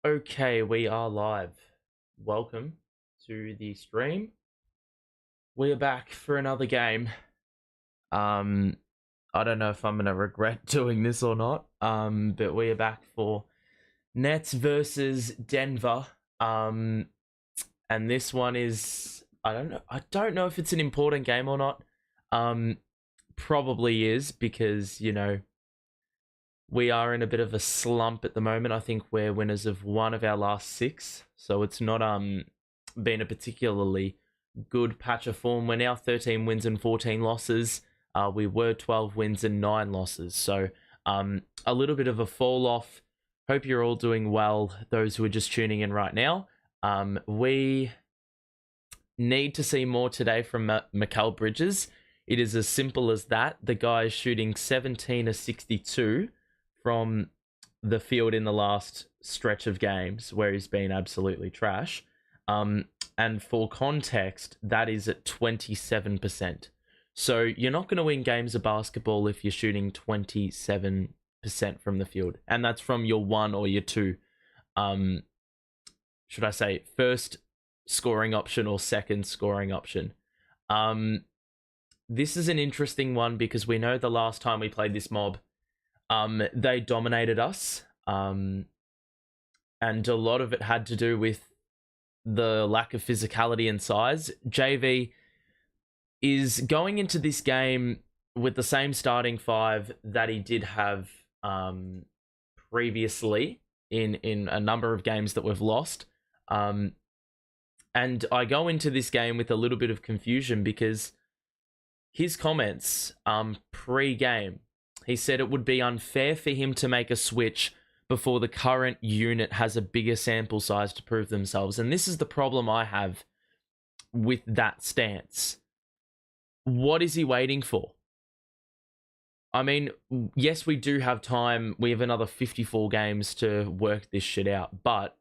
Okay, we are live. Welcome to the stream. We are back for another game. Um, I don't know if I'm gonna regret doing this or not. But we are back for Nets versus Denver. And this one is I don't know. I don't know if it's an important game or not. Um, Probably is because we are in a bit of a slump at the moment. I think we're winners of one of our last six, so it's not been a particularly good patch of form. We're now 13 wins and 14 losses. We were 12 wins and 9 losses, so a little bit of a fall off. Hope you're all doing well. Those who are just tuning in right now, we need to see more today from Mikal Bridges. It is as simple as that. The guy is shooting 17 of 62 from the field in the last stretch of games where he's been absolutely trash. And for context, that is at 27%. So you're not going to win games of basketball if you're shooting 27% from the field. And that's from your one or your two, should I say, first scoring option or second scoring option. This is an interesting one because we know the last time we played this mob, they dominated us, and a lot of it had to do with the lack of physicality and size. JV is going into this game with the same starting five that he did have previously in a number of games that we've lost. And I go into this game with a little bit of confusion because his comments pre-game, he said it would be unfair for him to make a switch before the current unit has a bigger sample size to prove themselves. And this is the problem I have with that stance. What is he waiting for? I mean, yes, we do have time. We have another 54 games to work this shit out. But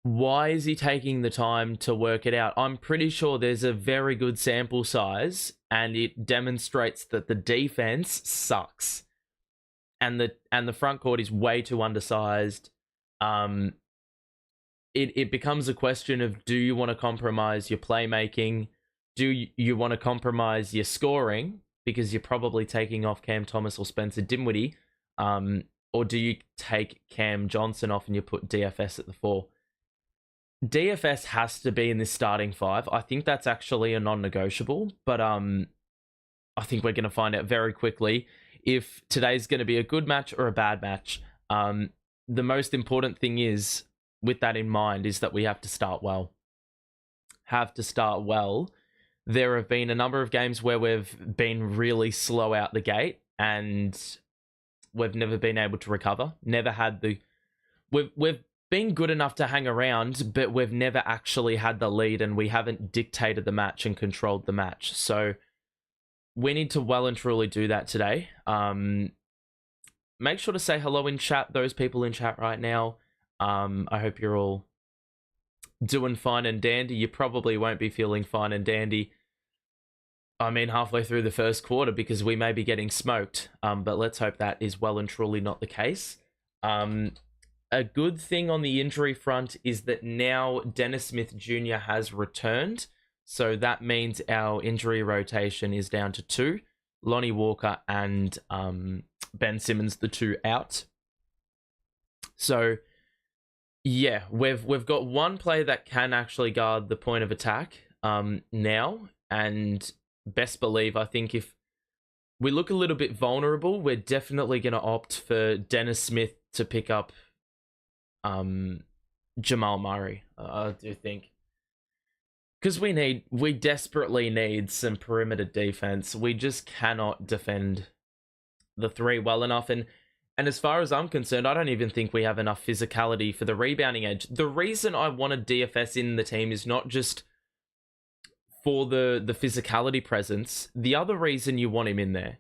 why is he taking the time to work it out? I'm pretty sure there's a very good sample size and it demonstrates that the defense sucks. And the front court is way too undersized. It becomes a question of, do you want to compromise your playmaking? Do you want to compromise your scoring? Because you're probably taking off Cam Thomas or Spencer Dinwiddie. Or do you take Cam Johnson off and you put DFS at the 4? DFS has to be in this starting 5. I think that's actually a non-negotiable, but I think we're going to find out very quickly if today's going to be a good match or a bad match. The most important thing is, with that in mind, is that we have to start well. There have been a number of games where we've been really slow out the gate and we've never been able to recover. Never had the... We've been good enough to hang around, but we've never actually had the lead and we haven't dictated the match and controlled the match. So we need to well and truly do that today. Make sure to say hello in chat, those people in chat right now. I hope you're all doing fine and dandy. You probably won't be feeling fine and dandy, I mean, halfway through the first quarter because we may be getting smoked. But let's hope that is well and truly not the case. A good thing on the injury front is that now Dennis Smith Jr. has returned. So that means our injury rotation is down to 2. Lonnie Walker and Ben Simmons, the 2 out. So, yeah, we've got one player that can actually guard the point of attack now. And best believe, I think if we look a little bit vulnerable, we're definitely going to opt for Dennis Smith to pick up Jamal Murray, I do think. Because we desperately need some perimeter defense. We just cannot defend the 3 well enough. And as far as I'm concerned, I don't even think we have enough physicality for the rebounding edge. The reason I wanted DFS in the team is not just for the physicality presence. The other reason you want him in there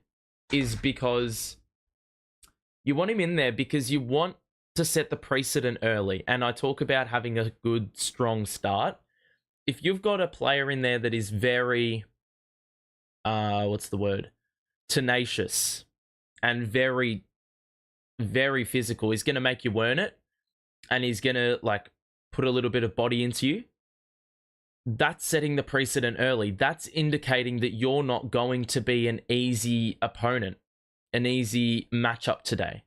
is because you want to set the precedent early. And I talk about having a good, strong start. If you've got a player in there that is very, tenacious and very, very physical, he's going to make you earn it. and he's going to like put a little bit of body into you, that's setting the precedent early. That's indicating that you're not going to be an easy opponent, an easy matchup today.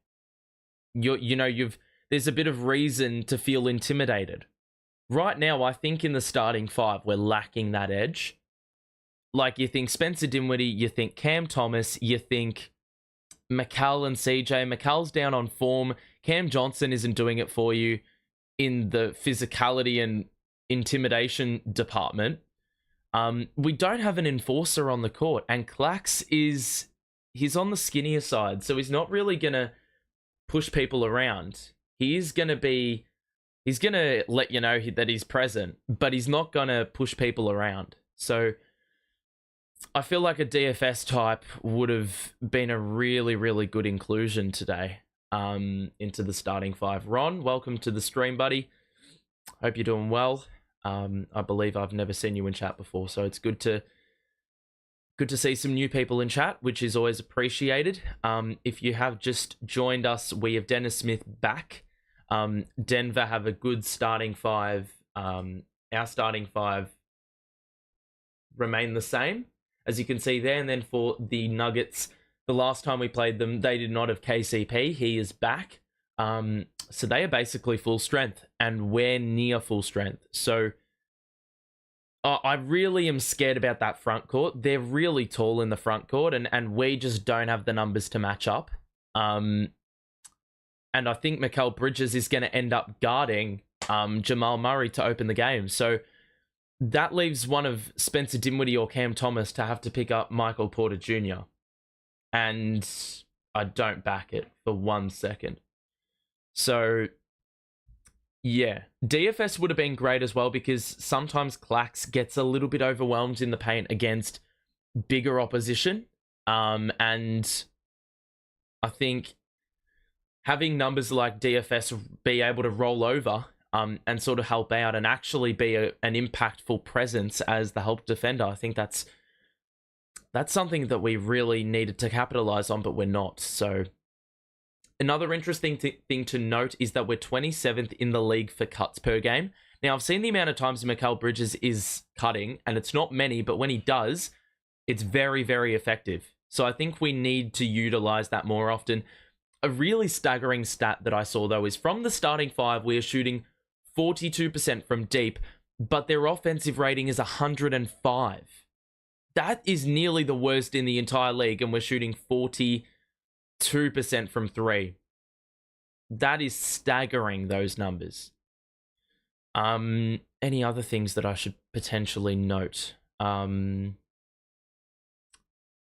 There's a bit of reason to feel intimidated. Right now, I think in the starting five, we're lacking that edge. Like, you think Spencer Dinwiddie, you think Cam Thomas, you think Mikal and CJ. Mikal's down on form. Cam Johnson isn't doing it for you in the physicality and intimidation department. We don't have an enforcer on the court, and Clax he's on the skinnier side, so he's not really gonna push people around. He's gonna let you know that he's present, but he's not gonna push people around. So I feel like a DFS type would have been a really, really good inclusion today into the starting five. Ron, welcome to the stream, buddy. Hope you're doing well. I believe I've never seen you in chat before, so it's good to see some new people in chat, which is always appreciated. If you have just joined us, we have Dennis Smith back. Denver have a good starting five. Our starting five remain the same, as you can see there. And then for the Nuggets, the last time we played them, they did not have KCP. He is back. So they are basically full strength, and we're near full strength. So I really am scared about that front court. They're really tall in the front court, and we just don't have the numbers to match up. And I think Mikal Bridges is going to end up guarding Jamal Murray to open the game. So that leaves one of Spencer Dinwiddie or Cam Thomas to have to pick up Michael Porter Jr. And I don't back it for 1 second. So, yeah, DFS would have been great as well, because sometimes Clax gets a little bit overwhelmed in the paint against bigger opposition. And I think having numbers like DFS be able to roll over and sort of help out and actually be an impactful presence as the help defender, I think that's something that we really needed to capitalize on, but we're not. So another interesting thing to note is that we're 27th in the league for cuts per game. Now, I've seen the amount of times Mikal Bridges is cutting, and it's not many, but when he does, it's very, very effective. So I think we need to utilize that more often. A really staggering stat that I saw, though, is from the starting five, we are shooting 42% from deep, but their offensive rating is 105. That is nearly the worst in the entire league, and we're shooting 42% from three. That is staggering, those numbers. Any other things that I should potentially note?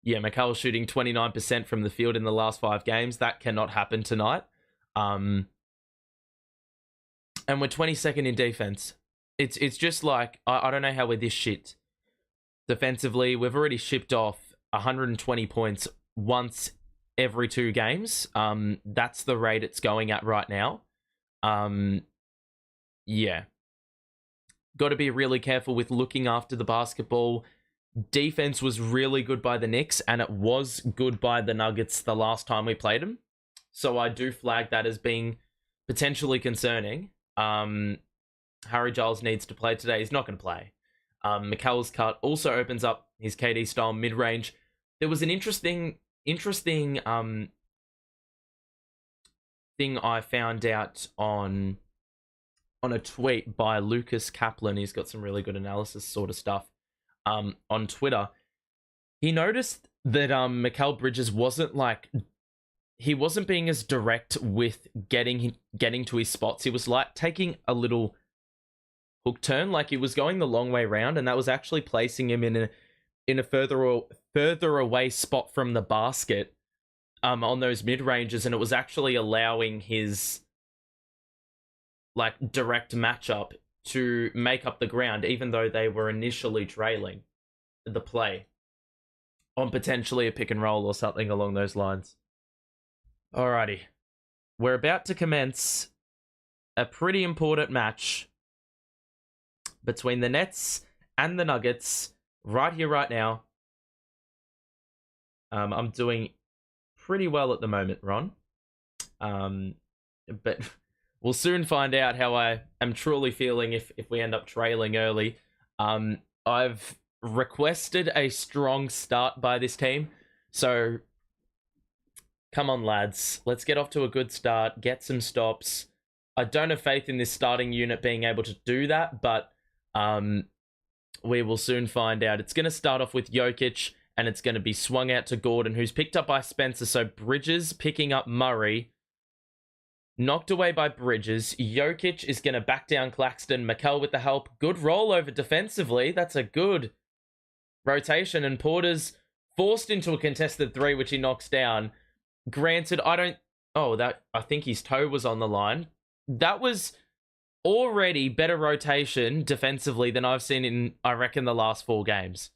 Yeah, Mikal's shooting 29% from the field in the last 5 games. That cannot happen tonight. And we're 22nd in defense. It's just like, I don't know how we're this shit. Defensively, we've already shipped off 120 points once every 2 games. That's the rate it's going at right now. Yeah. Got to be really careful with looking after the basketball. Defense was really good by the Knicks, and it was good by the Nuggets the last time we played them. So I do flag that as being potentially concerning. Harry Giles needs to play today. He's not going to play. Mikal's cut also opens up his KD style mid-range. There was an interesting thing I found out on a tweet by Lucas Kaplan. He's got some really good analysis sort of stuff on Twitter. He noticed that Mikal Bridges wasn't being as direct with getting to his spots. He was like taking a little hook turn, like he was going the long way round, and that was actually placing him in a further away spot from the basket on those mid ranges, and it was actually allowing his like direct matchup to make up the ground, even though they were initially trailing the play on potentially a pick and roll or something along those lines. Alrighty. We're about to commence a pretty important match between the Nets and the Nuggets right here, right now. I'm doing pretty well at the moment, Ron. But We'll soon find out how I am truly feeling if we end up trailing early. I've requested a strong start by this team, so come on, lads. Let's get off to a good start, get some stops. I don't have faith in this starting unit being able to do that, but we will soon find out. It's going to start off with Jokic, and it's going to be swung out to Gordon, who's picked up by Spencer. So Bridges picking up Murray. Knocked away by Bridges. Jokic is going to back down Claxton. Mikal with the help. Good rollover defensively. That's a good rotation. And Porter's forced into a contested three, which he knocks down. Granted, I think his toe was on the line. That was already better rotation defensively than I've seen in, I reckon, the last 4 games.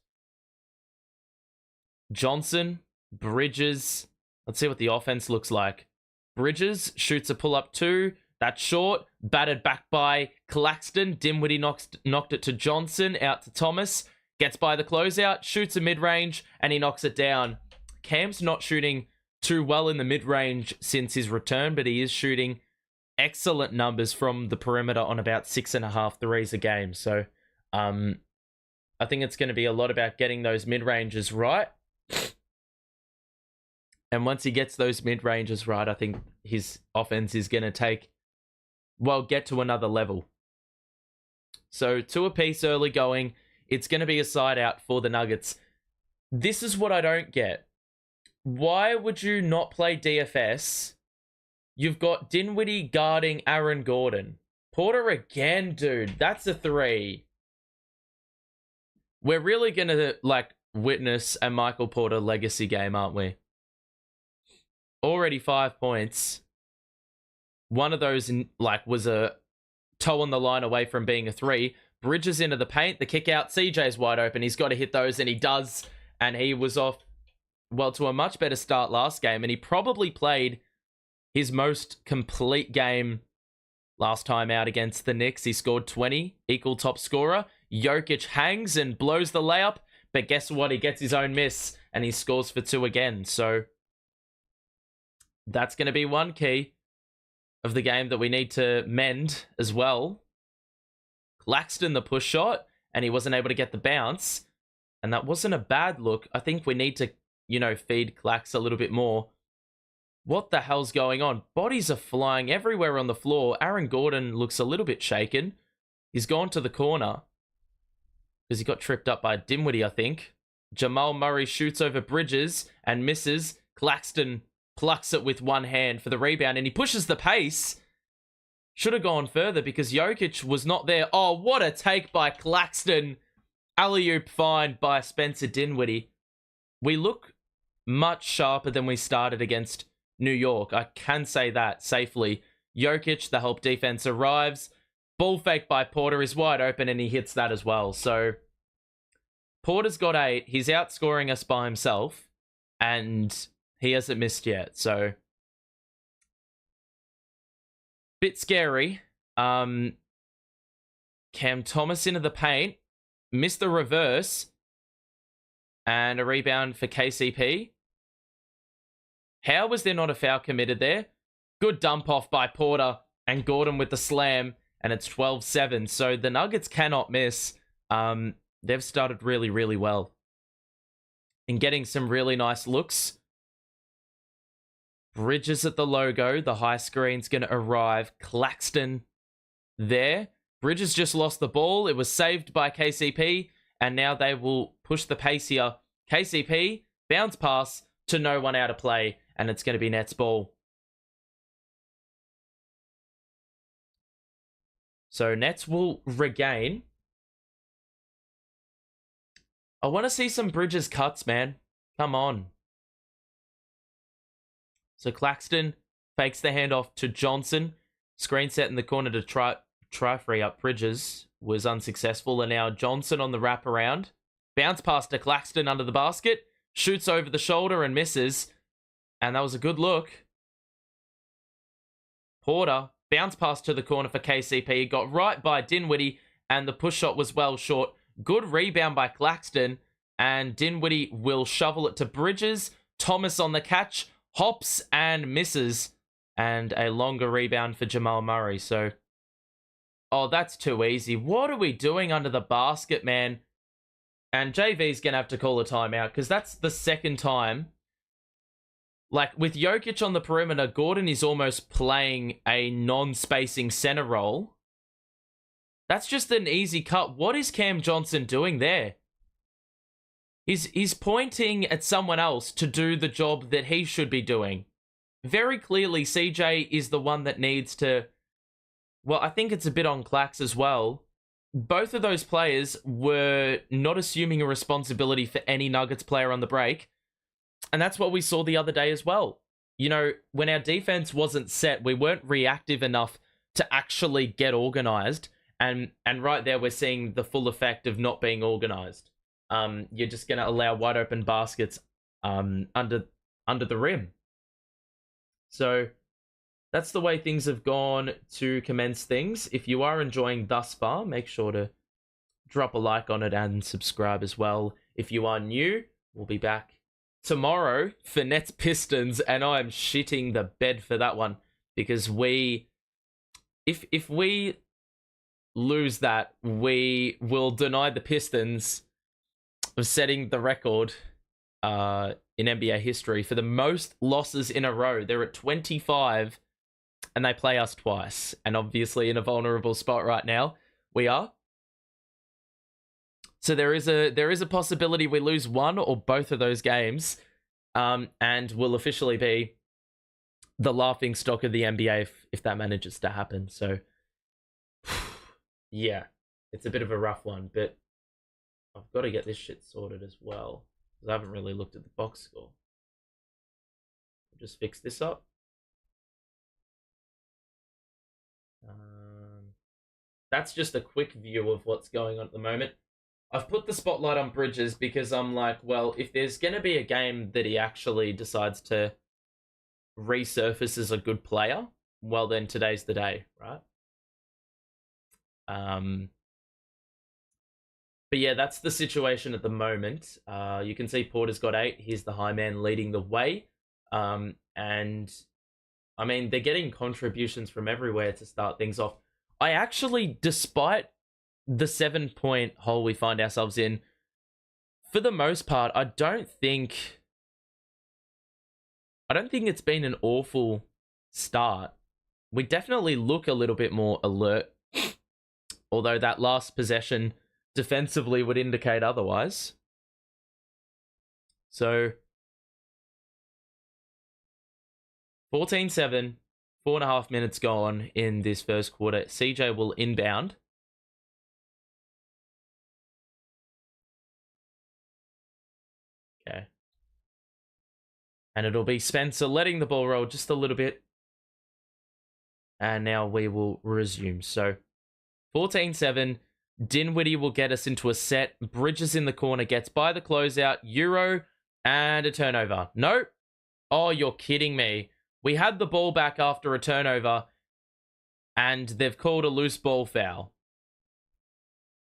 Johnson, Bridges. Let's see what the offense looks like. Bridges shoots a pull-up 2. That's short. Batted back by Claxton. Dinwiddie knocked it to Johnson. Out to Thomas. Gets by the closeout. Shoots a mid-range. And he knocks it down. Cam's not shooting too well in the mid-range since his return, but he is shooting excellent numbers from the perimeter on about 6.5 threes a game. So I think it's going to be a lot about getting those mid-ranges right. And once he gets those mid-ranges right, I think his offense is going to get to another level. So 2 apiece early going. It's going to be a side out for the Nuggets. This is what I don't get. Why would you not play DFS? You've got Dinwiddie guarding Aaron Gordon. Porter again, dude. That's a 3. We're really going to, witness a Michael Porter legacy game, aren't we? Already 5 points. One of those, was a toe on the line away from being a 3. Bridges into the paint. The kick out. CJ's wide open. He's got to hit those, and he does. And he was off, to a much better start last game. And he probably played his most complete game last time out against the Knicks. He scored 20, equal top scorer. Jokic hangs and blows the layup. But guess what? He gets his own miss, and he scores for 2 again. So that's going to be one key of the game that we need to mend as well. Claxton the push shot, and he wasn't able to get the bounce. And that wasn't a bad look. I think we need to, feed Clax a little bit more. What the hell's going on? Bodies are flying everywhere on the floor. Aaron Gordon looks a little bit shaken. He's gone to the corner because he got tripped up by Dinwiddie, I think. Jamal Murray shoots over Bridges and misses. Claxton plucks it with one hand for the rebound, and he pushes the pace. Should have gone further because Jokic was not there. Oh, what a take by Claxton. Alley-oop find by Spencer Dinwiddie. We look much sharper than we started against New York. I can say that safely. Jokic, the help defense arrives. Ball fake by Porter is wide open, and he hits that as well. So Porter's got 8. He's outscoring us by himself, and he hasn't missed yet. So bit scary. Cam Thomas into the paint. Missed the reverse. And a rebound for KCP. How was there not a foul committed there? Good dump off by Porter and Gordon with the slam. And it's 12-7. So the Nuggets cannot miss. They've started really, really well. And getting some really nice looks. Bridges at the logo. The high screen's going to arrive. Claxton there. Bridges just lost the ball. It was saved by KCP. And now they will push the pace here. KCP, bounce pass to no one out of play. And it's going to be Nets ball. So Nets will regain. I want to see some Bridges cuts, man. Come on. So Claxton fakes the handoff to Johnson. Screen set in the corner to try free up Bridges. Was unsuccessful. And now Johnson on the wraparound. Bounce pass to Claxton under the basket. Shoots over the shoulder and misses. And that was a good look. Porter. Bounce pass to the corner for KCP. Got right by Dinwiddie. And the push shot was well short. Good rebound by Claxton. And Dinwiddie will shovel it to Bridges. Thomas on the catch. Hops and misses. and a longer rebound for Jamal Murray. So, oh, that's too easy. What are we doing under the basket, man? And JV's going to have to call a timeout because that's the second time. Like, with Jokic on the perimeter, Gordon is almost playing a non-spacing center role. That's just an easy cut. What is Cam Johnson doing there? He's pointing at someone else to do the job that he should be doing. Very clearly, CJ is the one that needs to... Well, I think it's a bit on Clax as well. Both of those players were not assuming a responsibility for any Nuggets player on the break. And that's what we saw the other day as well. You know, when our defense wasn't set, we weren't reactive enough to actually get organized. And right there, we're seeing the full effect of not being organized. You're just going to allow wide open baskets under the rim. So that's the way things have gone to commence things. If you are enjoying thus far, make sure to drop a like on it and subscribe as well. If you are new, we'll be back tomorrow for Nets Pistons, and I'm shitting the bed for that one because if we lose that, we will deny the Pistons of setting the record in NBA history for the most losses in a row. They're at 25 and they play us twice, and obviously in a vulnerable spot right now. We are. So there is a possibility we lose one or both of those games, and will officially be the laughing stock of the NBA if that manages to happen. So yeah, it's a bit of a rough one, but I've got to get this shit sorted as well, because I haven't really looked at the box score. I'll just fix this up. That's just a quick view of what's going on at the moment. I've put the spotlight on Bridges because I'm like, well, if there's going to be a game that he actually decides to resurface as a good player, well, then today's the day, right? But yeah, that's the situation at the moment. You can see Porter's got 8. He's the high man leading the way. And I mean, they're getting contributions from everywhere to start things off. I actually, despite the 7-point hole we find ourselves in, for the most part, I don't think it's been an awful start. We definitely look a little bit more alert, although that last possession defensively would indicate otherwise. So 14-7, 4.5 minutes gone in this first quarter. CJ will inbound. Okay. And it'll be Spencer letting the ball roll just a little bit. And now we will resume. So 14-7. Dinwiddie will get us into a set. Bridges in the corner gets by the closeout. Euro and a turnover. Nope. Oh, you're kidding me. We had the ball back after a turnover, and they've called a loose ball foul.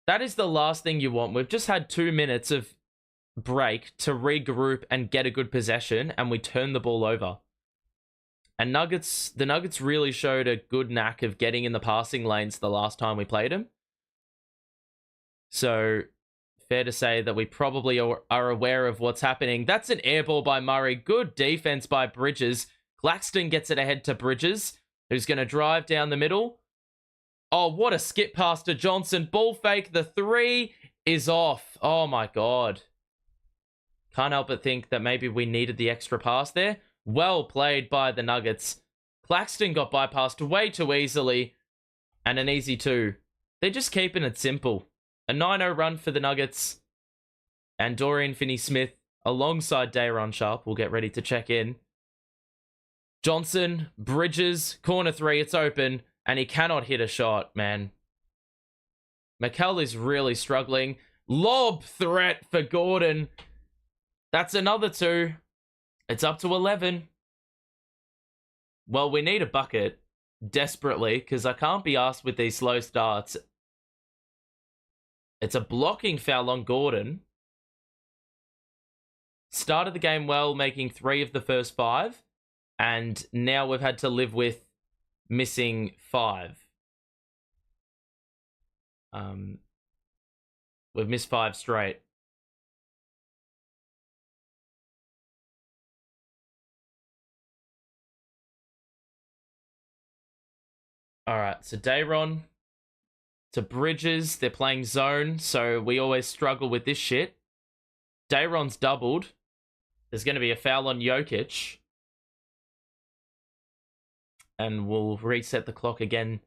That is the last thing you want. We've just had 2 minutes of break to regroup and get a good possession, and we turn the ball over. And the Nuggets really showed a good knack of getting in the passing lanes the last time we played them. So, fair to say that we probably are aware of what's happening. That's an air ball by Murray. Good defense by Bridges. Claxton gets it ahead to Bridges, who's going to drive down the middle. Oh, what a skip pass to Johnson. Ball fake. The 3 is off. Oh, my God. Can't help but think that maybe we needed the extra pass there. Well played by the Nuggets. Claxton got bypassed way too easily. And an easy 2. They're just keeping it simple. A 9-0 run for the Nuggets. And Dorian Finney-Smith, alongside Day'Ron Sharpe, will get ready to check in. Johnson, Bridges, corner 3, it's open, and he cannot hit a shot, man. Mikal is really struggling. Lob threat for Gordon. That's another 2. It's up to 11. Well, we need a bucket desperately, because I can't be asked with these slow starts. It's a blocking foul on Gordon. Started the game well, making 3 of the first 5. And now we've had to live with missing 5. We've missed 5 straight. All right, so Dayron to Bridges. They're playing zone, so we always struggle with this shit. Dayron's doubled. There's going to be a foul on Jokic. And we'll reset the clock again.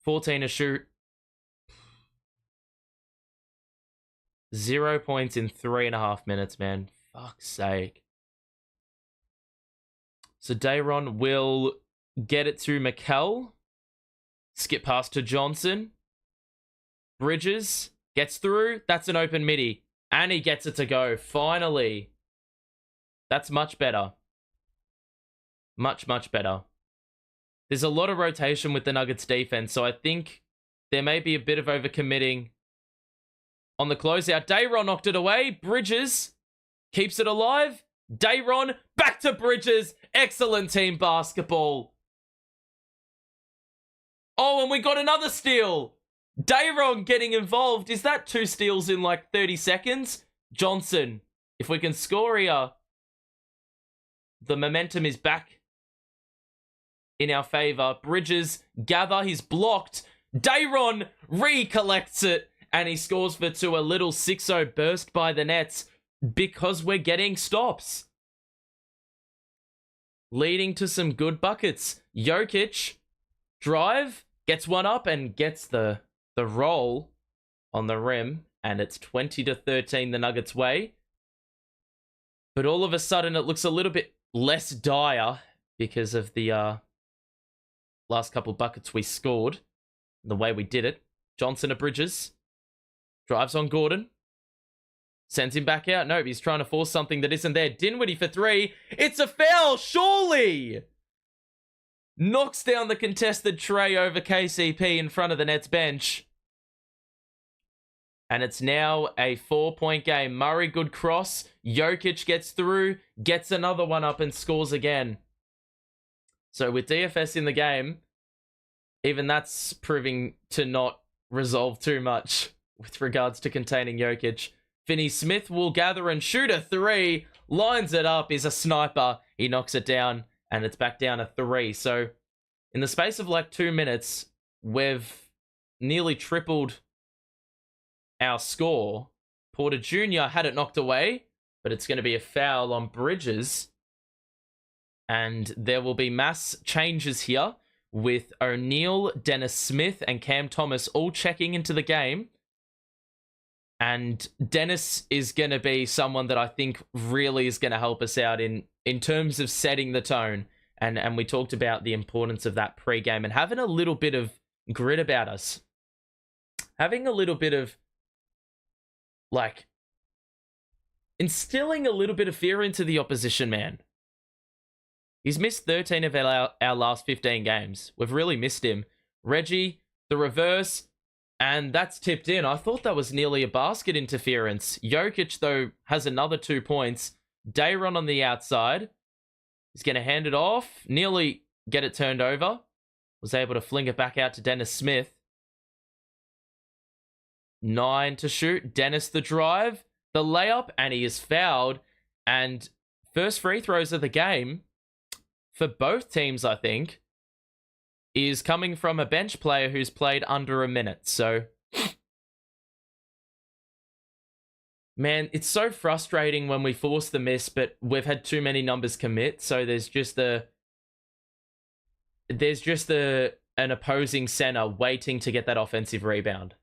14 to shoot. 0 points in 3.5 minutes, man. Fuck's sake. So Dayron will get it to Mikal. Skip pass to Johnson. Bridges gets through. That's an open midi. And he gets it to go. Finally. That's much better. Much, much better. There's a lot of rotation with the Nuggets defense, so I think there may be a bit of overcommitting on the closeout. Dayron knocked it away. Bridges keeps it alive. Dayron back to Bridges. Excellent team basketball. Oh, and we got another steal. Dayron getting involved. Is that 2 steals in like 30 seconds? Johnson, if we can score here, the momentum is back in our favor. Bridges gather. He's blocked. Dayron recollects it. And he scores for 2. A little 6-0 burst by the Nets because we're getting stops. Leading to some good buckets. Jokic, drive, gets one up and gets the roll on the rim. And it's 20-13 the Nuggets' way. But all of a sudden it looks a little bit less dire because of the last couple buckets we scored. The way we did it. Johnson to Bridges. Drives on Gordon. Sends him back out. Nope, he's trying to force something that isn't there. Dinwiddie for 3. It's a foul, surely! Knocks down the contested tray over KCP in front of the Nets bench. And it's now a 4-point game. Murray, good cross. Jokic gets through. Gets another one up and scores again. So with DFS in the game, even that's proving to not resolve too much with regards to containing Jokic. Finney-Smith will gather and shoot a 3. Lines it up. Is a sniper. He knocks it down. And it's back down to 3. So in the space of like 2 minutes, we've nearly tripled our score. Porter Jr. had it knocked away. But it's going to be a foul on Bridges. And there will be mass changes here with O'Neal, Dennis Smith, and Cam Thomas all checking into the game. And Dennis is going to be someone that I think really is going to help us out in terms of setting the tone. And we talked about the importance of that pre-game and having a little bit of grit about us. Having a little bit of, like, instilling a little bit of fear into the opposition, man. He's missed 13 of our last 15 games. We've really missed him. Reggie, the reverse. And that's tipped in. I thought that was nearly a basket interference. Jokic, though, has another 2 points. Dayron on the outside. He's going to hand it off. Nearly get it turned over. Was able to fling it back out to Dennis Smith. 9 to shoot. Dennis the drive. The layup. And he is fouled. And first free throws of the game for both teams, I think, is coming from a bench player who's played under a minute. So, man, it's so frustrating when we force the miss, but we've had too many numbers commit. So there's just an opposing center waiting to get that offensive rebound.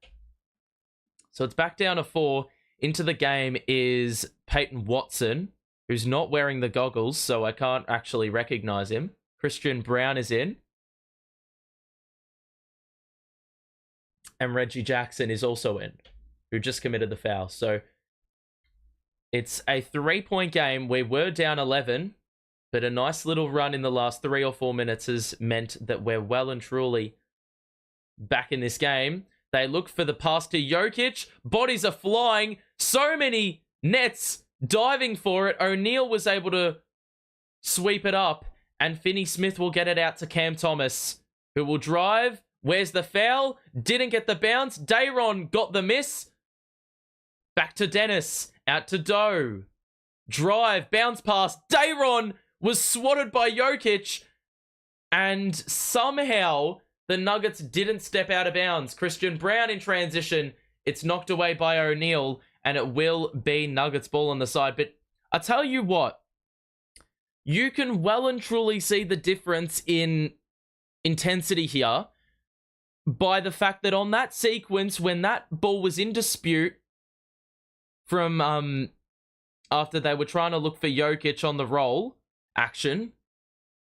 So it's back down to 4. Into the game is Peyton Watson, who's not wearing the goggles, so I can't actually recognize him. Christian Brown is in. And Reggie Jackson is also in, who just committed the foul. So it's a 3-point game. We were down 11, but a nice little run in the last 3 or 4 minutes has meant that we're well and truly back in this game. They look for the pass to Jokic. Bodies are flying. So many Nets diving for it. O'Neal was able to sweep it up. and Finney-Smith will get it out to Cam Thomas, who will drive. Where's the foul? Didn't get the bounce. Dayron got the miss. Back to Dennis. Out to Doe. Drive. Bounce pass. Dayron was swatted by Jokic. And somehow the Nuggets didn't step out of bounds. Christian Brown in transition. It's knocked away by O'Neal. And it will be Nuggets ball on the side. But I tell you what. You can well and truly see the difference in intensity here by the fact that on that sequence, when that ball was in dispute from after they were trying to look for Jokic on the roll action,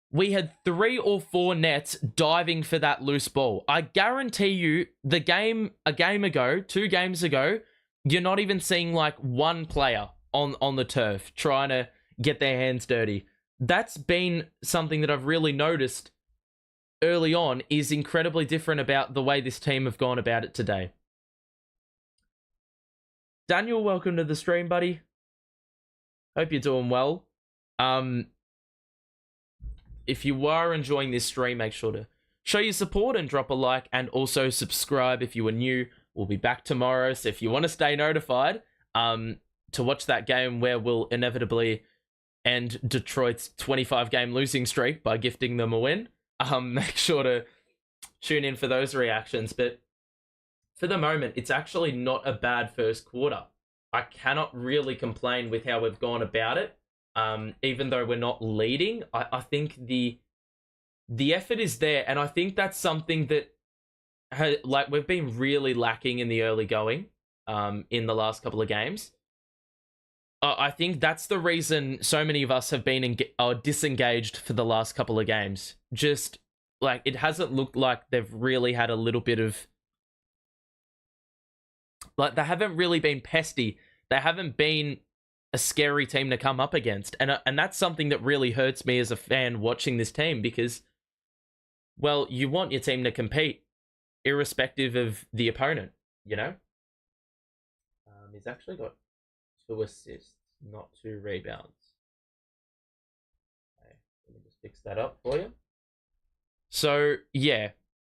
we had 3 or 4 nets diving for that loose ball. I guarantee you a game ago, 2 games ago, you're not even seeing like one player on the turf trying to get their hands dirty. That's been something that I've really noticed early on is incredibly different about the way this team have gone about it today. Daniel, welcome to the stream, buddy. Hope you're doing well. If you are enjoying this stream, make sure to show your support and drop a like, and also subscribe if you are new. We'll be back tomorrow, so if you want to stay notified to watch that game where we'll inevitably end Detroit's 25-game losing streak by gifting them a win, make sure to tune in for those reactions. But for the moment, it's actually not a bad first quarter. I cannot really complain with how we've gone about it. Even though we're not leading, I think the effort is there, and I think that's something that we've been really lacking in the early going in the last couple of games. I think that's the reason so many of us have been disengaged for the last couple of games. Just like it hasn't looked like they've really had a little bit of like they haven't really been pesty. They haven't been a scary team to come up against, and that's something that really hurts me as a fan watching this team because, well, you want your team to compete irrespective of the opponent. You know, he's actually got 2 assists, not 2 rebounds. Okay, let me just fix that up for you. So yeah,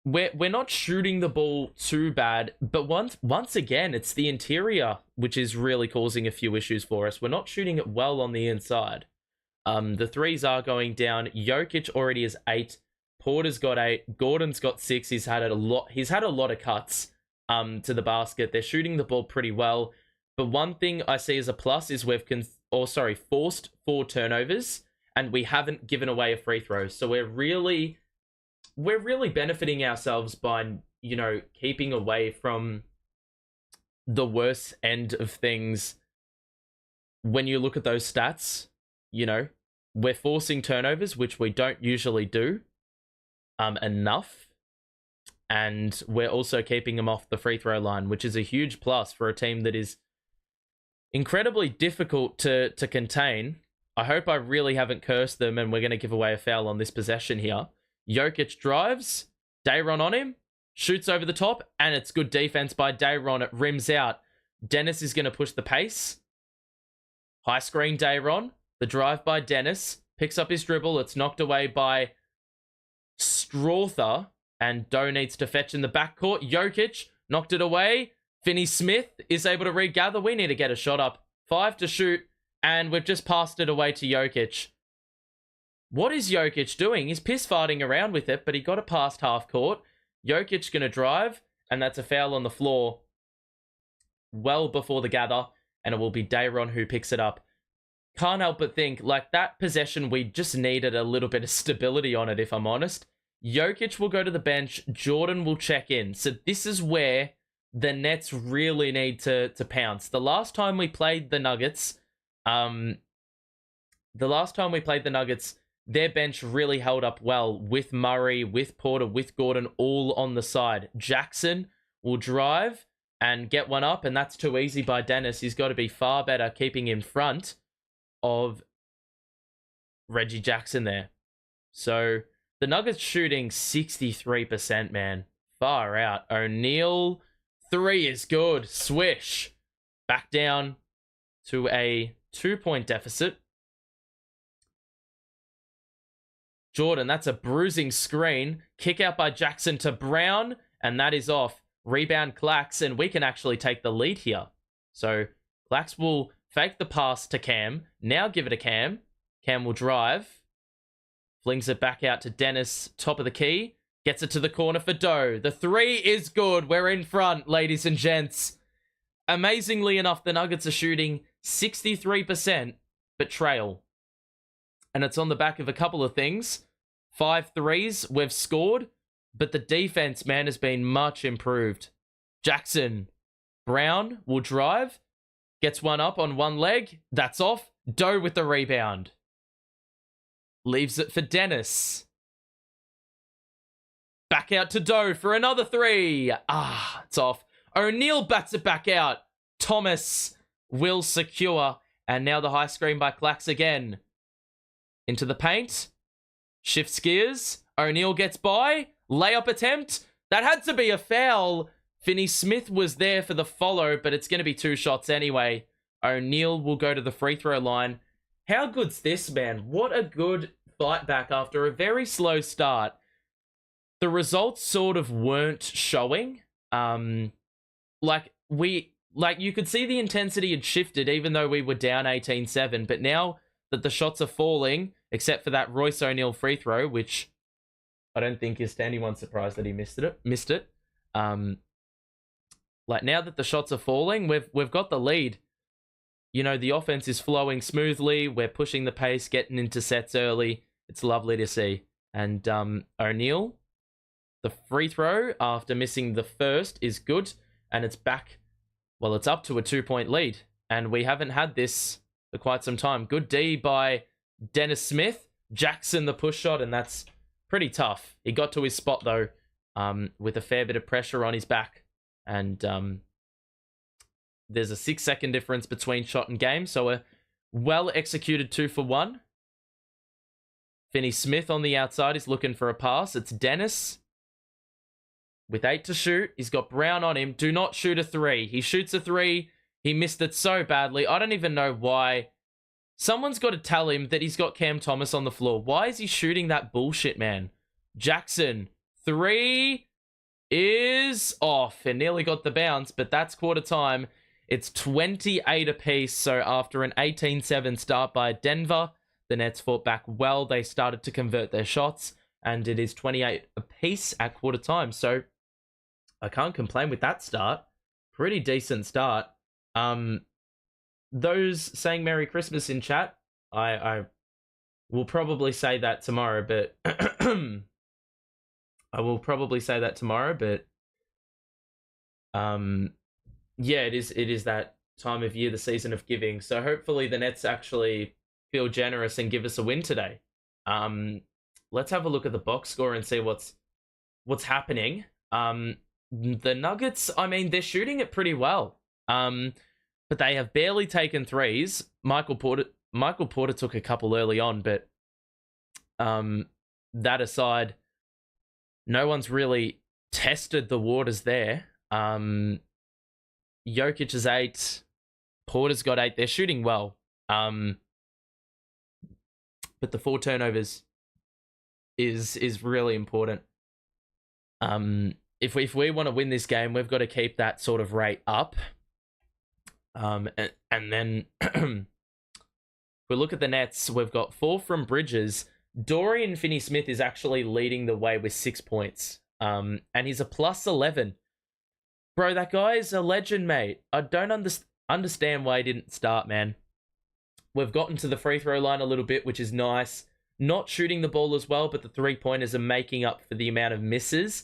we're not shooting the ball too bad, but once again, it's the interior which is really causing a few issues for us. We're not shooting it well on the inside. The threes are going down. Jokic already has 8. Porter's got 8. Gordon's got 6. He's had a lot of cuts to the basket. They're shooting the ball pretty well. But one thing I see as a plus is we've forced 4 turnovers, and we haven't given away a free throw. So we're really benefiting ourselves by, you know, keeping away from the worst end of things. When you look at those stats, you know, we're forcing turnovers, which we don't usually do enough. And we're also keeping them off the free throw line, which is a huge plus for a team that is incredibly difficult to contain. I hope I really haven't cursed them and we're going to give away a foul on this possession here. Jokic drives, Dayron on him, shoots over the top, and it's good defense by Dayron. It rims out. Dennis is going to push the pace. High screen Dayron. The drive by Dennis. Picks up his dribble. It's knocked away by Strother, and Doe needs to fetch in the backcourt. Jokic knocked it away. Finney-Smith is able to regather. We need to get a shot up. 5 to shoot, and we've just passed it away to Jokic. What is Jokic doing? He's piss-farting around with it, but he got it past half court. Jokic going to drive, and that's a foul on the floor well before the gather, and it will be Dayron who picks it up. Can't help but think, like, that possession, we just needed a little bit of stability on it, if I'm honest. Jokic will go to the bench. Jordan will check in. So this is where the Nets really need to pounce. The last time we played the Nuggets, their bench really held up well with Murray, with Porter, with Gordon, all on the side. Jackson will drive and get one up, and that's too easy by Dennis. He's got to be far better keeping in front of Reggie Jackson there. So the Nuggets shooting 63%, man. Far out. O'Neal, 3 is good. Swish. Back down to a 2-point deficit. Jordan, that's a bruising screen. Kick out by Jackson to Brown, and that is off. Rebound Clax, and we can actually take the lead here. So Clax will fake the pass to Cam. Now give it to Cam. Cam will drive. Flings it back out to Dennis, top of the key. Gets it to the corner for Doe. The three is good. We're in front, ladies and gents. Amazingly enough, the Nuggets are shooting 63%, but trail. And it's on the back of a couple of things. 5 threes we've scored, but the defense, man, has been much improved. Jackson. Brown will drive. Gets one up on one leg. That's off. Doe with the rebound. Leaves it for Dennis. Back out to Doe for another three. It's off. O'Neal bats it back out. Thomas will secure. And now the high screen by Clax again. Into the paint. Shifts gears. O'Neal gets by. Layup attempt. That had to be a foul. Finney Smith was there for the follow, but it's going to be 2 shots anyway. O'Neal will go to the free throw line. How good's this, man? What a good fight back after a very slow start. The results sort of weren't showing. You could see the intensity had shifted even though we were down 18-7, but now that the shots are falling, except for that Royce O'Neal free throw, which I don't think is to anyone's surprise that he missed it. Now that the shots are falling, we've got the lead. You know, the offense is flowing smoothly. We're pushing the pace, getting into sets early. It's lovely to see. And O'Neal, the free throw after missing the first is good, and it's back. Well, it's up to a 2-point lead, and we haven't had this for quite some time. Good D by Dennis Smith. Jackson the push shot, and that's pretty tough. He got to his spot though, with a fair bit of pressure on his back, and there's a 6-second difference between shot and game, so a well-executed 2-for-1. Finney Smith on the outside is looking for a pass. It's Dennis with 8 to shoot. He's got Brown on him. Do not shoot a 3. He shoots a 3. He missed it so badly. I don't even know why. Someone's got to tell him that he's got Cam Thomas on the floor. Why is he shooting that bullshit, man? Jackson, 3 is off and nearly got the bounce, but that's quarter time. It's 28 apiece, so after an 18-7 start by Denver, the Nets fought back well. They started to convert their shots, and it is 28 apiece at quarter time, so I can't complain with that start. Pretty decent start. Those saying Merry Christmas in chat, I will probably say that tomorrow, but yeah, it is that time of year, the season of giving. So hopefully the Nets actually feel generous and give us a win today. Let's have a look at the box score and see what's happening. The Nuggets, I mean, they're shooting it pretty well. But they have barely taken threes. Michael Porter took a couple early on, but that aside, no one's really tested the waters there. Jokic is 8. Porter's got 8. They're shooting well. But the 4 turnovers is really important. If we want to win this game, we've got to keep that sort of rate up. And then we look at the Nets. We've got 4 from Bridges. Dorian Finney-Smith is actually leading the way with 6 points. And he's a plus 11. Bro, that guy is a legend, mate. I don't understand why he didn't start, man. We've gotten to the free throw line a little bit, which is nice. Not shooting the ball as well, but the 3-pointers are making up for the amount of misses.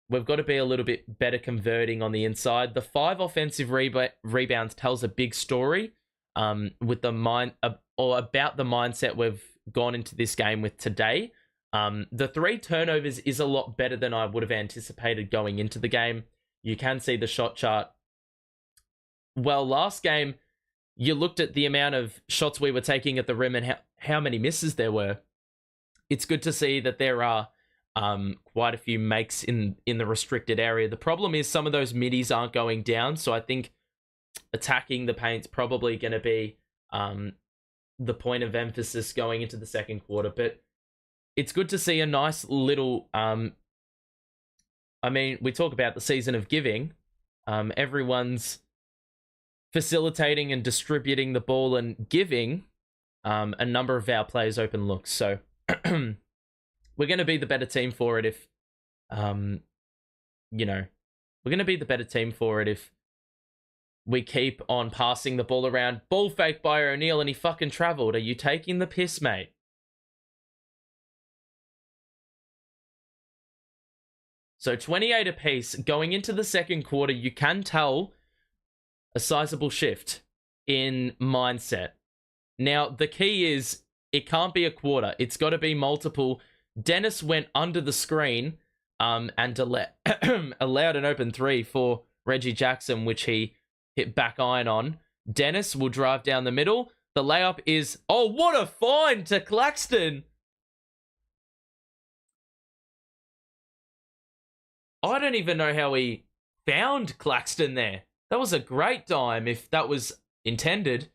We've got to be a little bit better converting on the inside. The 5 offensive rebounds tells a big story with the about the mindset we've gone into this game with today. The 3 turnovers is a lot better than I would have anticipated going into the game. You can see the shot chart. Well, last game, you looked at the amount of shots we were taking at the rim and how many misses there were. It's good to see that there are quite a few makes in the restricted area. The problem is some of those middies aren't going down, so I think attacking the paint's probably going to be the point of emphasis going into the second quarter. But it's good to see a nice little, I mean, we talk about the season of giving. Everyone's facilitating and distributing the ball and giving a number of our players open looks. So we're going to be the better team for it if, you know, we're going to be the better team for it if we keep on passing the ball around. Ball fake by O'Neal and he fucking traveled. Are you taking the piss, mate? So 28 apiece. Going into the second quarter, you can tell a sizable shift in mindset. Now, the key is it can't be a quarter. It's got to be multiple. Dennis went under the screen and allowed an open three for Reggie Jackson, which he hit back iron on. Dennis will drive down the middle. The layup is... Oh, what a find to Claxton! I don't even know how he found Claxton there. That was a great dime if that was intended.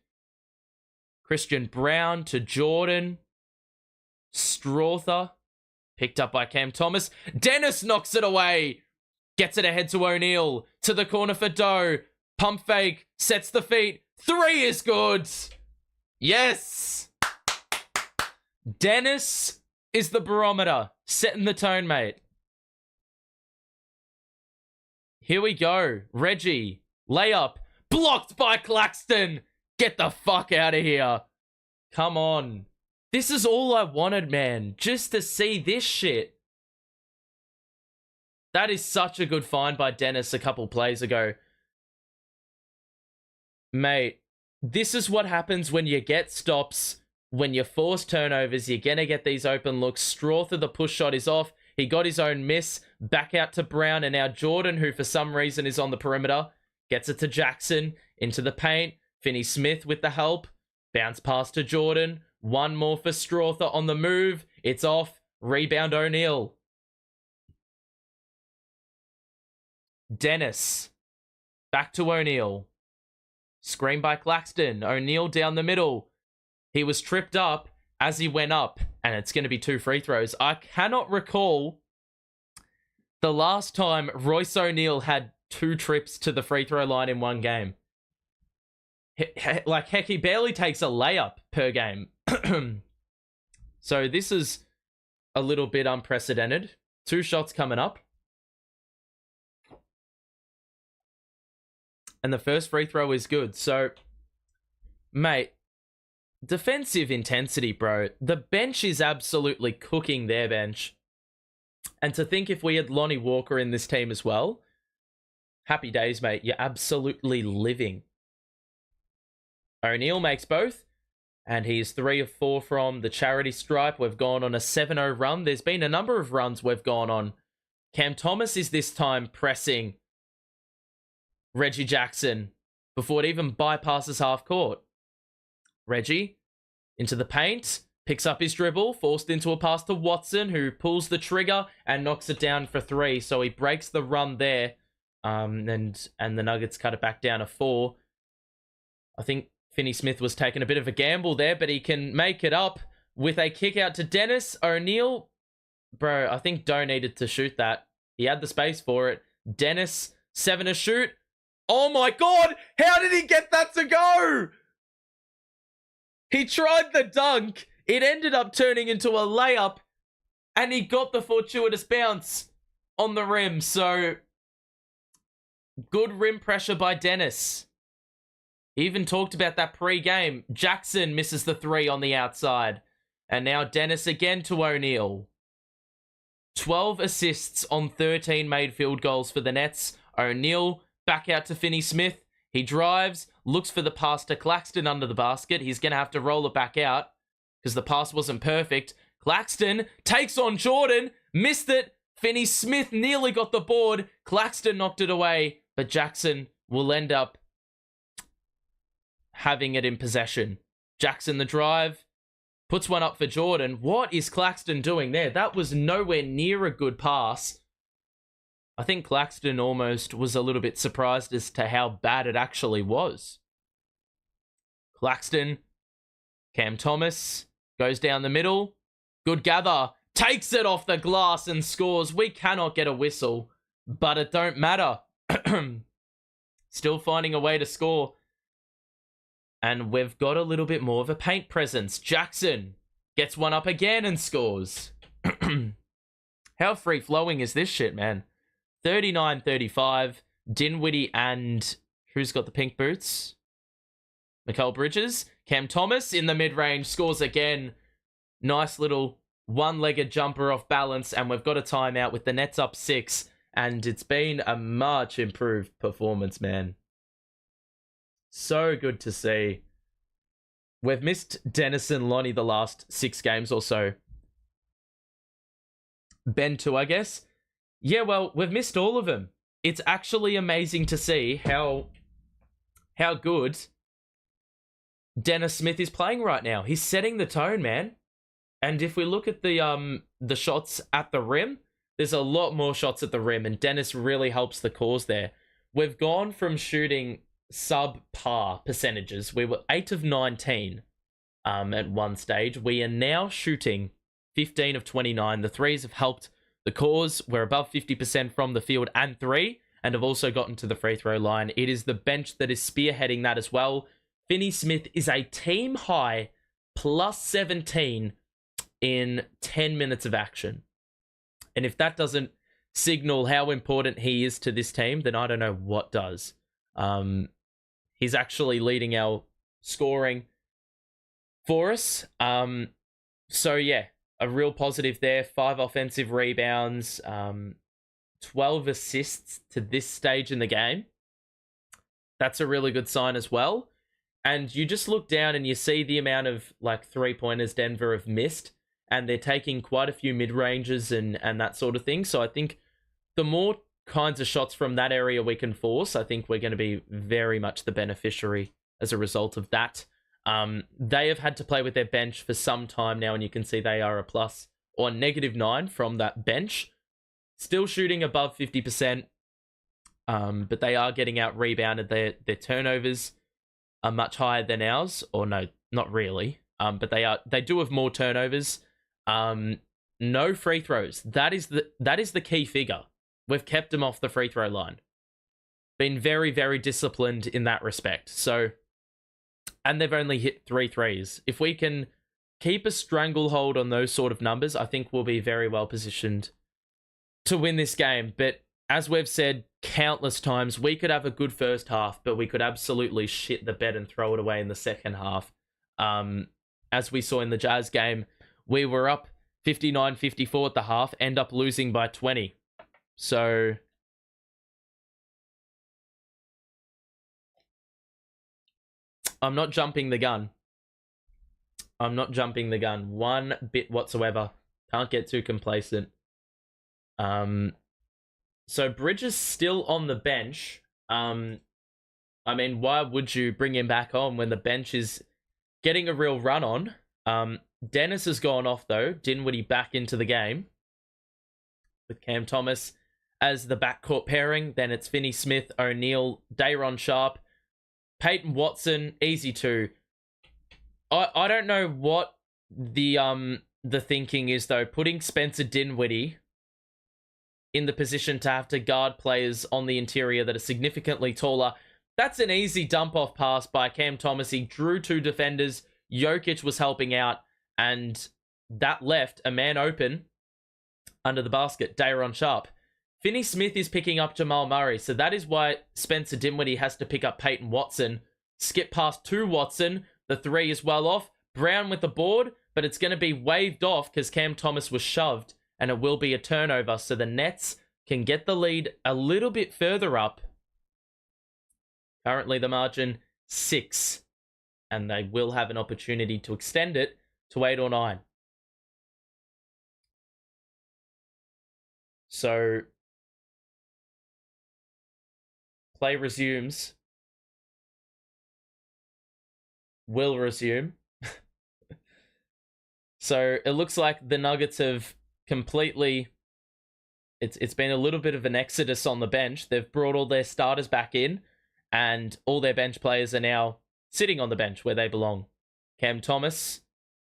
Christian Brown to Jordan. Strother. Picked up by Cam Thomas. Dennis knocks it away. Gets it ahead to O'Neal. To the corner for Doe. Pump fake. Sets the feet. Three is good. Yes. Dennis is the barometer. Setting the tone, mate. Here we go. Reggie. Layup. Blocked by Claxton. Get the fuck out of here. Come on. This is all I wanted, man. Just to see this shit. That is such a good find by Dennis a couple plays ago. Mate, this is what happens when you get stops, when you force turnovers. You're going to get these open looks. Strother, the push shot is off. He got his own miss. Back out to Brown. And now Jordan, who for some reason is on the perimeter, gets it to Jackson. Into the paint. Finney Smith with the help. Bounce pass to Jordan. One more for Strother on the move. It's off. Rebound O'Neal. Dennis. Back to O'Neal. Screen by Claxton. O'Neal down the middle. He was tripped up as he went up. And it's going to be 2 free throws. I cannot recall the last time Royce O'Neal had 2 trips to the free throw line in one game. Like, heck, he barely takes a layup per game. So this is a little bit unprecedented. 2 shots coming up. And the first free throw is good. So, mate, defensive intensity, bro. The bench is absolutely cooking their bench. And to think if we had Lonnie Walker in this team as well, happy days, mate. You're absolutely living. O'Neal makes both. And he's 3 of 4 from the charity stripe. We've gone on a 7-0 run. There's been a number of runs we've gone on. Cam Thomas is this time pressing Reggie Jackson before it even bypasses half court. Reggie into the paint, picks up his dribble, forced into a pass to Watson, who pulls the trigger and knocks it down for 3. So he breaks the run there, and the Nuggets cut it back down to 4. I think Finney Smith was taking a bit of a gamble there, but he can make it up with a kick out to Dennis. O'Neal, bro, I think Doe needed to shoot that. He had the space for it. Dennis, 7 to shoot. Oh my God, how did he get that to go? He tried the dunk. It ended up turning into a layup, and he got the fortuitous bounce on the rim. So, good rim pressure by Dennis. He even talked about that pre-game. Jackson misses the 3 on the outside. And now Dennis again to O'Neal. 12 assists on 13 made field goals for the Nets. O'Neal back out to Finney Smith. He drives, looks for the pass to Claxton under the basket. He's going to have to roll it back out because the pass wasn't perfect. Claxton takes on Jordan, missed it. Finney Smith nearly got the board. Claxton knocked it away, but Jackson will end up having it in possession. Jackson the drive, puts one up for Jordan. What is Claxton doing there? That was nowhere near a good pass. I think Claxton almost was a little bit surprised as to how bad it actually was. Claxton, Cam Thomas, goes down the middle. Good gather. takes it off the glass and scores. We cannot get a whistle, but it don't matter. Still finding a way to score. And we've got a little bit more of a paint presence. Jackson gets one up again and scores. How free-flowing is this shit, man? 39-35. Dinwiddie and... who's got the pink boots? Mikal Bridges. Cam Thomas in the mid-range scores again. Nice little one-legged jumper off balance. And we've got a timeout with the Nets up 6. And it's been a much improved performance, man. So good to see. We've missed Dennis and Lonnie the last 6 games or so. Ben too, I guess. Yeah, well, we've missed all of them. It's actually amazing to see how good Dennis Smith is playing right now. He's setting the tone, man. And if we look at the shots at the rim, there's a lot more shots at the rim, and Dennis really helps the cause there. We've gone from shooting subpar percentages. We were 8 of 19 at one stage. We are now shooting 15 of 29. The threes have helped the cause. We're above 50% from the field and 3, and have also gotten to the free throw line. It is the bench that is spearheading that as well. Finney Smith is a team high plus 17 in 10 minutes of action. And if that doesn't signal how important he is to this team, then I don't know what does. He's actually leading our scoring for us. So yeah, a real positive there. 5 offensive rebounds, 12 assists to this stage in the game. That's a really good sign as well. And you just look down and you see the amount of like 3-pointers Denver have missed, and they're taking quite a few mid-ranges and that sort of thing. So I think the more kinds of shots from that area we can force, I think we're going to be very much the beneficiary as a result of that. They have had to play with their bench for some time now, and you can see they are a plus or -9 from that bench. Still shooting above 50%, but they are getting out rebounded. Their turnovers are much higher than ours, or no, not really. But they do have more turnovers. No free throws. That is the key figure. We've kept them off the free throw line. Been very, very disciplined in that respect. So, and they've only hit 3 threes. If we can keep a stranglehold on those sort of numbers, I think we'll be very well positioned to win this game. But as we've said countless times, we could have a good first half, but we could absolutely shit the bed and throw it away in the second half. As we saw in the Jazz game, we were up 59-54 at the half, end up losing by 20. So I'm not jumping the gun. I'm not jumping the gun one bit whatsoever. Can't get too complacent. So Bridges still on the bench. I mean, why would you bring him back on when the bench is getting a real run on? Dennis has gone off, though. Dinwiddie back into the game with Cam Thomas as the backcourt pairing. Then it's Finney Smith, O'Neal, Day'Ron Sharp, Peyton Watson, easy 2. I don't know what the thinking is, though. Putting Spencer Dinwiddie in the position to have to guard players on the interior that are significantly taller. That's an easy dump-off pass by Cam Thomas. He drew 2 defenders. Jokic was helping out, and that left a man open under the basket, Day'Ron Sharp. Finney Smith is picking up Jamal Murray, so that is why Spencer Dinwiddie has to pick up Peyton Watson. Skip past to Watson. The 3 is well off. Brown with the board, but it's going to be waved off because Cam Thomas was shoved, and it will be a turnover, so the Nets can get the lead a little bit further up. Currently the margin 6, and they will have an opportunity to extend it to 8 or 9. So play resumes. Will resume. So it looks like the Nuggets have completely... It's been a little bit of an exodus on the bench. They've brought all their starters back in, and all their bench players are now sitting on the bench where they belong. Cam Thomas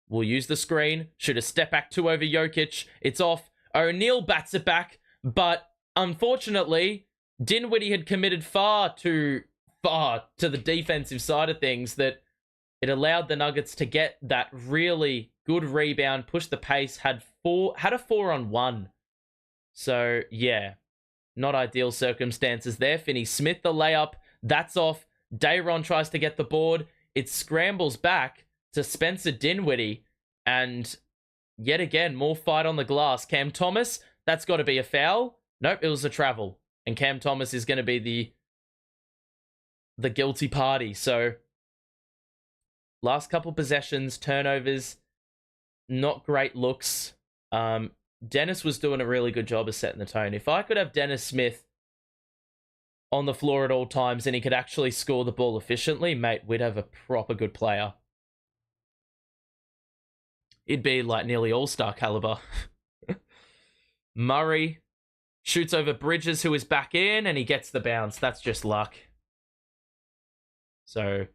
will use the screen. Shoot a step back 2 over Jokic. It's off. O'Neal bats it back, but unfortunately, Dinwiddie had committed far to the defensive side of things that it allowed the Nuggets to get that really good rebound, push the pace, had a 4-on-1. So, yeah, not ideal circumstances there. Finney-Smith, the layup, that's off. Day'Ron tries to get the board. It scrambles back to Spencer Dinwiddie, and yet again, more fight on the glass. Cam Thomas, that's got to be a foul. Nope, it was a travel. And Cam Thomas is going to be the guilty party. So, last couple possessions, turnovers, not great looks. Dennis was doing a really good job of setting the tone. If I could have Dennis Smith on the floor at all times and he could actually score the ball efficiently, mate, we'd have a proper good player. It'd be like nearly all-star caliber. Murray shoots over Bridges, who is back in, and he gets the bounce. That's just luck. So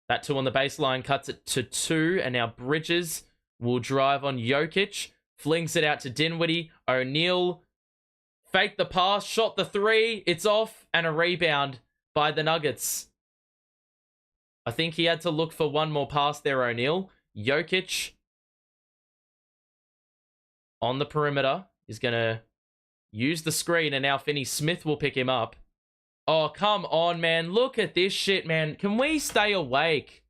that 2 on the baseline cuts it to 2, and now Bridges will drive on Jokic, flings it out to Dinwiddie. O'Neal faked the pass, shot the 3, it's off, and a rebound by the Nuggets. I think he had to look for one more pass there, O'Neal. Jokic on the perimeter is going to use the screen, and now Finney-Smith will pick him up. Oh, come on, man. Look at this shit, man. Can we stay awake?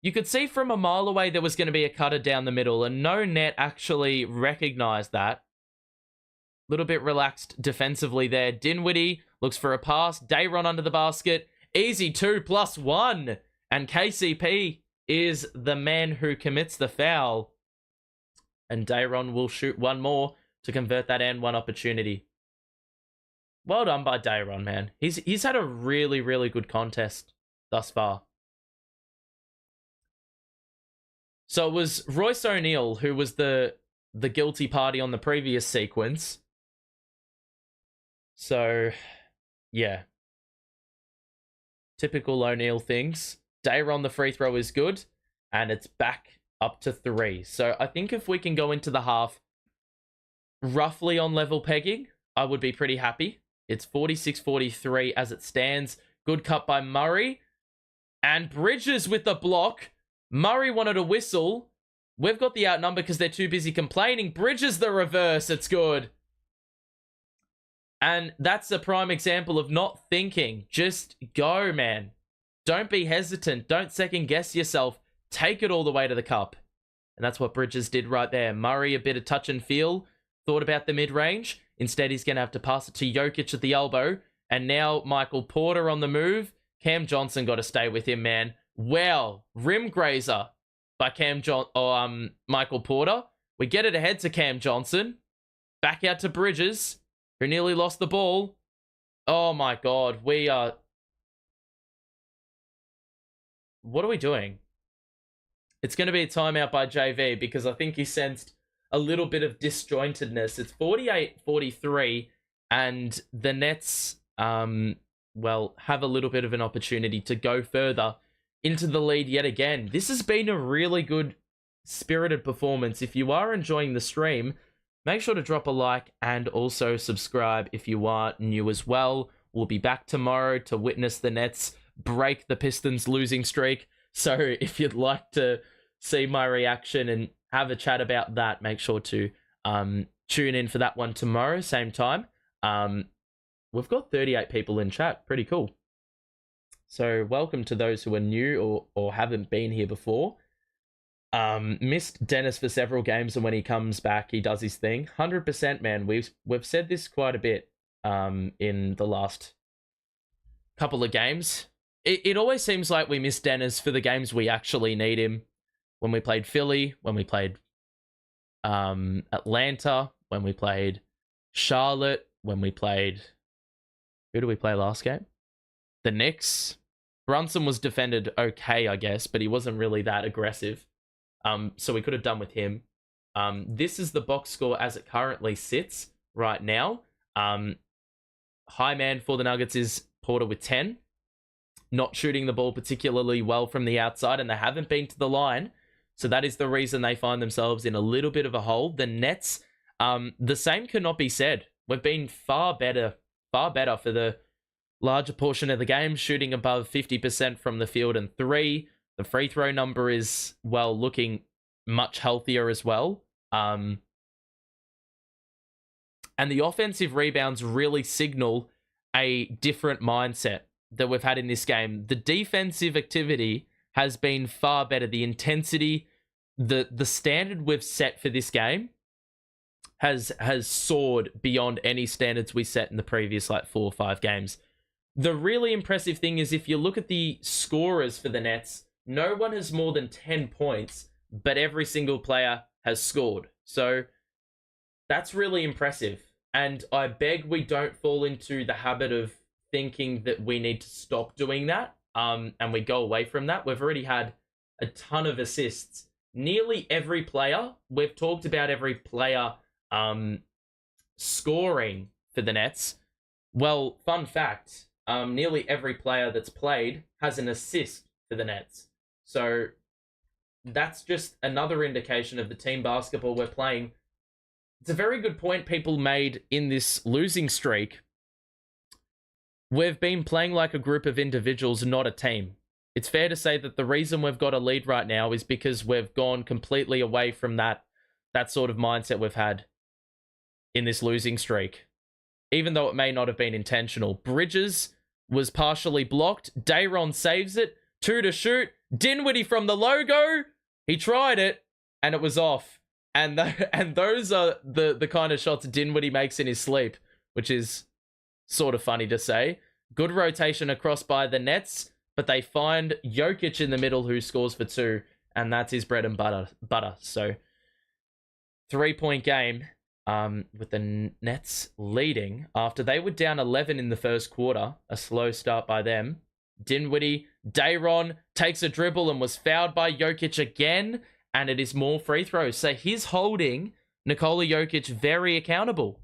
You could see from a mile away there was going to be a cutter down the middle, and no net actually recognized that. Little bit relaxed defensively there. Dinwiddie looks for a pass. Day'Ron under the basket. Easy 2+1. And KCP is the man who commits the foul. And Day'Ron will shoot one more to convert that and one opportunity. Well done by Day'Ron, man. He's had a really, really good contest thus far. So it was Royce O'Neal who was the guilty party on the previous sequence. So, yeah. Typical O'Neal things. Day'Ron, the free throw is good. And it's back up to 3. So I think if we can go into the half roughly on level pegging, I would be pretty happy. It's 46-43 as it stands. Good cut by Murray. And Bridges with the block. Murray wanted a whistle. We've got the outnumber because they're too busy complaining. Bridges the reverse. It's good. And that's a prime example of not thinking. Just go, man. Don't be hesitant. Don't second guess yourself. Take it all the way to the cup. And that's what Bridges did right there. Murray, a bit of touch and feel. Thought about the mid-range. Instead, he's going to have to pass it to Jokic at the elbow. And now Michael Porter on the move. Cam Johnson got to stay with him, man. Wow. Rim grazer by Michael Porter. We get it ahead to Cam Johnson. Back out to Bridges, who nearly lost the ball. Oh, my God. We are... What are we doing? It's going to be a timeout by JV because I think he sensed a little bit of disjointedness. It's 48-43, and the Nets, have a little bit of an opportunity to go further into the lead yet again. This has been a really good, spirited performance. If you are enjoying the stream, make sure to drop a like and also subscribe if you are new as well. We'll be back tomorrow to witness the Nets break the Pistons' losing streak. So if you'd like to see my reaction and have a chat about that, make sure to tune in for that one tomorrow, same time. We've got 38 people in chat. Pretty cool. So welcome to those who are new or haven't been here before. Missed Dennis for several games, and when he comes back, he does his thing. 100%, man. We've said this quite a bit in the last couple of games. It always seems like we miss Dennis for the games we actually need him. When we played Philly, when we played Atlanta, when we played Charlotte, when we played... Who did we play last game? The Knicks. Brunson was defended okay, I guess, but he wasn't really that aggressive. So we could have done with him. This is the box score as it currently sits right now. High man for the Nuggets is Porter with 10. Not shooting the ball particularly well from the outside, and they haven't been to the line. So that is the reason they find themselves in a little bit of a hole. The Nets, the same cannot be said. We've been far better for the larger portion of the game, shooting above 50% from the field and three. The free throw number is, well, looking much healthier as well. And the offensive rebounds really signal a different mindset that we've had in this game. The defensive activity has been far better. The intensity, the standard we've set for this game has soared beyond any standards we set in the previous 4 or 5 games. The really impressive thing is if you look at the scorers for the Nets, no one has more than 10 points, but every single player has scored. So that's really impressive. And I beg we don't fall into the habit of thinking that we need to stop doing that. And we go away from that. We've already had a ton of assists. Nearly every player, we've talked about every player scoring for the Nets. Well, fun fact, nearly every player that's played has an assist for the Nets. So that's just another indication of the team basketball we're playing. It's a very good point people made in this losing streak. We've been playing like a group of individuals, not a team. It's fair to say that the reason we've got a lead right now is because we've gone completely away from that sort of mindset we've had in this losing streak. Even though it may not have been intentional. Bridges was partially blocked. Dayron saves it. 2 to shoot. Dinwiddie from the logo. He tried it, and it was off. And those are the kind of shots Dinwiddie makes in his sleep, which is sort of funny to say. Good rotation across by the Nets, but they find Jokic in the middle who scores for 2, and that's his bread and butter. So 3-point game with the Nets leading after they were down 11 in the first quarter. A slow start by them. Dinwiddie, Dayron takes a dribble and was fouled by Jokic again, and it is more free throws. So he's holding Nikola Jokic very accountable,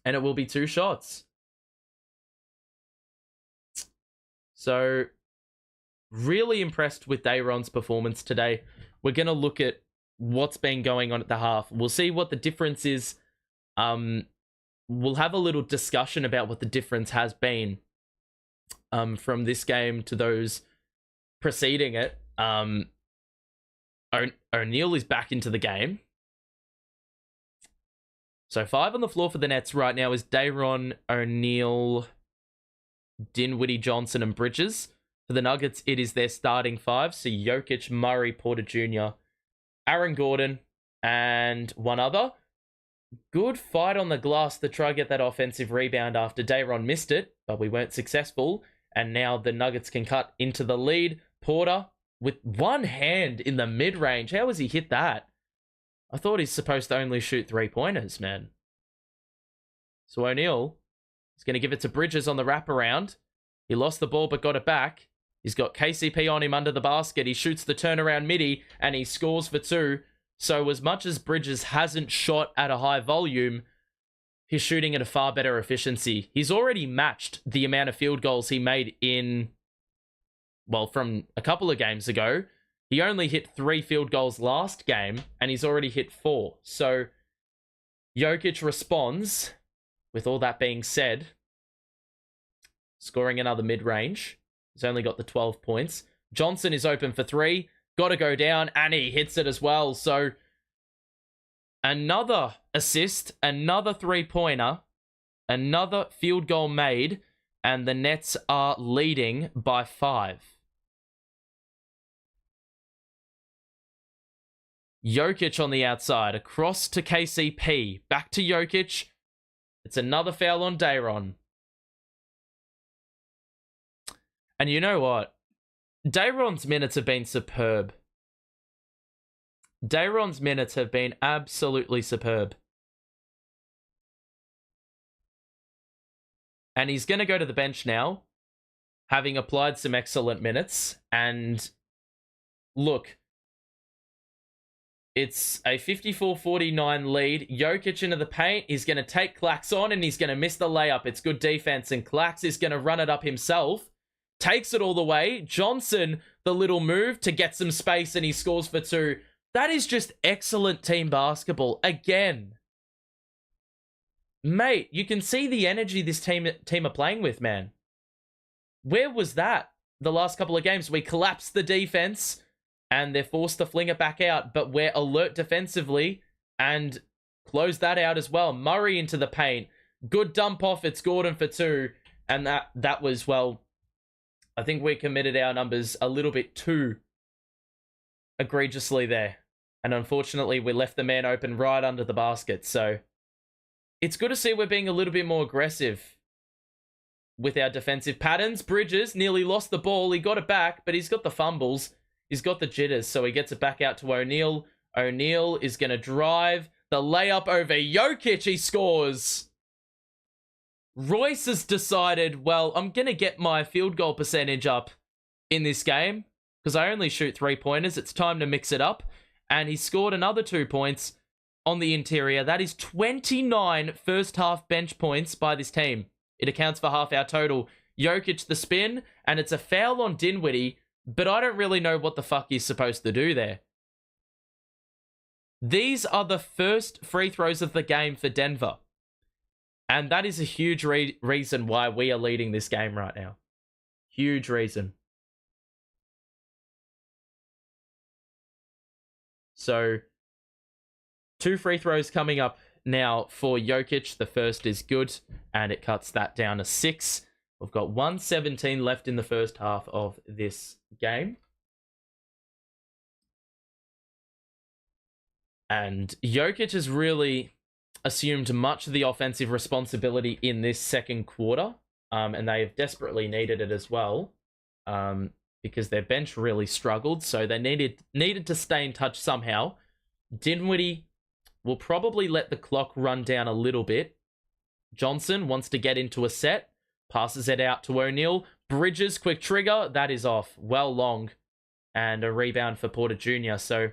and it will be 2 shots. So, really impressed with Dayron's performance today. We're going to look at what's been going on at the half. We'll see what the difference is. We'll have a little discussion about what the difference has been from this game to those preceding it. O'Neal is back into the game. So 5 on the floor for the Nets right now is Dayron, O'Neal, Dinwiddie, Johnson, and Bridges. For the Nuggets, it is their starting 5. So Jokic, Murray, Porter Jr., Aaron Gordon, and one other. Good fight on the glass to try to get that offensive rebound after Dayron missed it, but we weren't successful. And now the Nuggets can cut into the lead. Porter with one hand in the mid-range. How has he hit that? I thought he's supposed to only shoot 3-pointers, man. So O'Neal is going to give it to Bridges on the wraparound. He lost the ball but got it back. He's got KCP on him under the basket. He shoots the turnaround midi and he scores for 2. So as much as Bridges hasn't shot at a high volume, he's shooting at a far better efficiency. He's already matched the amount of field goals he made from a couple of games ago. He only hit 3 field goals last game, and he's already hit 4. So Jokic responds, with all that being said, scoring another mid-range. He's only got the 12 points. Johnson is open for 3. Got to go down, and he hits it as well. So another assist, another 3-pointer, another field goal made, and the Nets are leading by 5. Jokic on the outside, across to KCP, back to Jokic. It's another foul on Dayron. And you know what? Dayron's minutes have been superb. Dayron's minutes have been absolutely superb. And he's going to go to the bench now, having applied some excellent minutes. And look, it's a 54-49 lead. Jokic into the paint. He's going to take Clax on and he's going to miss the layup. It's good defense and Clax is going to run it up himself. Takes it all the way. Johnson the little move to get some space, and he scores for 2. That is just excellent team basketball. Again, mate, you can see the energy this team are playing with, man. Where was that the last couple of games? We collapsed the defense, and they're forced to fling it back out, but we're alert defensively and close that out as well. Murray into the paint. Good dump off. It's Gordon for 2. And that was, well, I think we committed our numbers a little bit too egregiously there. And unfortunately, we left the man open right under the basket. So it's good to see we're being a little bit more aggressive with our defensive patterns. Bridges nearly lost the ball. He got it back, but he's got the fumbles. He's got the jitters, so he gets it back out to O'Neal. O'Neal is going to drive. The layup over Jokic, he scores. Royce has decided, well, I'm going to get my field goal percentage up in this game because I only shoot 3-pointers. It's time to mix it up. And he scored another 2 points on the interior. That is 29 first half bench points by this team. It accounts for half our total. Jokic the spin, and it's a foul on Dinwiddie, but I don't really know what the fuck he's supposed to do there. These are the first free throws of the game for Denver. And that is a huge reason why we are leading this game right now. Huge reason. So, 2 free throws coming up now for Jokic. The first is good, and it cuts that down to 6. We've got 1:17 left in the first half of this game. And Jokic has really assumed much of the offensive responsibility in this second quarter, and they have desperately needed it as well, because their bench really struggled, so they needed to stay in touch somehow. Dinwiddie will probably let the clock run down a little bit. Johnson wants to get into a set, passes it out to O'Neal. Bridges, quick trigger, that is off. Well long, and a rebound for Porter Jr. So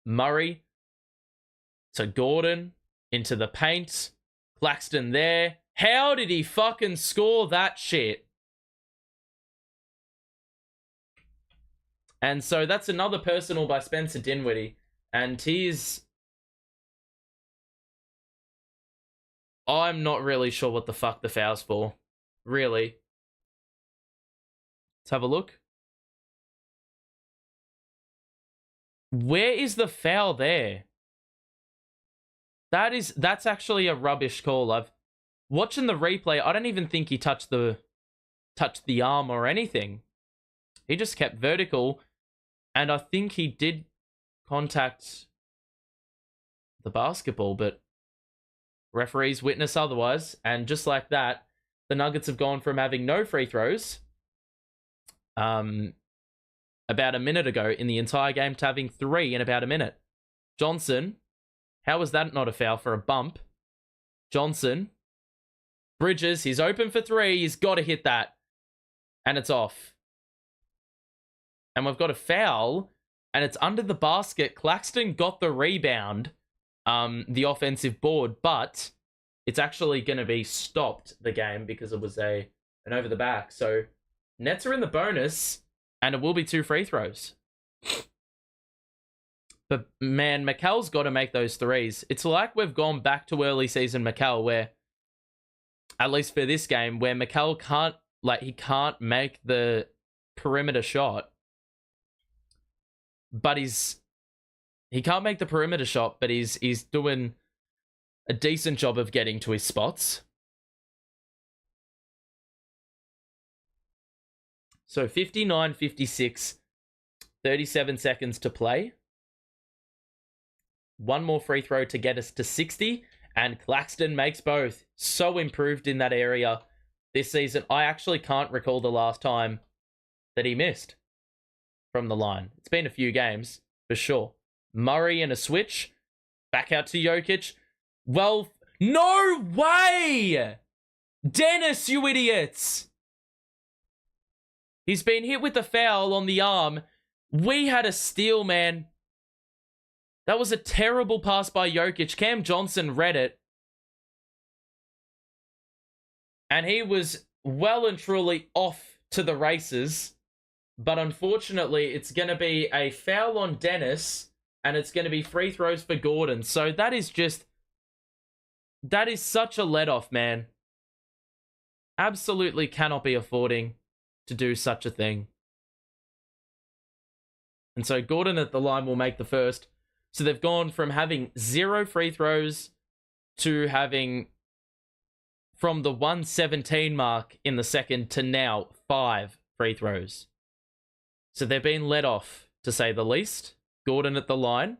Murray to Gordon, into the paint. Claxton there. How did he fucking score that shit? And so that's another personal by Spencer Dinwiddie. And I'm not really sure what the fuck the foul's for. Really. Let's have a look. Where is the foul there? That's actually a rubbish call. Watching the replay, I don't even think he touched the arm or anything. He just kept vertical, and I think he did contact the basketball, but referees witness otherwise, and just like that, the Nuggets have gone from having no free throws about a minute ago in the entire game to having 3 in about a minute. Johnson, how was that not a foul for a bump? Johnson, Bridges, he's open for 3, he's got to hit that, and it's off. And we've got a foul, and it's under the basket. Claxton got the rebound, the offensive board, but it's actually going to be stopped, the game, because it was an over the back. So Nets are in the bonus, and it will be 2 free throws. But man, Mikal's got to make those threes. It's like we've gone back to early season Mikal, where, at least for this game, where Mikal can't make the perimeter shot. But he can't make the perimeter shot, but he's doing a decent job of getting to his spots. So 59-56, 37 seconds to play. 1 more free throw to get us to 60, and Claxton makes both. So improved in that area this season. I actually can't recall the last time that he missed from the line. It's been a few games, for sure. Murray and a switch. Back out to Jokic. Well, no way! Dennis, you idiots! He's been hit with a foul on the arm. We had a steal, man. That was a terrible pass by Jokic. Cam Johnson read it. And he was well and truly off to the races. But unfortunately, it's going to be a foul on Dennis, and it's going to be free throws for Gordon. So that is such a let-off, man. Absolutely cannot be affording to do such a thing. And so Gordon at the line will make the first. So they've gone from having 0 free throws to having, from the 117 mark in the second to now 5 free throws. So they've been let off, to say the least. Gordon at the line.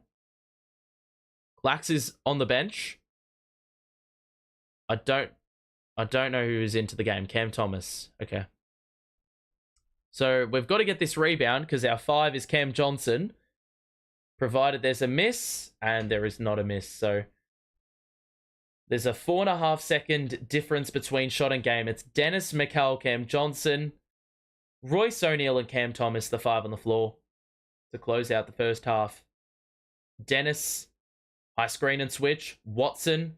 Clax is on the bench. I don't know who is into the game. Cam Thomas. Okay. So we've got to get this rebound because our 5 is Cam Johnson. Provided there's a miss, and there is not a miss. So there's a 4.5 second difference between shot and game. It's Dennis, Mikal, Cam Johnson, Royce O'Neal, and Cam Thomas, the 5 on the floor, to close out the first half. Dennis, high screen and switch. Watson,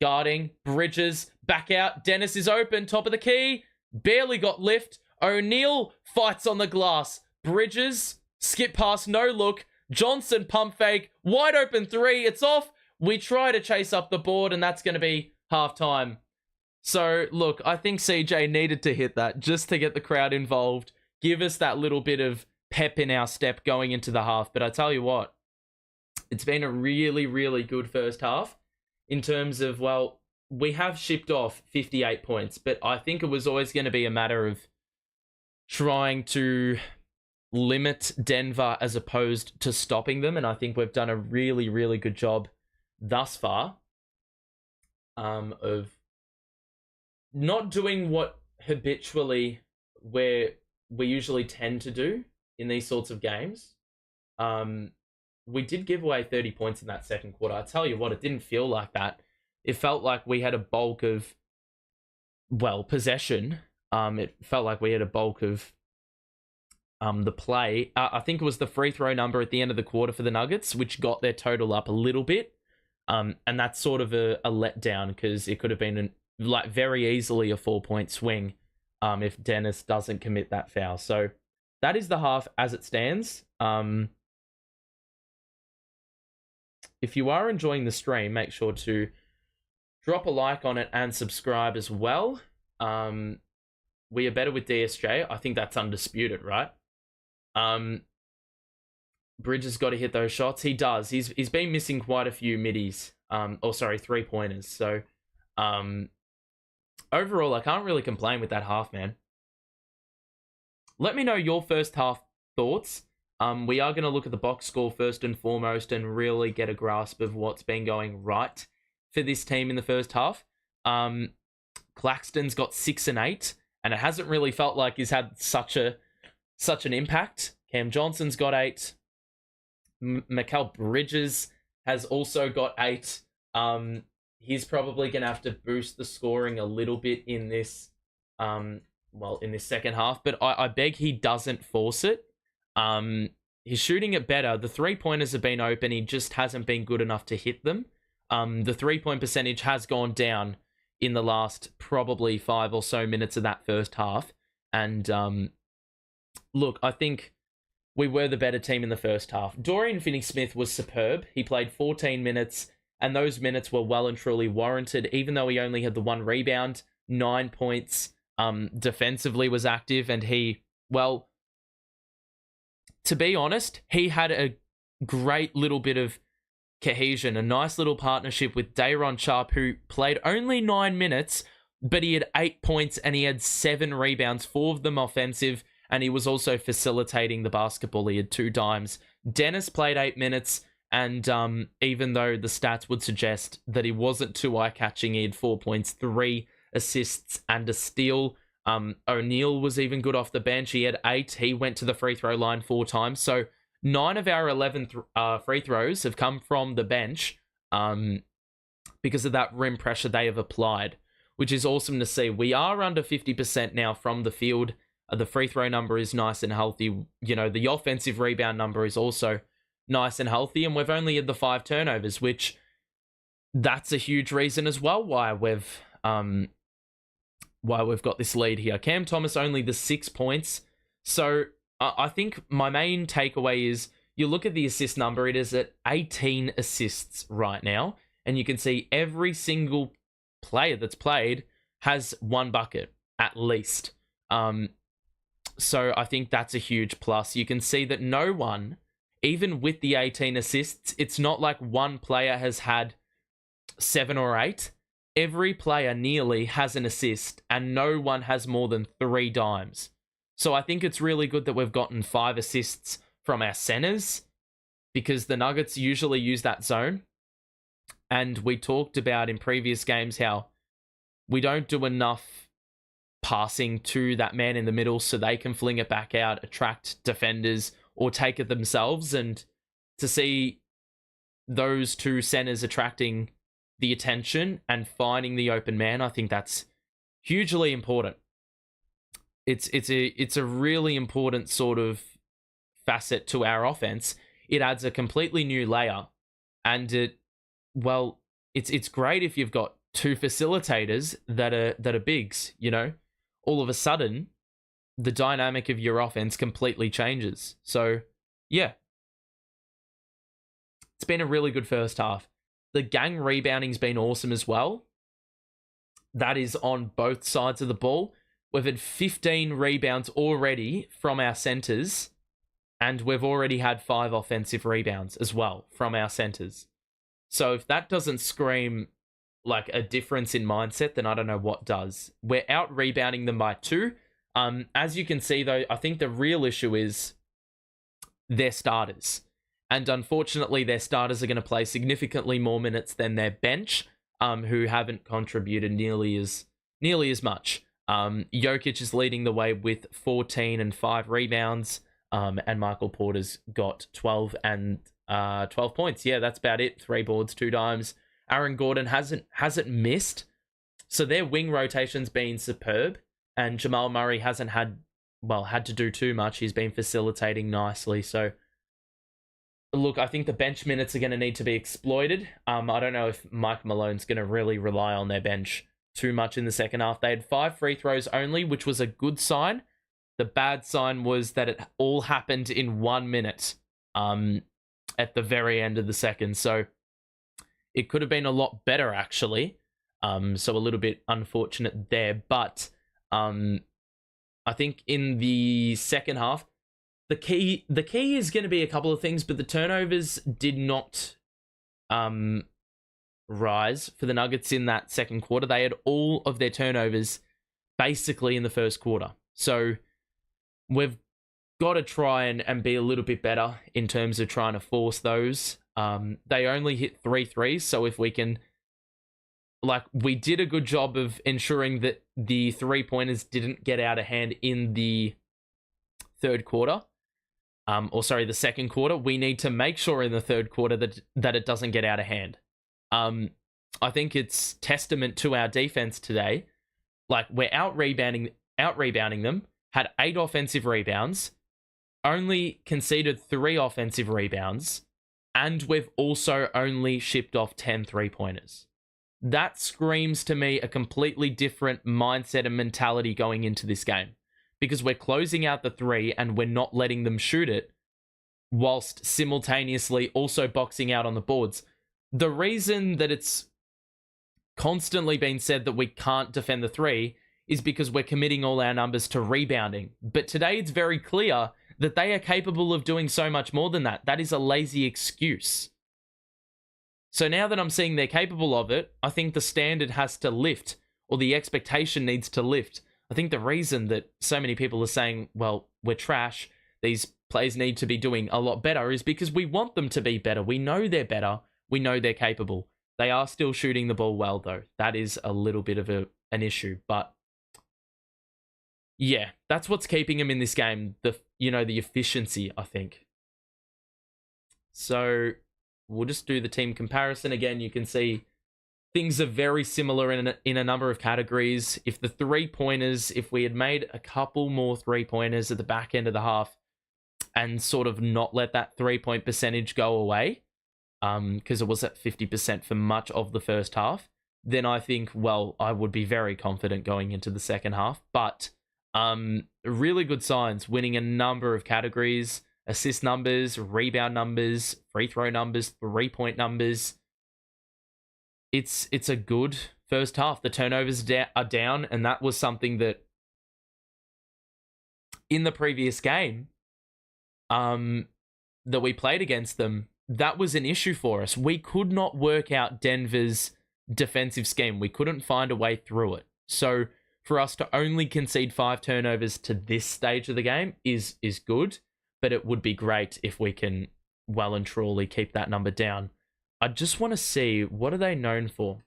guarding. Bridges, back out. Dennis is open, top of the key. Barely got lift. O'Neal fights on the glass. Bridges, skip pass, no look. Johnson, pump fake. Wide open 3. It's off. We try to chase up the board, and that's going to be halftime. So, look, I think CJ needed to hit that just to get the crowd involved. Give us that little bit of pep in our step going into the half. But I tell you what, it's been a really, really good first half in terms of, well, we have shipped off 58 points, but I think it was always going to be a matter of trying to limit Denver as opposed to stopping them. And I think we've done a really, really good job thus far of not doing what habitually we usually tend to do in these sorts of games. We did give away 30 points in that second quarter. I tell you what, it didn't feel like that. It felt like we had a bulk of, well, possession. It felt like we had a bulk of the play. I think it was the free throw number at the end of the quarter for the Nuggets, which got their total up a little bit. And that's sort of a letdown because it could have been very easily a 4-point swing if Dennis doesn't commit that foul. So that is the half as it stands. If you are enjoying the stream, make sure to drop a like on it and subscribe as well. We are better with DSJ. I think that's undisputed, right? Bridges got to hit those shots. He does. He's been missing quite a few middies. 3-pointers. So, overall, I can't really complain with that half, man. Let me know your first half thoughts. We are going to look at the box score first and foremost and really get a grasp of what's been going right for this team in the first half. Claxton's got 6 and 8, and it hasn't really felt like he's had such an impact. Cam Johnson's got 8. Mikal Bridges has also got 8. He's probably going to have to boost the scoring a little bit in this, in this second half, but I beg he doesn't force it. He's shooting it better. The 3-pointers have been open. He just hasn't been good enough to hit them. The 3-point percentage has gone down in the last probably 5 or so minutes of that first half. And look, I think we were the better team in the first half. Dorian Finney-Smith was superb. He played 14 minutes, and those minutes were well and truly warranted, even though he only had the 1 rebound, 9 points, defensively was active, and he, well, to be honest, he had a great little bit of cohesion, a nice little partnership with Day'Ron Sharpe, who played only 9 minutes, but he had 8 points and he had 7 rebounds, 4 of them offensive, and he was also facilitating the basketball. He had 2 dimes. Dennis played 8 minutes, and even though the stats would suggest that he wasn't too eye-catching, he had 4 points, 3 assists, and a steal. O'Neal was even good off the bench. He had 8. He went to the free throw line 4 times. So 9 of our 11 free throws have come from the bench because of that rim pressure they have applied, which is awesome to see. We are under 50% now from the field. The free throw number is nice and healthy. You know, the offensive rebound number is also nice and healthy, and we've only had the 5 turnovers, which that's a huge reason as well why we've got this lead here. Cam Thomas only the 6 points. So I think my main takeaway is you look at the assist number, it is at 18 assists right now, and you can see every single player that's played has one bucket at least. So I think that's a huge plus. You can see that no one, even with the 18 assists, it's not like one player has had 7 or 8. Every player nearly has an assist, and no one has more than 3 dimes. So I think it's really good that we've gotten 5 assists from our centers, because the Nuggets usually use that zone. And we talked about in previous games how we don't do enough passing to that man in the middle so they can fling it back out, attract defenders, or take it themselves. And to see those 2 centers attracting the attention and finding the open man, I think that's hugely important. It's a really important sort of facet to our offense. It adds a completely new layer, and it's great if you've got 2 facilitators that are bigs. You know, all of a sudden, the dynamic of your offense completely changes. So, yeah, it's been a really good first half. The gang rebounding's been awesome as well. That is on both sides of the ball. We've had 15 rebounds already from our centers, and we've already had 5 offensive rebounds as well from our centers. So if that doesn't scream like a difference in mindset, then I don't know what does. We're out rebounding them by 2. As you can see, though, I think the real issue is their starters. And unfortunately, their starters are going to play significantly more minutes than their bench, who haven't contributed nearly as much. Jokic is leading the way with 14 and 5 rebounds, and Michael Porter's got 12 and 12 points. Yeah, that's about it. 3 boards, 2 dimes. Aaron Gordon hasn't missed, so their wing rotation's been superb, and Jamal Murray hasn't had to do too much. He's been facilitating nicely. So, look, I think the bench minutes are going to need to be exploited. I don't know if Mike Malone's going to really rely on their bench too much in the second half. They had 5 free throws only, which was a good sign. The bad sign was that it all happened in 1 minute at the very end of the second. So it could have been a lot better, actually. So a little bit unfortunate there. But I think in the second half, the key is going to be a couple of things, but the turnovers did not rise for the Nuggets in that second quarter. They had all of their turnovers basically in the first quarter. So we've got to try and be a little bit better in terms of trying to force those. They only hit 3 threes, so if we can, we did a good job of ensuring that the 3-pointers didn't get out of hand in the third quarter. The second quarter. We need to make sure in the third quarter that it doesn't get out of hand. I think it's testament to our defense today. We're out rebounding them, had 8 offensive rebounds, only conceded 3 offensive rebounds, and we've also only shipped off 10 3-pointers. That screams to me a completely different mindset and mentality going into this game, because we're closing out the 3 and we're not letting them shoot it, whilst simultaneously also boxing out on the boards. The reason that it's constantly been said that we can't defend the 3 is because we're committing all our numbers to rebounding. But today it's very clear that they are capable of doing so much more than that. That is a lazy excuse. So now that I'm seeing they're capable of it, I think the standard has to lift, or the expectation needs to lift. I think the reason that so many people are saying, well, we're trash, these players need to be doing a lot better, is because we want them to be better. We know they're better. We know they're capable. They are still shooting the ball well, though. That is a little bit of an issue. But yeah, that's what's keeping them in this game. The efficiency, I think. So we'll just do the team comparison. Again, you can see things are very similar in a number of categories. If the 3-pointers, if we had made a couple more 3-pointers at the back end of the half and sort of not let that 3-point percentage go away, because it was at 50% for much of the first half, then I think, I would be very confident going into the second half. But Really good signs, winning a number of categories, assist numbers, rebound numbers, free throw numbers, 3-point numbers. It's a good first half. The turnovers are down, and that was something that in the previous game that we played against them, that was an issue for us. We could not work out Denver's defensive scheme. We couldn't find a way through it. So for us to only concede 5 turnovers to this stage of the game is good, but it would be great if we can well and truly keep that number down. I just want to see, what are they known for?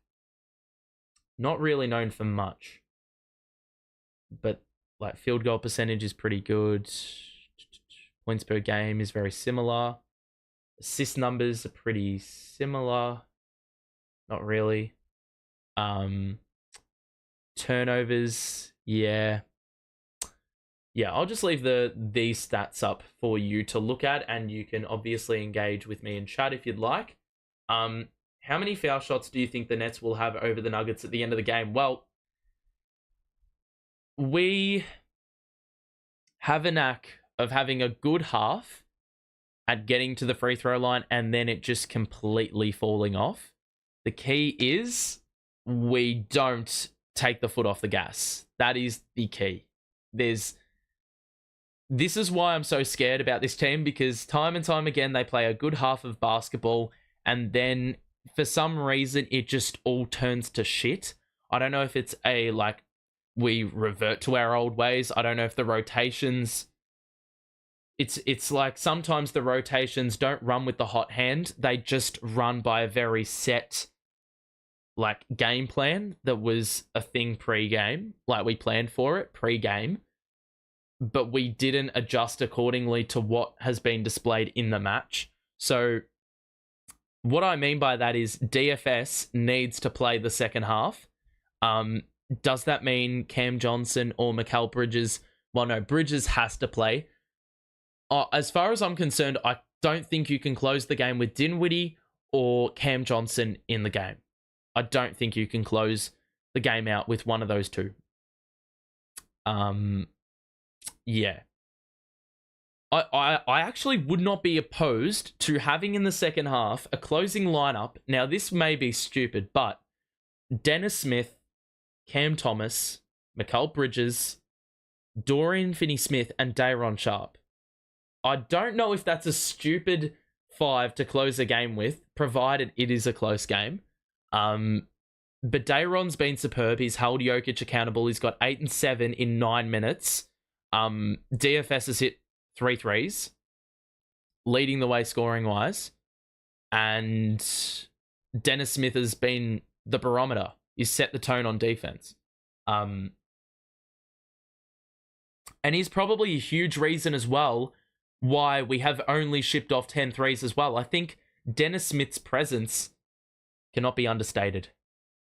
Not really known for much, but like field goal percentage is pretty good. Points per game is very similar. Assist numbers are pretty similar. Not really. Turnovers, yeah. Yeah, I'll just leave these stats up for you to look at, and you can obviously engage with me in chat if you'd like. How many foul shots do you think the Nets will have over the Nuggets at the end of the game? Well, we have a knack of having a good half at getting to the free throw line and then it just completely falling off. The key is we don't take the foot off the gas. That is the key. This is why I'm so scared about this team, because time and time again they play a good half of basketball and then for some reason it just all turns to shit. I don't know if it's we revert to our old ways. I don't know if the rotations... It's like sometimes the rotations don't run with the hot hand. They just run by a very set game plan that was a thing pre-game. We planned for it pre-game, but we didn't adjust accordingly to what has been displayed in the match. So what I mean by that is DFS needs to play the second half. Does that mean Cam Johnson or Mikal Bridges? Well, no, Bridges has to play. As far as I'm concerned, I don't think you can close the game with Dinwiddie or Cam Johnson in the game. I don't think you can close the game out with one of those two. Yeah. I actually would not be opposed to having in the second half a closing lineup. Now, this may be stupid, but Dennis Smith, Cam Thomas, Mikal Bridges, Dorian Finney-Smith, and Day'Ron Sharpe. I don't know if that's a stupid 5 to close a game with, provided it is a close game. But Day'Ron's been superb. He's held Jokic accountable. He's got 8 and 7 in 9 minutes. DFS has hit 3 threes, leading the way scoring-wise. And Dennis Smith has been the barometer. He's set the tone on defense. And he's probably a huge reason as well why we have only shipped off 10 threes as well. I think Dennis Smith's presence cannot be understated.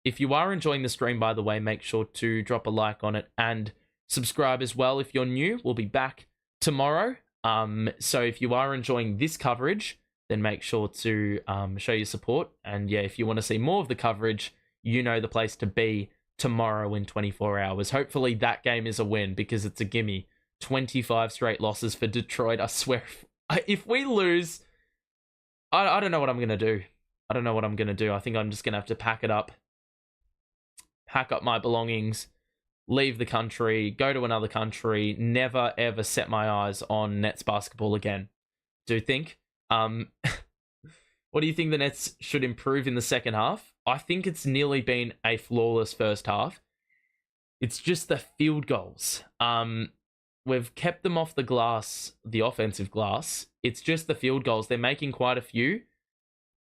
If you are enjoying the stream, by the way, make sure to drop a like on it and subscribe as well if you're new. We'll be back tomorrow. So if you are enjoying this coverage, then make sure to show your support. And yeah, if you want to see more of the coverage, you know the place to be tomorrow in 24 hours. Hopefully that game is a win, because it's a gimme. 25 straight losses for Detroit. I swear, if we lose, I don't know what I'm going to do. I don't know what I'm going to do. I think I'm just going to have to pack it up. Pack up my belongings, leave the country, go to another country, never ever set my eyes on Nets basketball again. Do you think? What do you think the Nets should improve in the second half? I think it's nearly been a flawless first half. It's just the field goals. We've kept them off the glass, the offensive glass. It's just the field goals. They're making quite a few.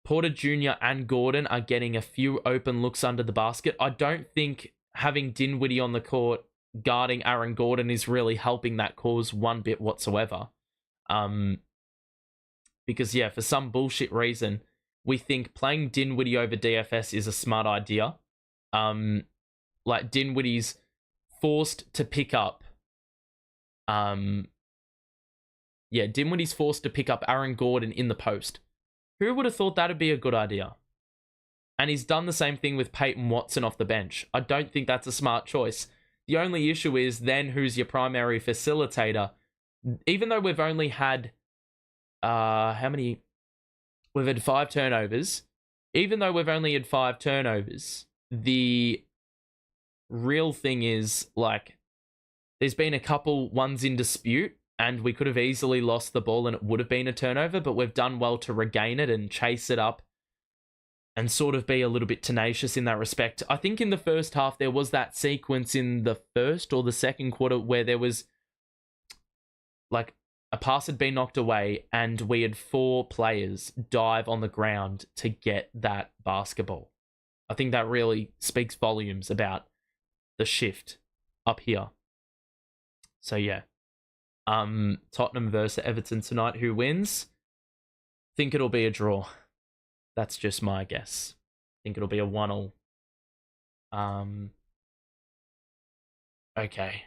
Porter Jr. and Gordon are getting a few open looks under the basket. I don't think having Dinwiddie on the court guarding Aaron Gordon is really helping that cause one bit whatsoever. Because, yeah, for some bullshit reason, we think playing Dinwiddie over DFS is a smart idea. Dinwiddie's forced to pick up Dinwiddie's forced to pick up Aaron Gordon in the post. Who would have thought that would be a good idea? And he's done the same thing with Peyton Watson off the bench. I don't think that's a smart choice. The only issue is then who's your primary facilitator? Even though we've only had how many? We've had 5 turnovers. Even though we've only had 5 turnovers, the real thing is, like, there's been a couple ones in dispute, and we could have easily lost the ball and it would have been a turnover, but we've done well to regain it and chase it up and sort of be a little bit tenacious in that respect. I think in the first half, there was that sequence in the first or the second quarter where there was, like, a pass had been knocked away and we had 4 players dive on the ground to get that basketball. I think that really speaks volumes about the shift up here. So yeah, Tottenham versus Everton tonight. Who wins? Think it'll be a draw. That's just my guess. Think it'll be a 1-1. Okay.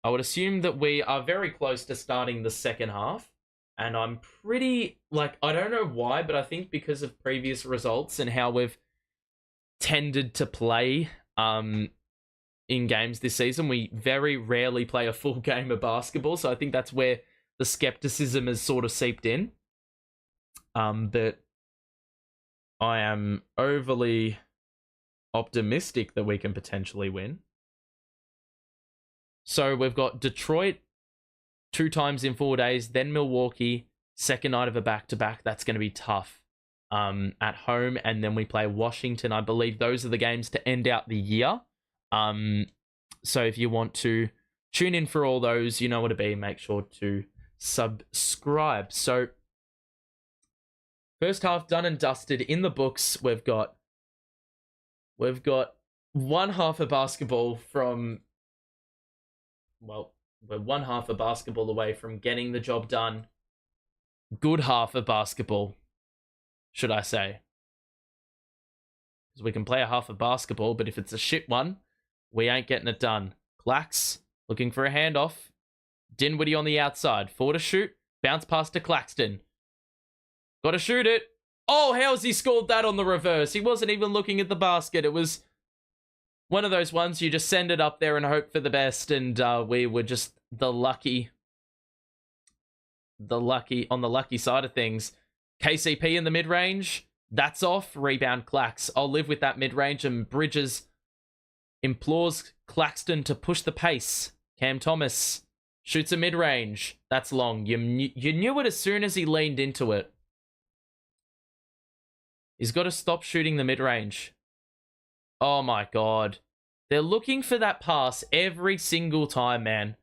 I would assume that we are very close to starting the second half. And I'm pretty, like, I don't know why, but I think because of previous results and how we've tended to play in games this season, we very rarely play a full game of basketball. So I think that's where the skepticism has sort of seeped in. But I am overly optimistic that we can potentially win. So we've got Detroit 2 times in 4 days, then Milwaukee, second night of a back-to-back. That's going to be tough at home. And then we play Washington. I believe those are the games to end out the year. So if you want to tune in for all those, you know what to be. Make sure to subscribe. So first half done and dusted in the books. We've got one half of basketball from, well, we're one half of basketball away from getting the job done. Good half of basketball, should I say. Because we can play a half of basketball, but if it's a shit one, we ain't getting it done. Clax looking for a handoff. Dinwiddie on the outside. 4 to shoot. Bounce pass to Claxton. Got to shoot it. Oh, how's he scored that on the reverse? He wasn't even looking at the basket. It was one of those ones you just send it up there and hope for the best, and we were just on the lucky side of things. KCP in the mid-range. That's off. Rebound Clax. I'll live with that mid-range, and Bridges implores Claxton to push the pace. Cam Thomas shoots a mid-range. That's long. You knew it as soon as he leaned into it. He's got to stop shooting the mid-range. Oh my God. They're looking for that pass every single time, man.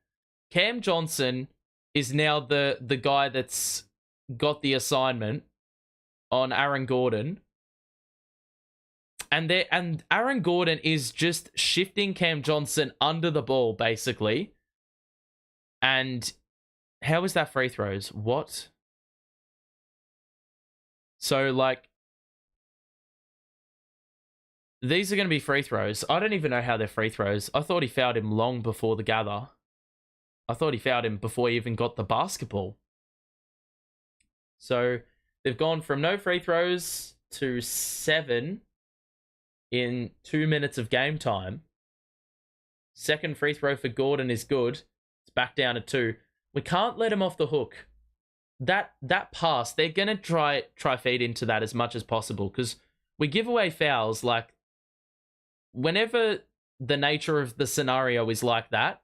Cam Johnson is now the guy that's got the assignment on Aaron Gordon. And Aaron Gordon is just shifting Cam Johnson under the ball, basically. And how is that free throws? What? So, like, these are going to be free throws. I don't even know how they're free throws. I thought he fouled him long before the gather. I thought he fouled him before he even got the basketball. So they've gone from no free throws to 7 in 2 minutes of game time. Second free throw for Gordon is good. It's back down to 2. We can't let him off the hook. That pass, they're going to try feed into that as much as possible, because we give away fouls, like, whenever the nature of the scenario is like that,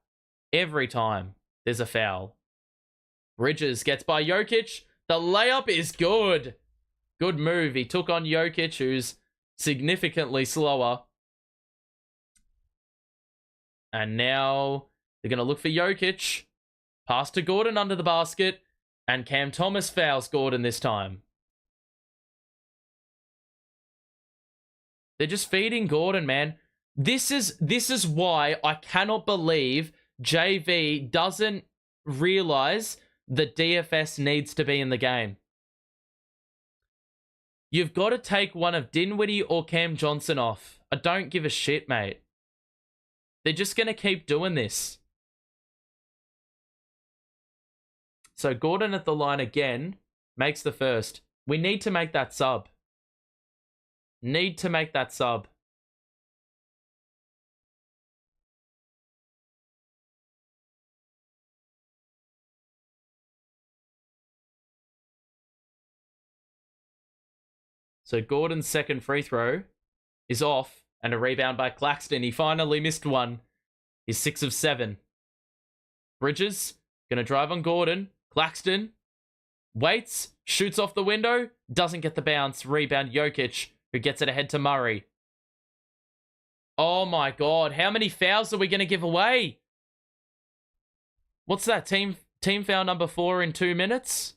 every time there's a foul. Bridges gets by Jokic. The layup is good. Good move. He took on Jokic, who's significantly slower. And now they're going to look for Jokic. Pass to Gordon under the basket. And Cam Thomas fouls Gordon this time. They're just feeding Gordon, man. This is why I cannot believe JV doesn't realize that DFS needs to be in the game. You've got to take one of Dinwiddie or Cam Johnson off. I don't give a shit, mate. They're just going to keep doing this. So Gordon at the line again makes the first. We need to make that sub. Need to make that sub. So Gordon's second free throw is off, and a rebound by Claxton. He finally missed one. He's 6 of 7. Bridges, gonna drive on Gordon. Claxton, waits, shoots off the window, doesn't get the bounce. Rebound Jokic, who gets it ahead to Murray. Oh my god, how many fouls are we gonna give away? What's that, team foul number 4 in 2 minutes?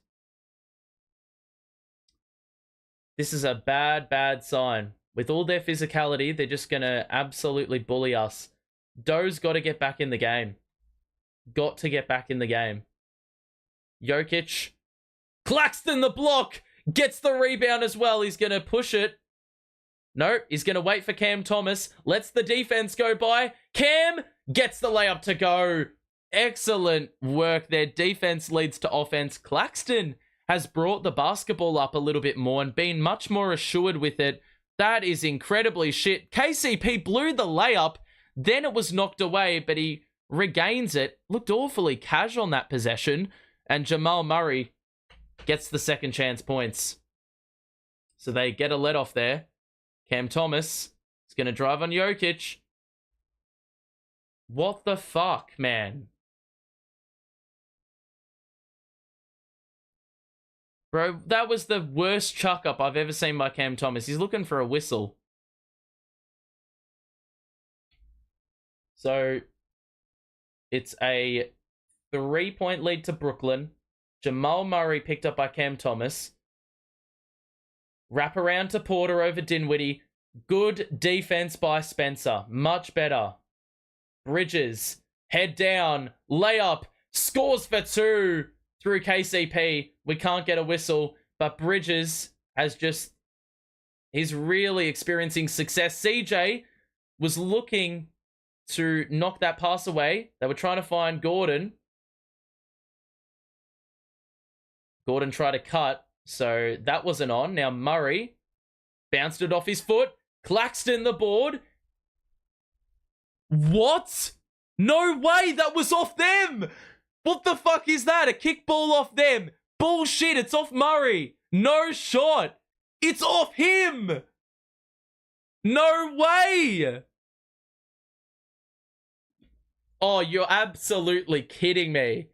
This is a bad sign. With all their physicality, they're just gonna absolutely bully us. Doe's got to get back in the game. Got to get back in the game. Jokic. Claxton the block. Gets the rebound as well. He's going to push it. No, he's going to wait for Cam Thomas. Lets the defense go by. Cam gets the layup to go. Excellent work there. Defense leads to offense. Claxton has brought the basketball up a little bit more and been much more assured with it. That is incredibly shit. KCP blew the layup. Then it was knocked away, but he regains it. Looked awfully casual on that possession. And Jamal Murray gets the second chance points. So they get a let off there. Cam Thomas is going to drive on Jokic. What the fuck, man? Bro, that was the worst chuck-up I've ever seen by Cam Thomas. He's looking for a whistle. So, it's a 3-point lead to Brooklyn. Jamal Murray picked up by Cam Thomas. Wrap around to Porter over Dinwiddie. Good defense by Spencer. Much better. Bridges. Head down. Layup. Scores for 2 through KCP. We can't get a whistle. But Bridges has just... He's really experiencing success. CJ was looking to knock that pass away. They were trying to find Gordon. Gordon tried to cut, so that wasn't on. Now Murray bounced it off his foot. Claxton the board. What? No way, that was off them. What the fuck is that? A kick ball off them. Bullshit, it's off Murray. No shot. It's off him. No way. Oh, you're absolutely kidding me.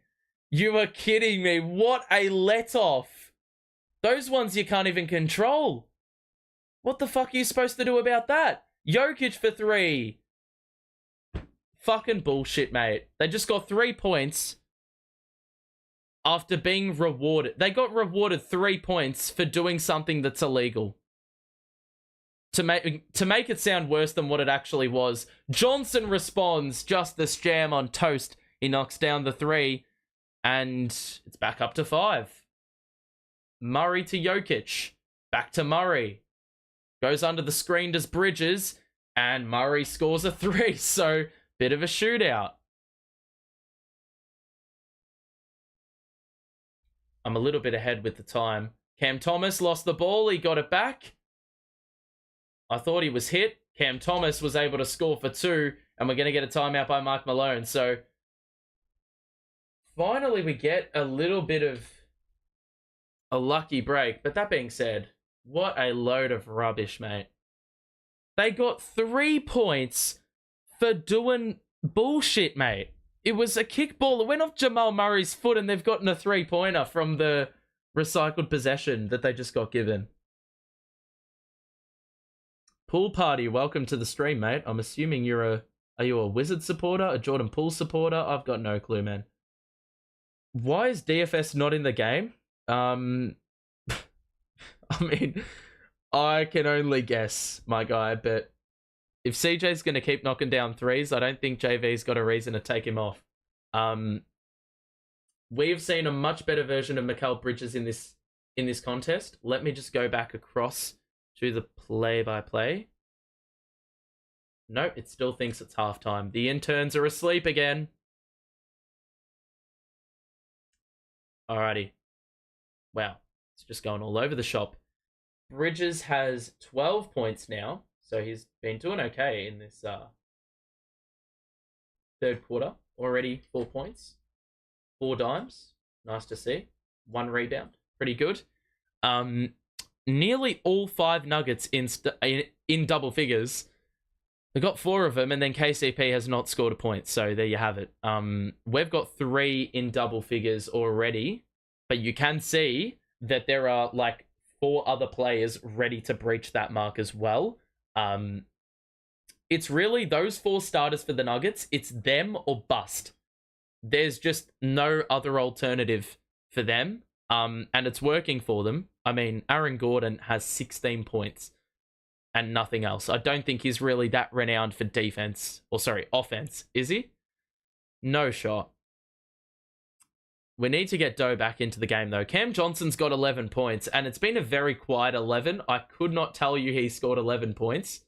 You are kidding me. What a let-off. Those ones you can't even control. What the fuck are you supposed to do about that? Jokic for 3. Fucking bullshit, mate. They just got 3 points after being rewarded. They got rewarded 3 points for doing something that's illegal. To make it sound worse than what it actually was. Johnson responds, just this jam on toast. He knocks down the 3, and it's back up to 5. Murray to Jokic. Back to Murray. Goes under the screen, does Bridges, and Murray scores a 3. So, bit of a shootout. I'm a little bit ahead with the time. Cam Thomas lost the ball. He got it back. I thought he was hit. Cam Thomas was able to score for 2, and we're going to get a timeout by Mike Malone. So, finally we get a little bit of a lucky break. But that being said, what a load of rubbish, mate. They got 3 points for doing bullshit, mate. It was a kickball. It went off Jamal Murray's foot, and they've gotten a 3-pointer from the recycled possession that they just got given. Pool Party, welcome to the stream, mate. I'm assuming are you a Wizard supporter, a Jordan Poole supporter? I've got no clue, man. Why is DFS not in the game? I mean, I can only guess, my guy, but if CJ's going to keep knocking down 3s, I don't think JV's got a reason to take him off. We've seen a much better version of Mikal Bridges in this contest. Let me just go back across to the play-by-play. Nope, it still thinks it's halftime. The interns are asleep again. Alrighty. Wow, it's just going all over the shop. Bridges has 12 points now, so he's been doing okay in this third quarter. Already 4 points, 4 dimes. Nice to see. 1 rebound, pretty good. nearly all 5 Nuggets in double figures. They got 4 of them, and then KCP has not scored a point. So there you have it. We've got 3 in double figures already, but you can see that there are like 4 other players ready to breach that mark as well. It's really those 4 starters for the Nuggets. It's them or bust. There's just no other alternative for them. And it's working for them. I mean, Aaron Gordon has 16 points and nothing else. I don't think he's really that renowned for offense. Is he? No shot. We need to get Doe back into the game, though. Cam Johnson's got 11 points, and it's been a very quiet 11. I could not tell you he scored 11 points,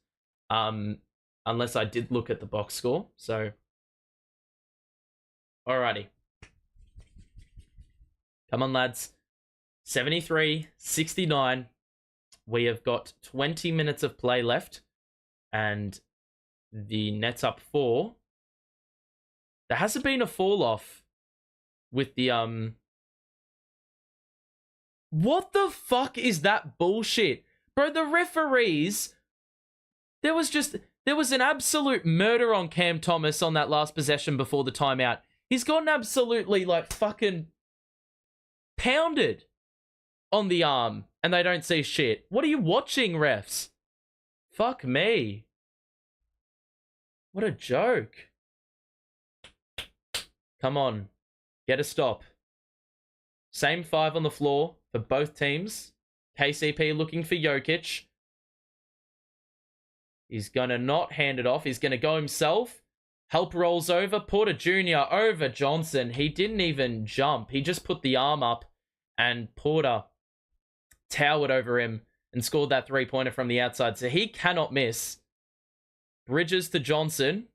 unless I did look at the box score. So, alrighty. Come on, lads. 73-69. We have got 20 minutes of play left, and the Nets up 4. There hasn't been a fall-off with the, What the fuck is that bullshit? Bro, the referees... There was an absolute murder on Cam Thomas on that last possession before the timeout. He's gotten absolutely, like, fucking pounded on the arm, and they don't see shit. What are you watching, refs? Fuck me. What a joke. Come on. Get a stop. Same 5 on the floor for both teams. KCP looking for Jokic. He's going to not hand it off. He's going to go himself. Help rolls over. Porter Jr. over Johnson. He didn't even jump. He just put the arm up, and Porter towered over him and scored that 3-pointer from the outside. So he cannot miss. Bridges to Johnson.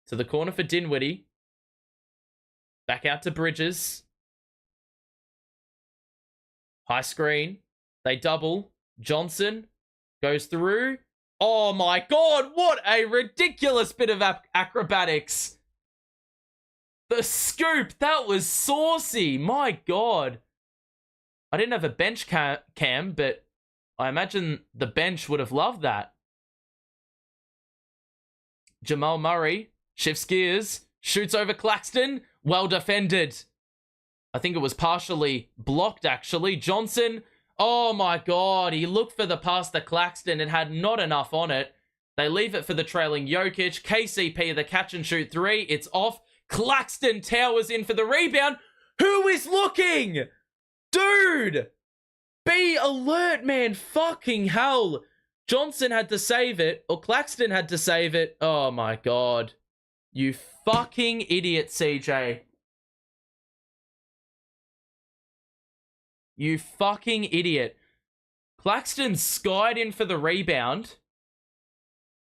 To the corner for Dinwiddie. Back out to Bridges. High screen. They double. Johnson goes through. Oh my god, what a ridiculous bit of acrobatics. The scoop, that was saucy. My god. I didn't have a bench cam, but I imagine the bench would have loved that. Jamal Murray shifts gears, shoots over Claxton. Well defended. I think it was partially blocked, actually. Johnson, oh my god, he looked for the pass to Claxton and had not enough on it. They leave it for the trailing Jokic. KCP, the catch and shoot 3. It's off. Claxton towers in for the rebound. Who is looking? Dude! Be alert, man. Fucking hell. Johnson had to save it, or Claxton had to save it. Oh my god. You fucking idiot, CJ. You fucking idiot. Claxton skied in for the rebound,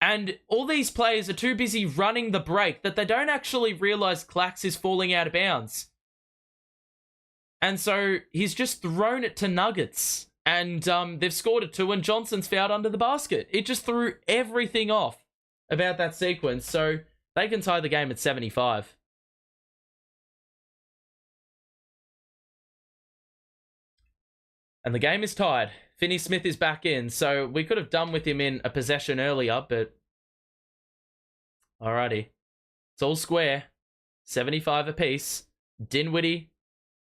and all these players are too busy running the break that they don't actually realize Clax is falling out of bounds. And so he's just thrown it to Nuggets, and they've scored a 2, and Johnson's fouled under the basket. It just threw everything off about that sequence, so they can tie the game at 75. And the game is tied. Finney Smith is back in, so we could have done with him in a possession earlier, but... Alrighty. It's all square. 75 apiece. Dinwiddie.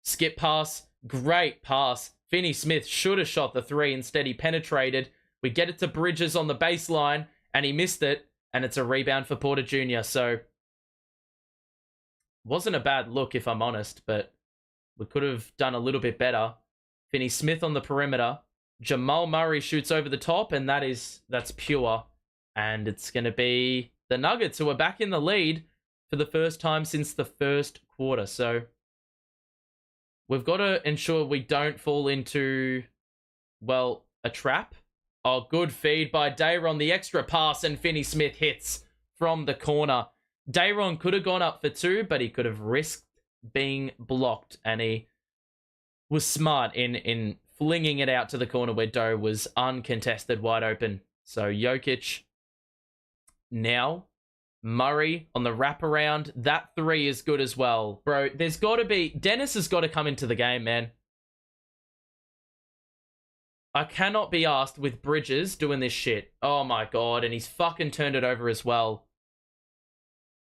Skip pass. Great pass. Finney Smith should have shot the 3. Instead, he penetrated. We get it to Bridges on the baseline, and he missed it. And it's a rebound for Porter Jr., so... Wasn't a bad look, if I'm honest, but we could have done a little bit better. Finney Smith on the perimeter. Jamal Murray shoots over the top, and that's pure. And it's going to be the Nuggets, who are back in the lead for the first time since the first quarter. So we've got to ensure we don't fall into, well, a trap. Oh, good feed by Dayron. The extra pass, and Finney Smith hits from the corner. Dayron could have gone up for 2, but he could have risked being blocked, and he was smart in flinging it out to the corner where Doe was uncontested, wide open. So Jokic now. Murray on the wraparound. That 3 is good as well. Bro, there's got to be... Dennis has got to come into the game, man. I cannot be asked with Bridges doing this shit. Oh my god, and he's fucking turned it over as well.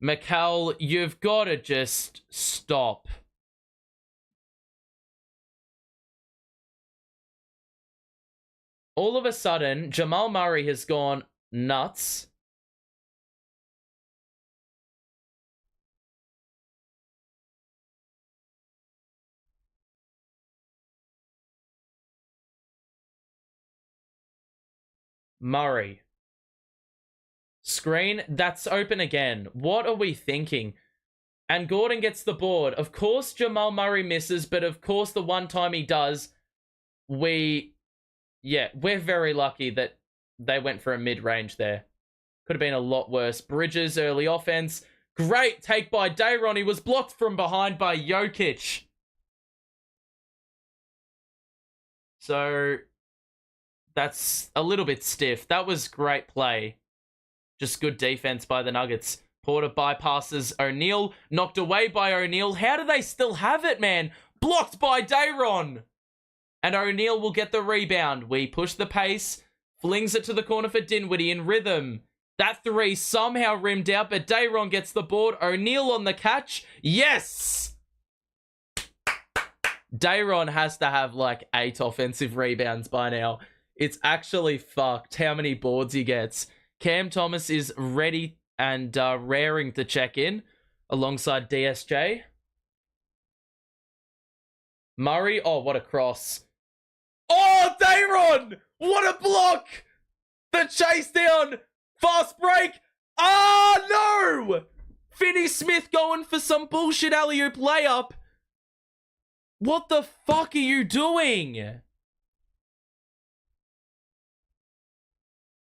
Mikal, you've got to just stop. All of a sudden, Jamal Murray has gone nuts. Murray. Screen, that's open again. What are we thinking? And Gordon gets the board. Of course, Jamal Murray misses, but of course, the one time he does, we're very lucky that they went for a mid-range there. Could have been a lot worse. Bridges, early offense. Great take by Dayron. He was blocked from behind by Jokic. So, that's a little bit stiff. That was great play. Just good defense by the Nuggets. Porter bypasses O'Neal. Knocked away by O'Neal. How do they still have it, man? Blocked by Dayron. And O'Neal will get the rebound. We push the pace. Flings it to the corner for Dinwiddie in rhythm. That three somehow rimmed out, but Dayron gets the board. O'Neal on the catch. Yes! Dayron has to have like 8 offensive rebounds by now. It's actually fucked how many boards he gets. Cam Thomas is ready and raring to check in alongside DSJ. Murray, oh, what a cross. Oh, Dayron! What a block! The chase down. Fast break. Oh, no! Finney Smith going for some bullshit alley-oop layup. What the fuck are you doing?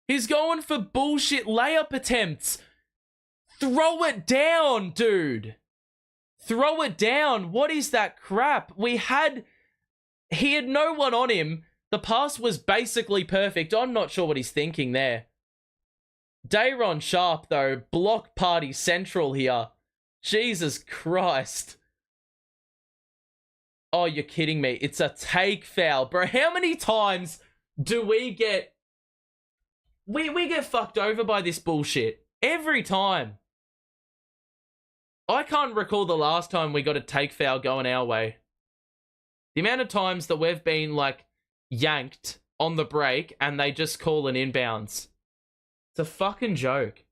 He's going for bullshit layup attempts. Throw it down, dude. Throw it down. What is that crap? He had no one on him. The pass was basically perfect. I'm not sure what he's thinking there. Dayron Sharp, though. Block party central here. Jesus Christ. Oh, you're kidding me. It's a take foul. Bro, how many times do we get... We get fucked over by this bullshit. Every time. I can't recall the last time we got a take foul going our way. The amount of times that we've been, like, yanked on the break and they just call an inbounds. It's a fucking joke.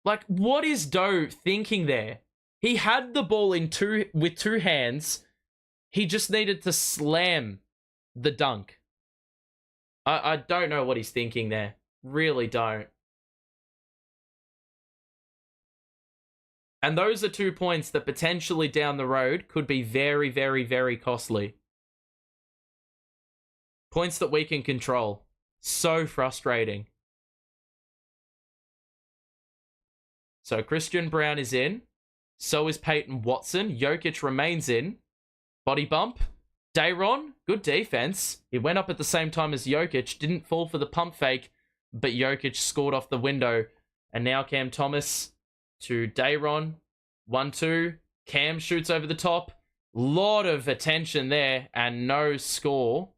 Like, what is Doe thinking there? He had the ball with two hands. He just needed to slam the dunk. I don't know what he's thinking there. Really don't. And those are 2 points that potentially down the road could be very, very, very costly. Points that we can control. So frustrating. So Christian Brown is in. So is Peyton Watson. Jokic remains in. Body bump. Dayron, good defense. He went up at the same time as Jokic. Didn't fall for the pump fake, but Jokic scored off the window. And now Cam Thomas to Dayron. 1-2. Cam shoots over the top. Lot of attention there and no score.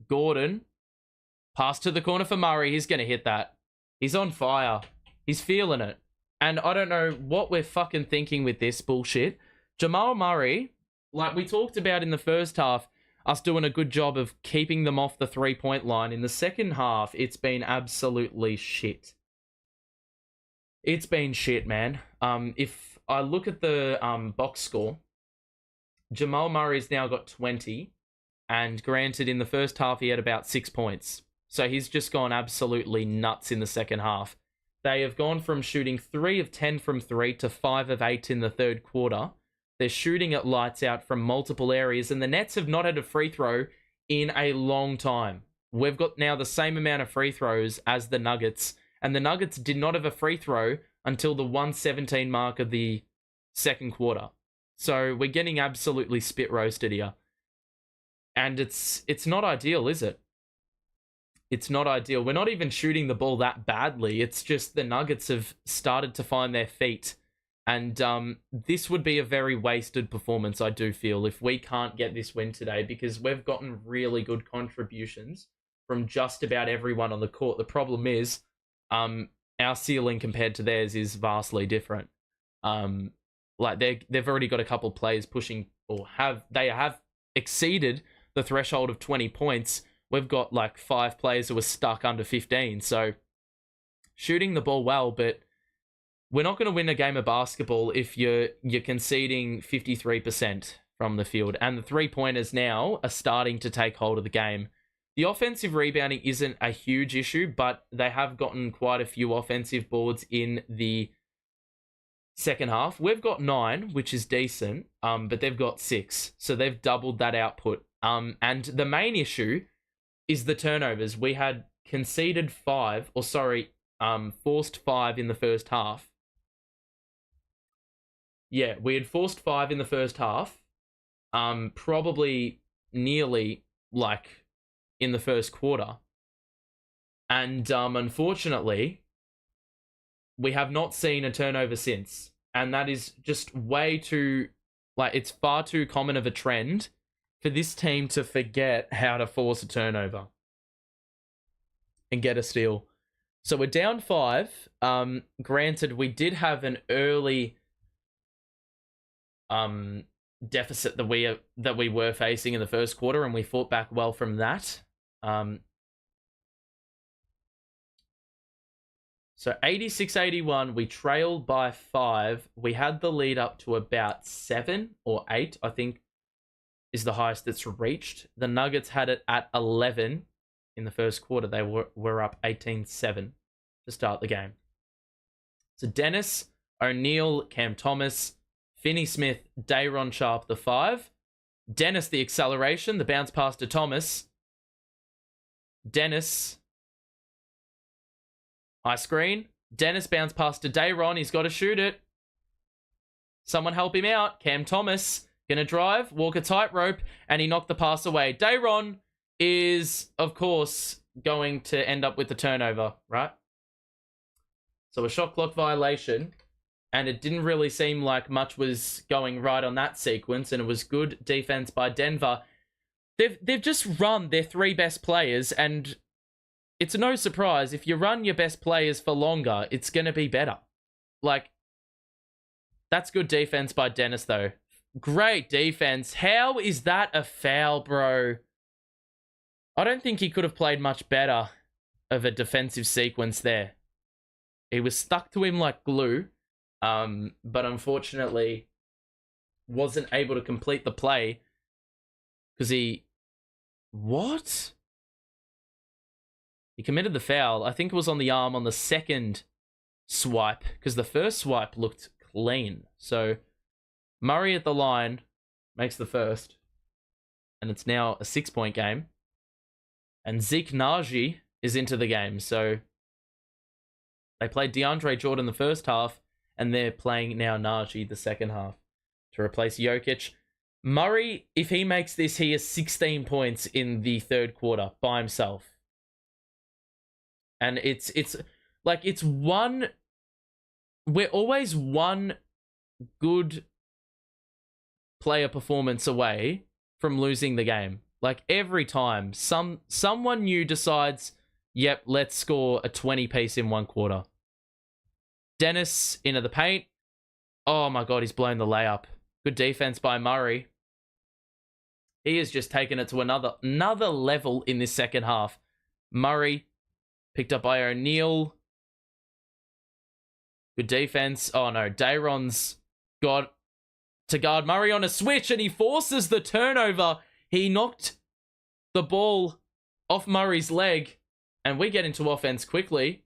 Gordon. Pass to the corner for Murray. He's going to hit that. He's on fire. He's feeling it. And I don't know what we're fucking thinking with this bullshit. Jamal Murray, like we talked about in the first half, us doing a good job of keeping them off the three-point line. In the second half, it's been absolutely shit. It's been shit, man. If I look at the box score, Jamal Murray's now got 20. And granted, in the first half, he had about 6 points. So he's just gone absolutely nuts in the second half. They have gone from shooting 3 of 10 from 3 to 5 of 8 in the third quarter. They're shooting at lights out from multiple areas, and the Nets have not had a free throw in a long time. We've got now the same amount of free throws as the Nuggets, and the Nuggets did not have a free throw until the 1:17 mark of the second quarter. So we're getting absolutely spit roasted here. And it's not ideal, is it? It's not ideal. We're not even shooting the ball that badly. It's just the Nuggets have started to find their feet. And this would be a very wasted performance, I do feel, if we can't get this win today, because we've gotten really good contributions from just about everyone on the court. The problem is our ceiling compared to theirs is vastly different. Like they've already got a couple players pushing, or have exceeded the threshold of 20 points. We've got like 5 players who are stuck under 15. So shooting the ball well, but we're not going to win a game of basketball if you're conceding 53% from the field. And the three-pointers now are starting to take hold of the game. The offensive rebounding isn't a huge issue, but they have gotten quite a few offensive boards in the second half. We've got 9, which is decent, but they've got 6. So they've doubled that output. And the main issue is the turnovers. We had conceded 5, forced 5 in the first half. Yeah, we had forced 5 in the first half. Probably nearly like in the first quarter. And unfortunately, we have not seen a turnover since. And that is just way too, it's far too common of a trend for this team to forget how to force a turnover and get a steal. So we're down 5. Granted, we did have an early deficit that we were facing in the first quarter, and we fought back well from that. So 86-81, we trailed by 5. We had the lead up to about 7 or 8, I think, is the highest that's reached. The Nuggets had it at 11 in the first quarter. They were up 18-7 to start the game. So Dennis, O'Neal, Cam Thomas, Finney Smith, Day'Ron Sharpe, the 5. Dennis, the acceleration, the bounce pass to Thomas. Dennis, high screen. Dennis bounce pass to Day'Ron. He's got to shoot it. Someone help him out. Cam Thomas gonna drive, walk a tightrope, and he knocked the pass away. Day'Ron is, of course, going to end up with the turnover, right? So a shot clock violation. And it didn't really seem like much was going right on that sequence, and it was good defense by Denver. They've just run their 3 best players, and it's no surprise if you run your best players for longer, it's going to be better. That's good defense by Dennis, though. Great defense. How is that a foul, bro? I don't think he could have played much better of a defensive sequence there. He was stuck to him like glue. But unfortunately wasn't able to complete the play because he committed the foul. I think it was on the arm on the second swipe because the first swipe looked clean. So Murray at the line makes the first, and it's now a 6-point game. And Zeke Naji is into the game. So they played DeAndre Jordan the first half, and they're playing now Naji the second half to replace Jokic. Murray, if he makes this, he has 16 points in the third quarter by himself. And we're always one good player performance away from losing the game. Every time someone new decides, yep, let's score a 20-piece in one quarter. Dennis into the paint. Oh my God, he's blown the layup. Good defense by Murray. He has just taken it to another level in this second half. Murray picked up by O'Neal. Good defense. Oh no, Day'Ron's got to guard Murray on a switch, and he forces the turnover. He knocked the ball off Murray's leg, and we get into offense quickly.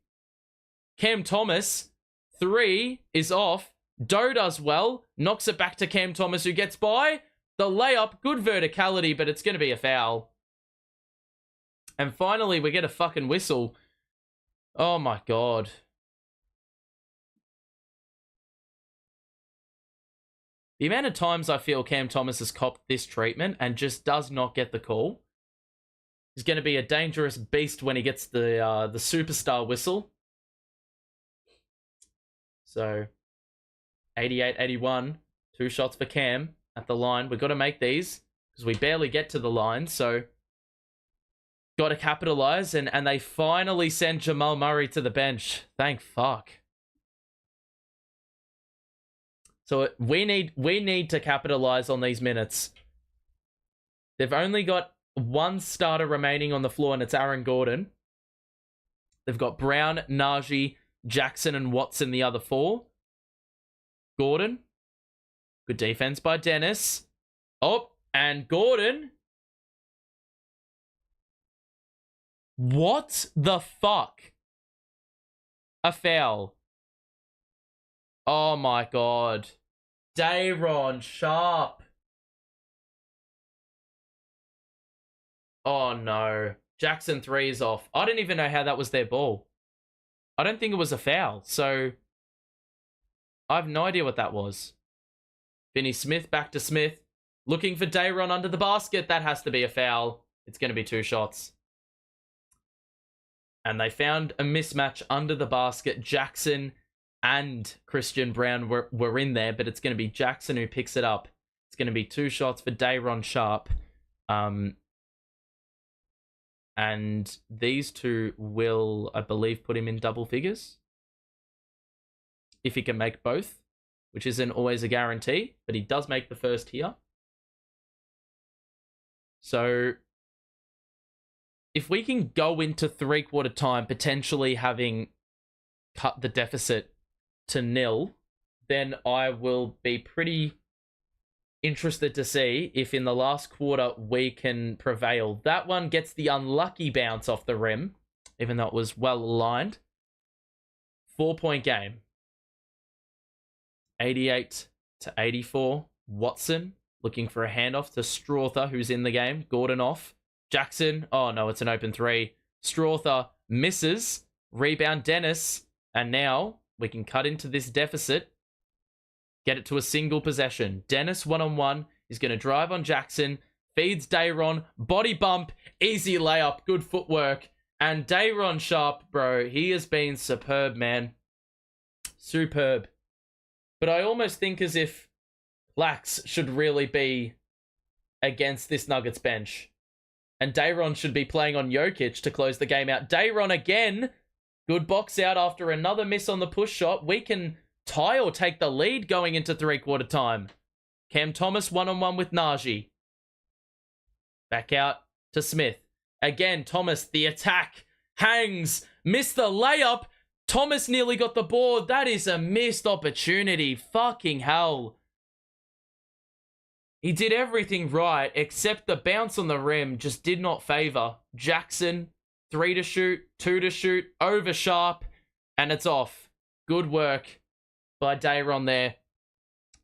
Cam Thomas, 3 is off. Doe does well, knocks it back to Cam Thomas, who gets by. The layup, good verticality, but it's going to be a foul. And finally, we get a fucking whistle. Oh my God. The amount of times I feel Cam Thomas has copped this treatment and just does not get the call. He's going to be a dangerous beast when he gets the superstar whistle. So 88-81. 2 shots for Cam at the line. We've got to make these because we barely get to the line. So got to capitalize. And they finally send Jamal Murray to the bench. Thank fuck. So we need to capitalize on these minutes. They've only got one starter remaining on the floor, and it's Aaron Gordon. They've got Brown, Najee, Jackson, and Watson, the other 4. Gordon. Good defense by Dennis. Oh, and Gordon. What the fuck? A foul. Oh my god. Day'Ron Sharpe. Oh no. Jackson 3 is off. I didn't even know how that was their ball. I don't think it was a foul, so I have no idea what that was. Finney Smith back to Smith. Looking for Day'Ron under the basket. That has to be a foul. It's going to be 2 shots. And they found a mismatch under the basket. Jackson and Christian Brown were in there, but it's going to be Jackson who picks it up. It's going to be 2 shots for Day'Ron Sharpe. And these 2 will, I believe, put him in double figures. If he can make both, which isn't always a guarantee, but he does make the first here. So if we can go into 3/4 time, potentially having cut the deficit to 0, then I will be pretty interested to see if in the last quarter we can prevail. That one gets the unlucky bounce off the rim, even though it was well aligned. 4-point game. 88-84. Watson looking for a handoff to Strawther, who's in the game. Gordon off. Jackson. Oh no, it's an open 3. Strawther misses. Rebound Dennis. And now we can cut into this deficit. Get it to a single possession. Dennis 1-on-1 is going to drive on Jackson. Feeds Day'Ron. Body bump. Easy layup. Good footwork. And Day'Ron Sharpe, bro, he has been superb, man. Superb. But I almost think as if Clax should really be against this Nuggets bench. And Day'Ron should be playing on Jokic to close the game out. Day'Ron again. Good box out after another miss on the push shot. We can tie or take the lead going into 3/4 time. Cam Thomas 1-on-1 with Najee. Back out to Smith. Again, Thomas, the attack. Hangs. Missed the layup. Thomas nearly got the board. That is a missed opportunity. Fucking hell. He did everything right, except the bounce on the rim just did not favor Jackson. 3 to shoot, 2 to shoot, over Sharpe, and it's off. Good work by Day'Ron there.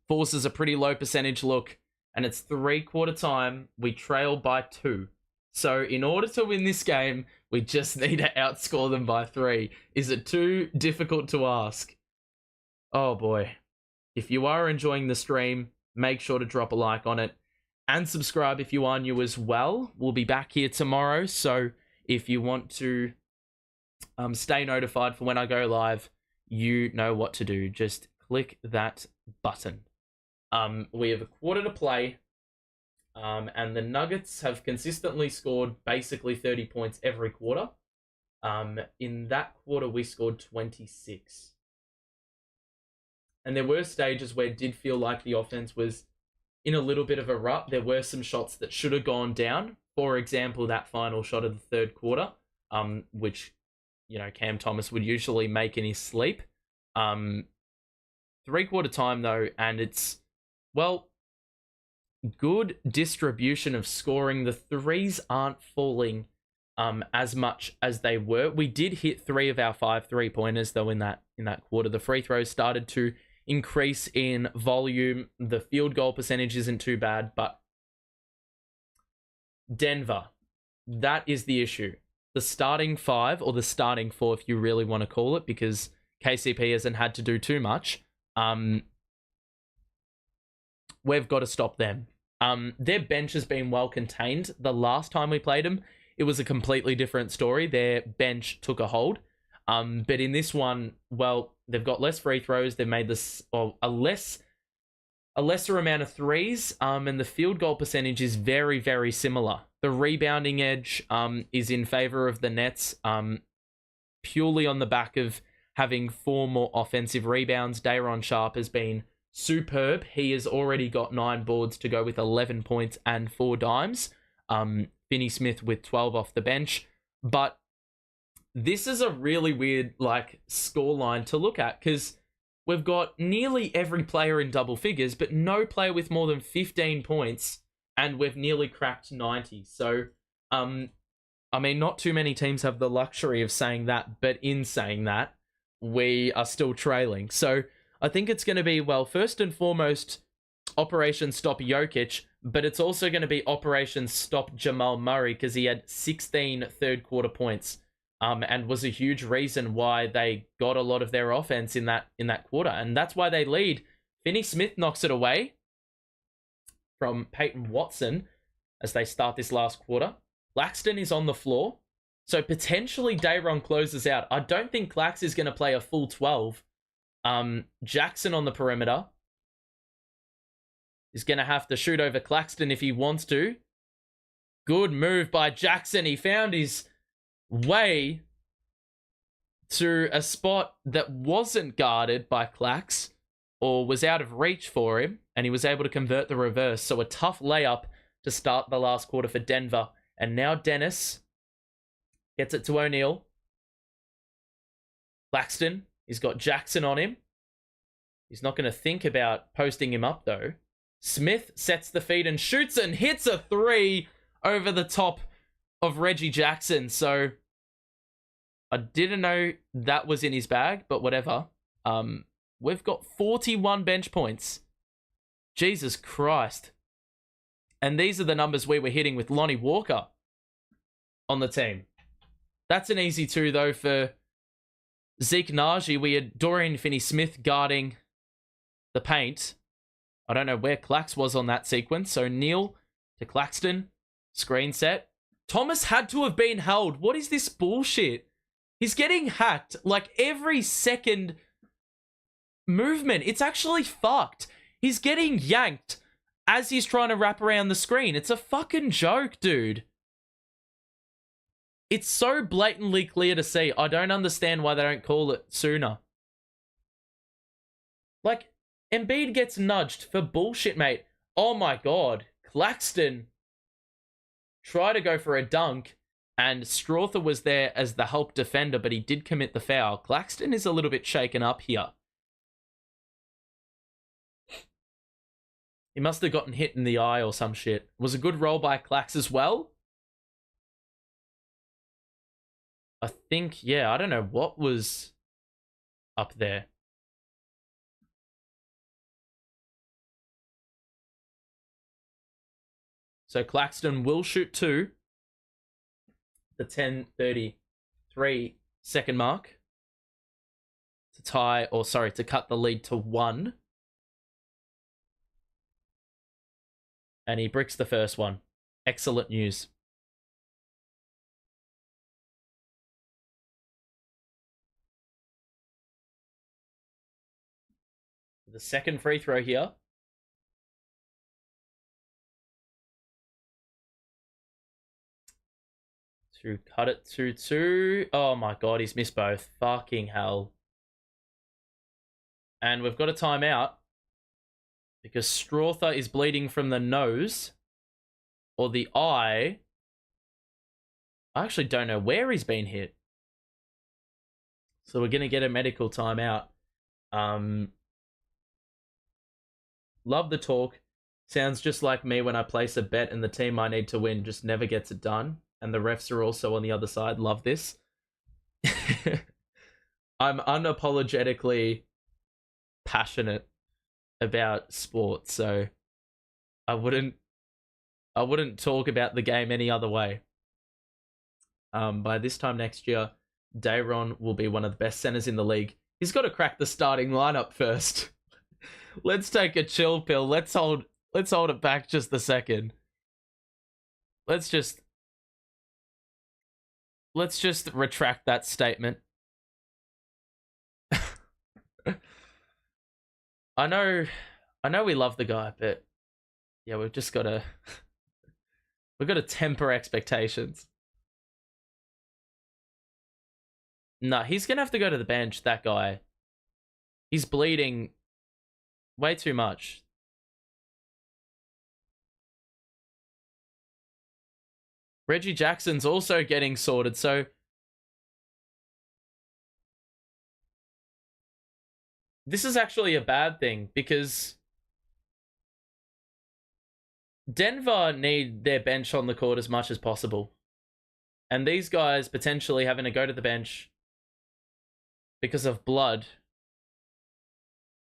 Forces a pretty low percentage look, and it's 3/4 time. We trail by 2. So in order to win this game, we just need to outscore them by 3. Is it too difficult to ask? Oh boy. If you are enjoying the stream, make sure to drop a like on it and subscribe if you are new as well. We'll be back here tomorrow, so if you want to stay notified for when I go live, you know what to do. Just click that button. We have a quarter to play, and the Nuggets have consistently scored basically 30 points every quarter. In that quarter, we scored 26. And there were stages where it did feel like the offense was in a little bit of a rut. There were some shots that should have gone down. For example, that final shot of the 3rd quarter, which, you know, Cam Thomas would usually make in his sleep. 3/4 time, though, and it's, well, good distribution of scoring. The threes aren't falling as much as they were. We did hit 3 of our 5 3-pointers, though, in that quarter. The free throws started to increase in volume. The field goal percentage isn't too bad, but Denver, that is the issue. The starting 5, or the starting 4, if you really want to call it, because KCP hasn't had to do too much. We've got to stop them. Their bench has been well contained. The last time we played them, it was a completely different story. Their bench took a hold. But in this one, well, they've got less free throws. They've made this or a lesser amount of threes. And the field goal percentage is very, very similar. The rebounding edge is in favor of the Nets, purely on the back of having 4 more offensive rebounds. Day'Ron Sharpe has been superb. He has already got 9 boards to go with 11 points and 4 dimes. Finney Smith with 12 off the bench. But this is a really weird scoreline to look at because we've got nearly every player in double figures, but no player with more than 15 points, and we've nearly cracked 90. So, not too many teams have the luxury of saying that, but in saying that, we are still trailing. So I think it's going to be, first and foremost, Operation Stop Jokic, but it's also going to be Operation Stop Jamal Murray because he had 16 third quarter points. And was a huge reason why they got a lot of their offense in that quarter. And that's why they lead. Finney Smith knocks it away from Peyton Watson as they start this last quarter. Claxton is on the floor. So potentially Day'Ron closes out. I don't think Clax is going to play a full 12. Jackson on the perimeter is going to have to shoot over Claxton if he wants to. Good move by Jackson. He found his way to a spot that wasn't guarded by Clax or was out of reach for him, and he was able to convert the reverse. So a tough layup to start the last quarter for Denver. And now Dennis gets it to O'Neal. Claxton, he's got Jackson on him. He's not going to think about posting him up, though. Smith sets the feed and shoots and hits a 3 over the top of Reggie Jackson. So I didn't know that was in his bag, but whatever. We've got 41 bench points. Jesus Christ. And these are the numbers we were hitting with Lonnie Walker on the team. That's an easy 2, though, for Zeke Naji. We had Dorian Finney-Smith guarding the paint. I don't know where Clax was on that sequence. So Neal to Claxton. Screen set. Thomas had to have been held. What is this bullshit? He's getting hacked every second movement. It's actually fucked. He's getting yanked as he's trying to wrap around the screen. It's a fucking joke, dude. It's so blatantly clear to see. I don't understand why they don't call it sooner. Embiid gets nudged for bullshit, mate. Oh my god. Claxton tried to go for a dunk, and Strawther was there as the help defender, but he did commit the foul. Claxton is a little bit shaken up here. He must have gotten hit in the eye or some shit. It was a good roll by Clax as well. I think, I don't know what was up there. So Claxton will shoot 2. The 10:33 second mark. To cut the lead to 1. And he bricks the first one. Excellent news. The second free throw here. To cut it to 2. Oh my god, he's missed both. Fucking hell. And we've got a timeout because Strawther is bleeding from the nose or the eye. I actually don't know where he's been hit. So we're going to get a medical timeout. Love the talk. Sounds just like me when I place a bet and the team I need to win just never gets it done. And the refs are also on the other side. Love this. I'm unapologetically passionate about sports, so I wouldn't talk about the game any other way. By this time next year, Day'Ron will be one of the best centers in the league. He's got to crack the starting lineup first. Let's take a chill pill. Let's hold it back just a second. Let's just retract that statement. I know, I know we love the guy, but yeah, we've got to temper expectations. No, he's gonna have to go to the bench. That guy, he's bleeding way too much. Reggie Jackson's also getting sorted, so this is actually a bad thing because Denver need their bench on the court as much as possible. And these guys potentially having to go to the bench because of blood.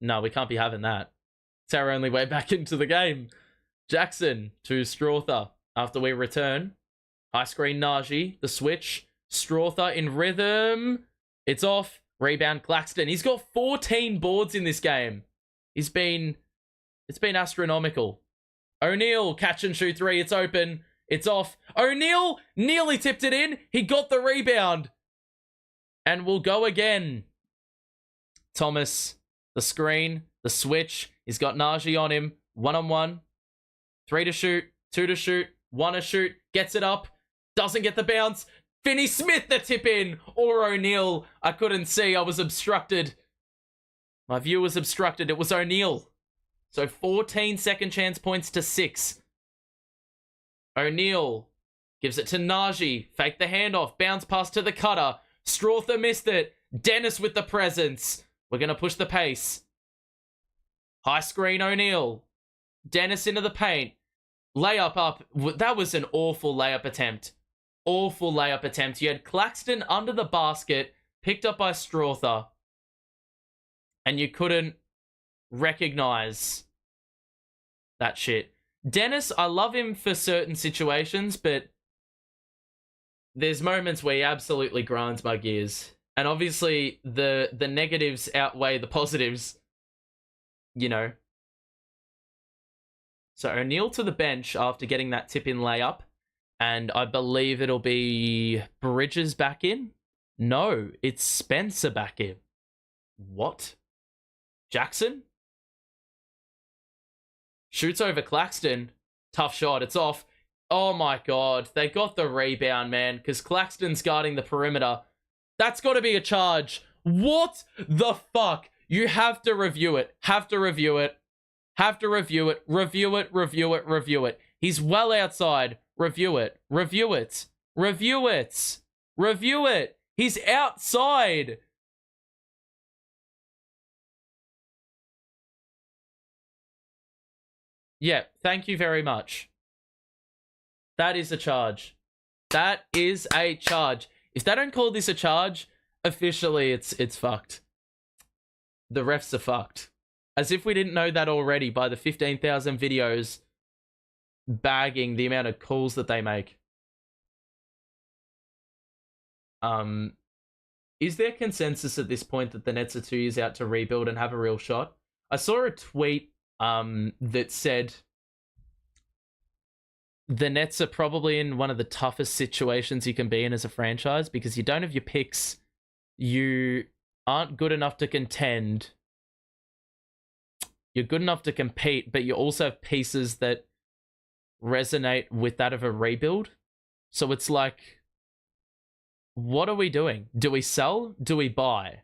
No, we can't be having that. It's our only way back into the game. Jackson to Strother after we return. High screen Najee, the switch. Strother in rhythm. It's off. Rebound Claxton. He's got 14 boards in this game. It's been astronomical. O'Neal, catch and shoot three. It's open. It's off. O'Neal nearly tipped it in. He got the rebound. And we'll go again. Thomas, the screen, the switch. He's got Najee on him. 1-on-1. 3 to shoot. 2 to shoot. 1 to shoot. Gets it up. Doesn't get the bounce. Finney Smith the tip in. Or O'Neal. I couldn't see. I was obstructed. My view was obstructed. It was O'Neal. So 14 second chance points to 6. O'Neal gives it to Najee. Fake the handoff. Bounce pass to the cutter. Strother missed it. Dennis with the presence. We're going to push the pace. High screen O'Neal. Dennis into the paint. Layup up. That was an awful layup attempt. Awful layup attempt. You had Claxton under the basket, picked up by Strother, and you couldn't recognize that shit. Dennis, I love him for certain situations, but there's moments where he absolutely grinds my gears. And obviously, the negatives outweigh the positives, you know. So O'Neal to the bench after getting that tip-in layup. And I believe it'll be Bridges back in. No, it's Spencer back in. What? Jackson? Shoots over Claxton. Tough shot. It's off. Oh my god. They got the rebound, man. Because Claxton's guarding the perimeter. That's got to be a charge. What the fuck? You have to review it. Have to review it. Have to review it. Review it. Review it. Review it. He's well outside. Review it. Review it. Review it. Review it. He's outside. Yeah, thank you very much. That is a charge. That is a charge. If they don't call this a charge, officially it's fucked. The refs are fucked. As if we didn't know that already by the 15,000 videos bagging the amount of calls that they make. Is there consensus at this point that the Nets are 2 years out to rebuild and have a real shot? I saw a tweet that said the Nets are probably in one of the toughest situations you can be in as a franchise because you don't have your picks, you aren't good enough to contend, you're good enough to compete, but you also have pieces that resonate with that of a rebuild. So it's like, what are we doing? Do we sell? Do we buy?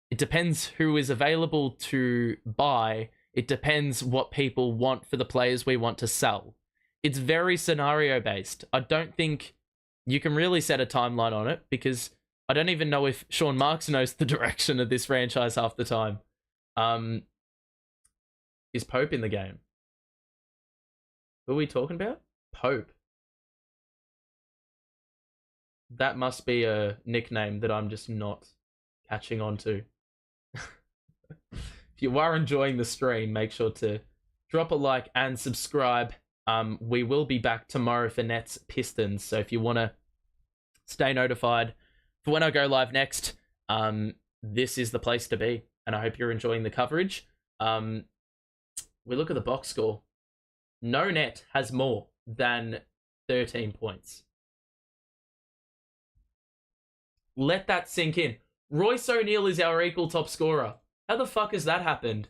It depends who is available to buy. It depends what people want for the players we want to sell. It's very scenario based. I don't think you can really set a timeline on it because I don't even know if Sean Marks knows the direction of this franchise half the time. Is Pope in the game? Who are we talking about? Pope. That must be a nickname that I'm just not catching on to. If you are enjoying the stream, make sure to drop a like and subscribe. We will be back tomorrow for Nets Pistons. So if you want to stay notified for when I go live next, this is the place to be. And I hope you're enjoying the coverage. We look at the box score. No net has more than 13 points. Let that sink in. Royce O'Neal is our equal top scorer. How the fuck has that happened?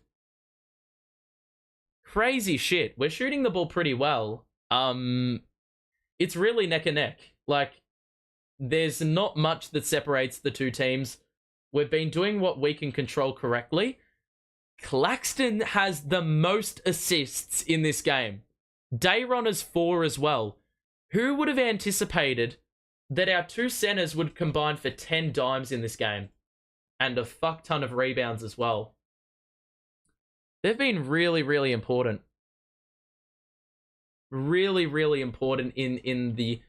Crazy shit. We're shooting the ball pretty well. It's really neck and neck. Like, there's not much that separates the two teams. We've been doing what we can control correctly. Claxton has the most assists in this game. Dayron has 4 as well. Who would have anticipated that our two centers would combine for 10 dimes in this game? And a fuck ton of rebounds as well. They've been really, really important. Really, really important in the...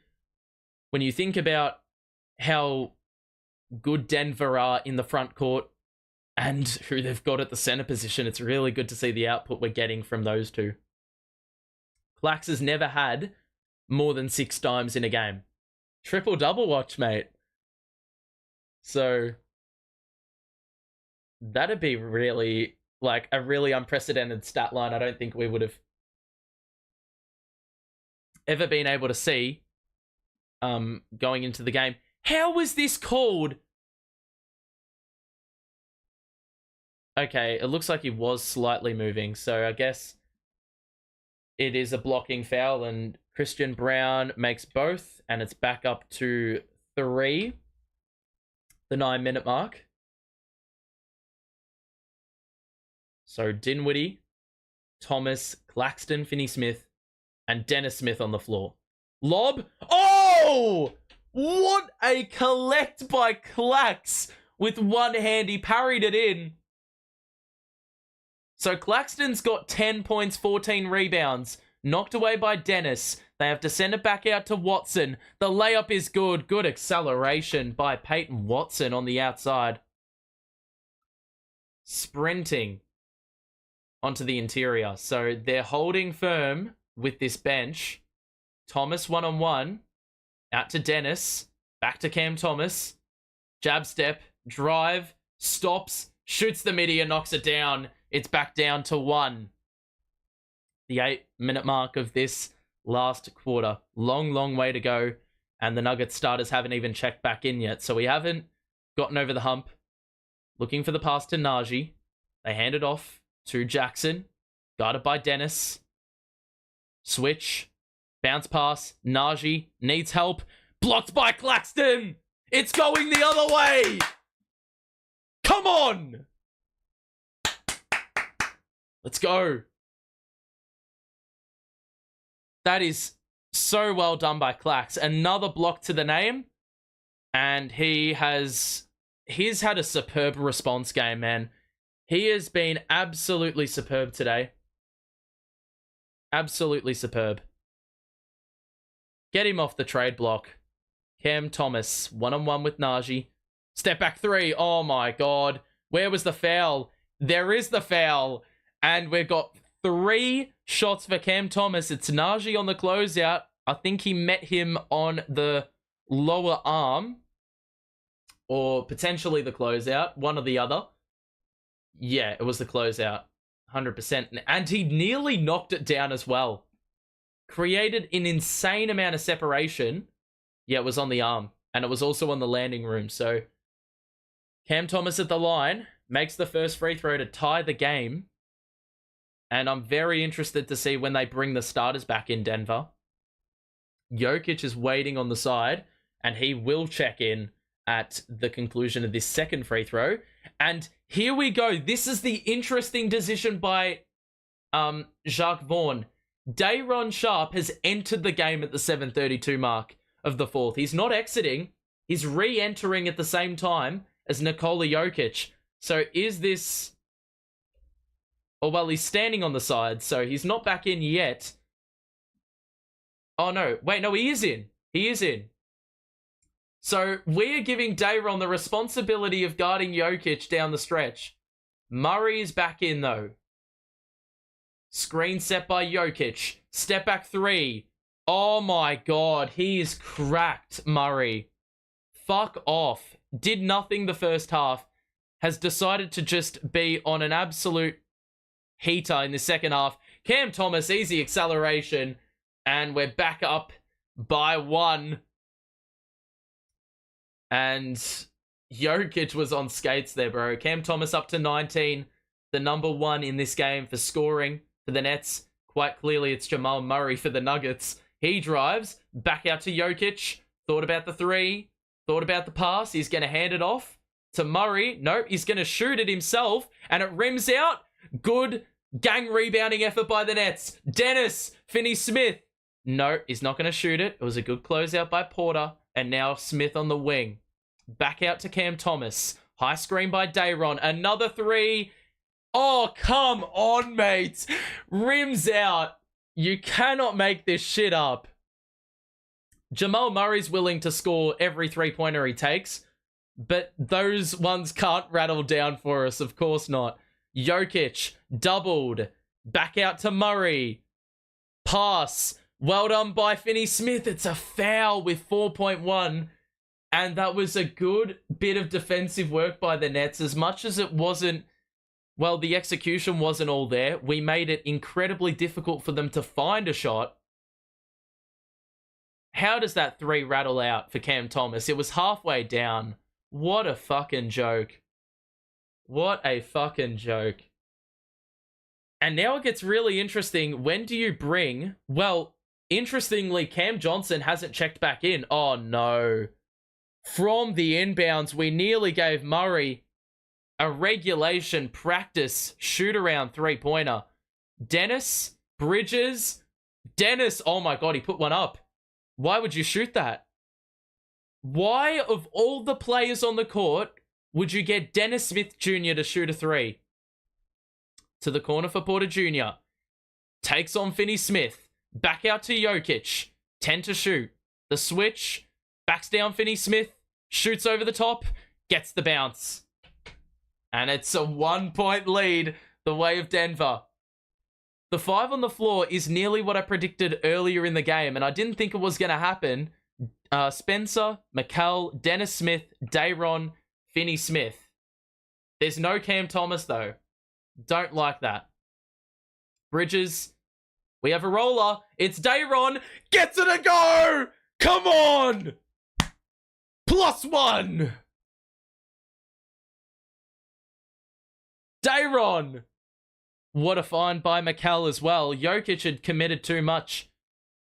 When you think about how good Denver are in the front court and who they've got at the center position, it's really good to see the output we're getting from those two. Clax has never had more than 6 dimes in a game. Triple-double watch, mate. So that'd be really, like, a really unprecedented stat line. I don't think we would have ever been able to see going into the game. How was this called? Okay, it looks like he was slightly moving, so I guess it is a blocking foul, and Christian Brown makes both, and it's back up to 3, the 9-minute mark. So Dinwiddie, Thomas, Claxton, Finney-Smith, and Dennis Smith on the floor. Lob. Oh! What a collect by Clax. With one hand, he parried it in. So Claxton's got 10 points, 14 rebounds. Knocked away by Dennis. They have to send it back out to Watson. The layup is good. Good acceleration by Peyton Watson on the outside. Sprinting onto the interior. So they're holding firm with this bench. Thomas one-on-one. Out to Dennis. Back to Cam Thomas. Jab step. Drive. Stops. Shoots the midi and knocks it down. It's back down to 1. The 8-minute mark of this last quarter. Long, long way to go. And the Nuggets starters haven't even checked back in yet. So we haven't gotten over the hump. Looking for the pass to Najee. They hand it off to Jackson. Guarded by Dennis. Switch. Bounce pass. Najee needs help. Blocked by Claxton. It's going the other way. Come on. Let's go. That is so well done by Clax. Another block to the name. And he's had a superb response game, man. He has been absolutely superb today. Absolutely superb. Get him off the trade block. Cam Thomas, one-on-one with Najee. Step back 3. Oh my God. Where was the foul? There is the foul. And we've got 3 shots for Cam Thomas. It's Najee on the closeout. I think he met him on the lower arm. Or potentially the closeout. One or the other. Yeah, it was the closeout. 100%. And he nearly knocked it down as well. Created an insane amount of separation. Yeah, it was on the arm. And it was also on the landing room. So Cam Thomas at the line. Makes the first free throw to tie the game. And I'm very interested to see when they bring the starters back in Denver. Jokic is waiting on the side. And he will check in at the conclusion of this second free throw. And here we go. This is the interesting decision by Jacques Vaughn. Dayron Sharp has entered the game at the 7:32 mark of the fourth. He's not exiting. He's re-entering at the same time as Nikola Jokic. So is this... Oh, well, he's standing on the side, so he's not back in yet. Oh, no. Wait, no, he is in. He is in. So we're giving Dayron the responsibility of guarding Jokic down the stretch. Murray is back in, though. Screen set by Jokic. Step back 3. Oh, my God. He is cracked, Murray. Fuck off. Did nothing the first half. Has decided to just be on an absolute heater in the second half. Cam Thomas, easy acceleration. And we're back up by 1. And Jokic was on skates there, bro. Cam Thomas up to 19. The number one in this game for scoring for the Nets. Quite clearly, it's Jamal Murray for the Nuggets. He drives back out to Jokic. Thought about the three. Thought about the pass. He's going to hand it off to Murray. Nope, he's going to shoot it himself. And it rims out. Good gang rebounding effort by the Nets. Dennis, Finney-Smith. No, he's not going to shoot it. It was a good closeout by Porter. And now Smith on the wing. Back out to Cam Thomas. High screen by Dayron. Another three. Oh, come on, mate. Rims out. You cannot make this shit up. Jamal Murray's willing to score every three-pointer he takes, but those ones can't rattle down for us. Of course not. Jokic, doubled. Back out to Murray. Pass. Well done by Finney-Smith. It's a foul with 4.1. And that was a good bit of defensive work by the Nets. As much as it wasn't, well, the execution wasn't all there. We made it incredibly difficult for them to find a shot. How does that three rattle out for Cam Thomas? It was halfway down. What a fucking joke. What a fucking joke. And now it gets really interesting. When do you bring... Well, interestingly, Cam Johnson hasn't checked back in. Oh, no. From the inbounds, we nearly gave Murray a regulation practice shoot-around three-pointer. Dennis, Bridges. Dennis, oh my God, he put one up. Why would you shoot that? Why, of all the players on the court, would you get Dennis Smith Jr. to shoot a three? To the corner for Porter Jr. Takes on Finney-Smith. Back out to Jokic. 10 to shoot. The switch. Backs down Finney-Smith. Shoots over the top. Gets the bounce. And it's a 1-point lead the way of Denver. The 5 on the floor is nearly what I predicted earlier in the game, and I didn't think it was going to happen. Spencer, Mikal, Dennis Smith, Dayron, Finney-Smith. There's no Cam Thomas, though. Don't like that. Bridges. We have a roller. It's Dayron. Gets it a go! Come on! +1! Dayron! What a find by Mikal as well. Jokic had committed too much.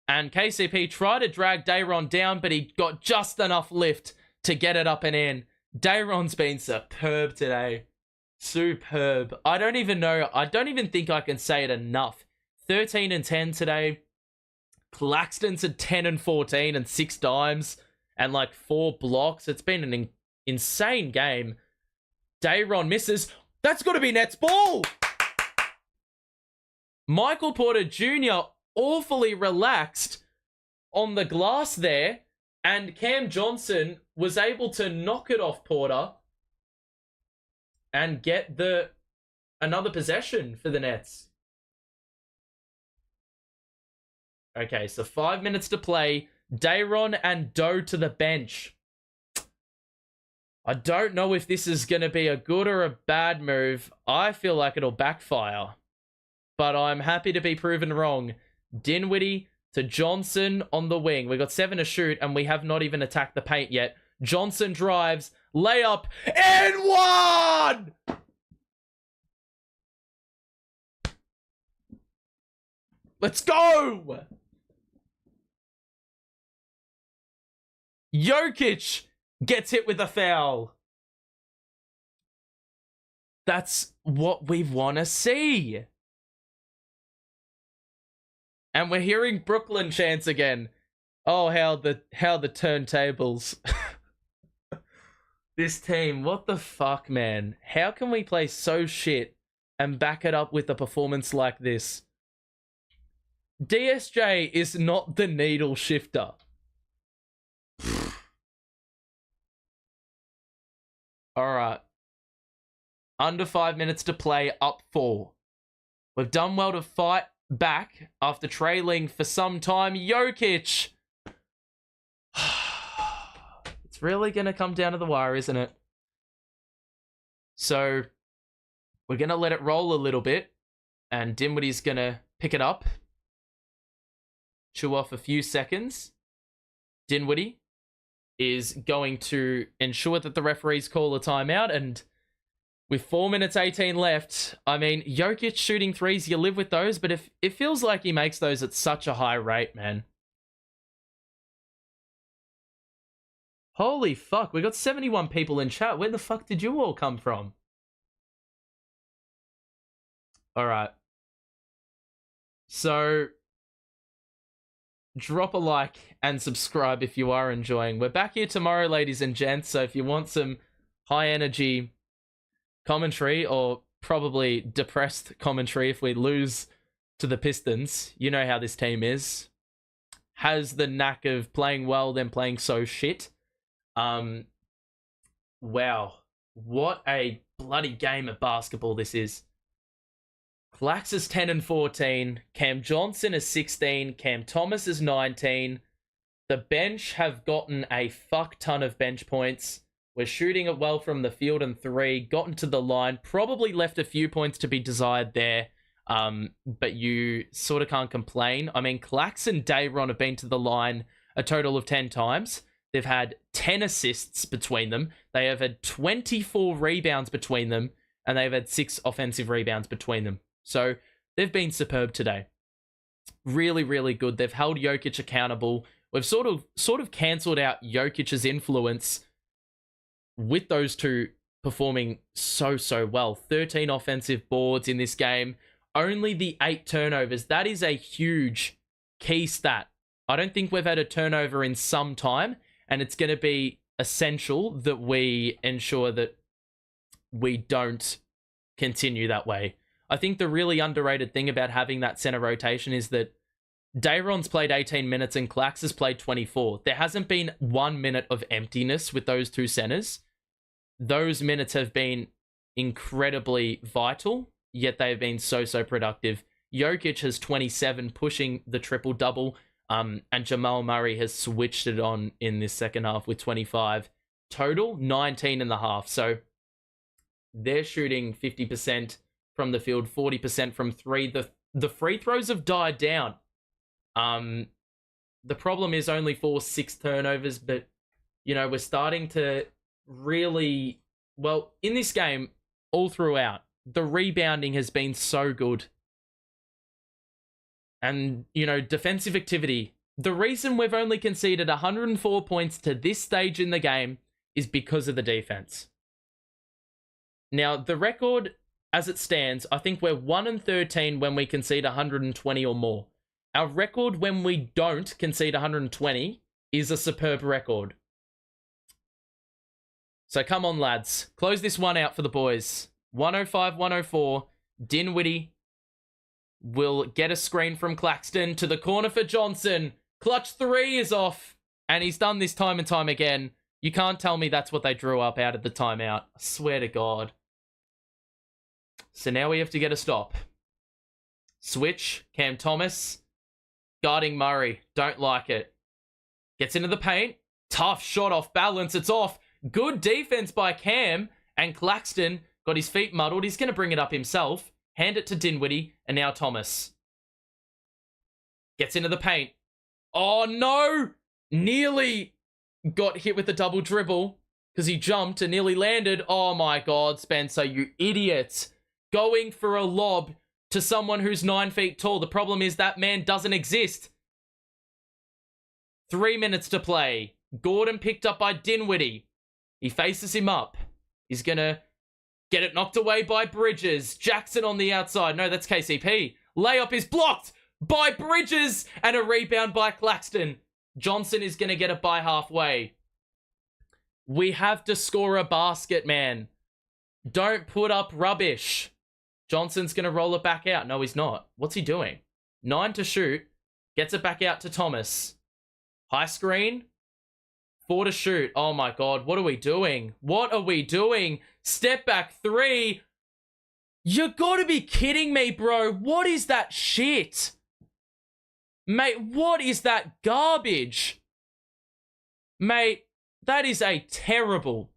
And KCP tried to drag Dayron down, but he got just enough lift to get it up and in. Dayron's been superb today. Superb. I don't even know. I don't even think I can say it enough. 13 and 10 today. Claxton's at 10 and 14 and 6 dimes and like 4 blocks. It's been an insane game. Dayron misses. That's got to be Nets ball. Michael Porter Jr. awfully relaxed on the glass there, and Cam Johnson was able to knock it off Porter and get another possession for the Nets. Okay, so 5 minutes to play. Dayron and Doe to the bench. I don't know if this is going to be a good or a bad move. I feel like it'll backfire. But I'm happy to be proven wrong. Dinwiddie to Johnson on the wing. We got 7 to shoot, and we have not even attacked the paint yet. Johnson drives. Layup. And 1! Let's go! Jokic gets hit with a foul. That's what we want to see. And we're hearing Brooklyn chants again. Oh, how the turntables. This team, what the fuck, man? How can we play so shit and back it up with a performance like this? DSJ is not the needle shifter. Alright. Under 5 minutes to play, up 4. We've done well to fight back after trailing for some time. Jokic! It's really going to come down to the wire, isn't it? So, we're going to let it roll a little bit, and Dinwiddie's going to pick it up. Chew off a few seconds. Dinwiddie is going to ensure that the referees call a timeout. And with 4 minutes 18 left, I mean, Jokic shooting threes, you live with those, but if it feels like he makes those at such a high rate, man. Holy fuck, we got 71 people in chat. Where the fuck did you all come from? All right. So, drop a like and subscribe if you are enjoying. We're back here tomorrow, ladies and gents, so if you want some high energy commentary, or probably depressed commentary if we lose to the Pistons, you know how this team is. Has the knack of playing well, then playing so shit. Wow. What a bloody game of basketball this is. Clax is 10 and 14. Cam Johnson is 16. Cam Thomas is 19. The bench have gotten a fuck ton of bench points. We're shooting it well from the field and three. Gotten to the line. Probably left a few points to be desired there. But you sort of can't complain. I mean, Clax and Dayron have been to the line a total of 10 times. They've had 10 assists between them. They have had 24 rebounds between them. And they've had 6 offensive rebounds between them. So they've been superb today. Really, really good. They've held Jokic accountable. We've sort of cancelled out Jokic's influence with those two performing so well. 13 offensive boards in this game. Only the 8 turnovers. That is a huge key stat. I don't think we've had a turnover in some time, and it's going to be essential that we ensure that we don't continue that way. I think the really underrated thing about having that center rotation is that Dayron's played 18 minutes and Clax has played 24. There hasn't been 1 minute of emptiness with those two centers. Those minutes have been incredibly vital, yet they've been so productive. Jokic has 27, pushing the triple-double, and Jamal Murray has switched it on in this second half with 25. Total, 19 and a half. So they're shooting 50% from the field, 40% from three. The free throws have died down. The problem is only 6 turnovers, but, you know, we're starting to really... Well, in this game, all throughout, the rebounding has been so good. And, you know, defensive activity. The reason we've only conceded 104 points to this stage in the game is because of the defense. Now, the record... As it stands, I think we're 1-13 when we concede 120 or more. Our record when we don't concede 120 is a superb record. So come on, lads. Close this one out for the boys. 105-104. Dinwiddie will get a screen from Claxton to the corner for Johnson. Clutch 3 is off. And he's done this time and time again. You can't tell me that's what they drew up out of the timeout. I swear to God. So now we have to get a stop. Switch. Cam Thomas. Guarding Murray. Don't like it. Gets into the paint. Tough shot off balance. It's off. Good defense by Cam. And Claxton got his feet muddled. He's going to bring it up himself. Hand it to Dinwiddie. And now Thomas. Gets into the paint. Oh, no! Nearly got hit with a double dribble because he jumped and nearly landed. Oh, my God, Spencer, you idiot. Going for a lob to someone who's 9 feet tall. The problem is that man doesn't exist. 3 minutes to play. Gordon picked up by Dinwiddie. He faces him up. He's going to get it knocked away by Bridges. Jackson on the outside. No, that's KCP. Layup is blocked by Bridges and a rebound by Claxton. Johnson is going to get it by halfway. We have to score a basket, man. Don't put up rubbish. Johnson's going to roll it back out. No, he's not. What's he doing? 9 to shoot. Gets it back out to Thomas. High screen. 4 to shoot. Oh my God. What are we doing? What are we doing? Step back 3. You gotta be kidding me, bro. What is that shit? Mate, what is that garbage? Mate, that is a terrible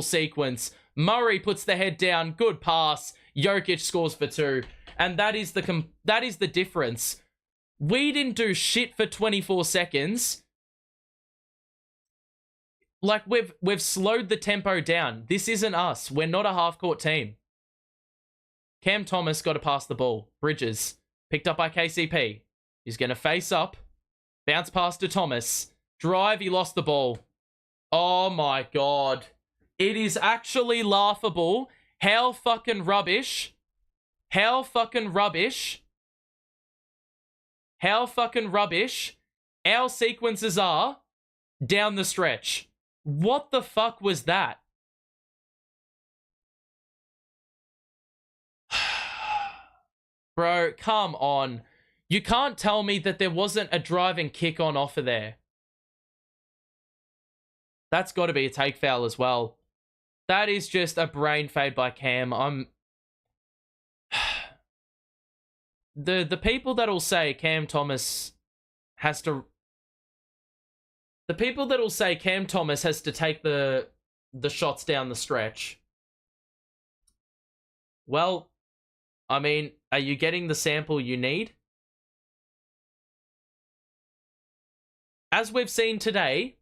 sequence. Murray puts the head down. Good pass. Jokic scores for 2. And that is the difference. We didn't do shit for 24 seconds. Like, we've slowed the tempo down. This isn't us. We're not a half-court team. Cam Thomas got to pass the ball. Bridges, picked up by KCP. He's going to face up. Bounce pass to Thomas. Drive, he lost the ball. Oh my god. It is actually laughable how fucking rubbish. How fucking rubbish our sequences are down the stretch. What the fuck was that? Bro, come on. You can't tell me that there wasn't a driving kick on offer there. That's got to be a take foul as well. That is just a brain fade by Cam. The people that'll say Cam Thomas has to... The people that'll say Cam Thomas has to take the shots down the stretch. Well, I mean, are you getting the sample you need? As we've seen today,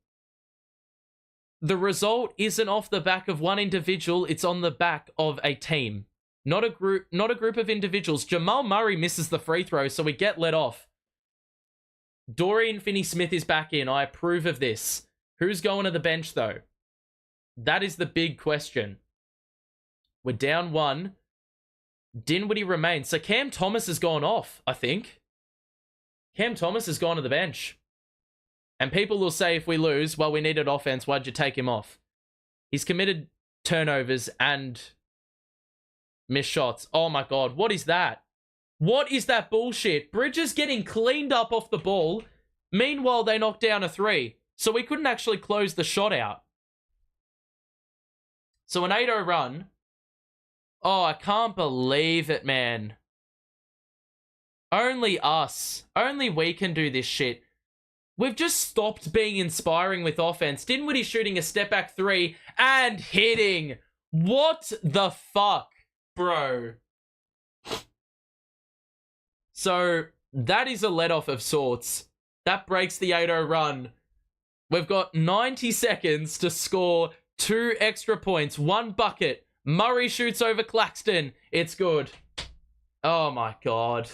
the result isn't off the back of one individual, it's on the back of a team. Not a group of individuals. Jamal Murray misses the free throw, so we get let off. Dorian Finney-Smith is back in. I approve of this. Who's going to the bench, though? That is the big question. We're down 1. Dinwiddie remains. So Cam Thomas has gone off, I think. Cam Thomas has gone to the bench. And people will say if we lose, well, we needed offense. Why'd you take him off? He's committed turnovers and missed shots. Oh my god, what is that? What is that bullshit? Bridges getting cleaned up off the ball. Meanwhile, they knocked down a 3. So we couldn't actually close the shot out. So an 8-0 run. Oh, I can't believe it, man. Only us. Only we can do this shit. We've just stopped being inspiring with offense. Dinwiddie shooting a step-back 3 and hitting. What the fuck, bro? So, that is a let-off of sorts. That breaks the 8-0 run. We've got 90 seconds to score 2 extra points. 1 bucket. Murray shoots over Claxton. It's good. Oh my god.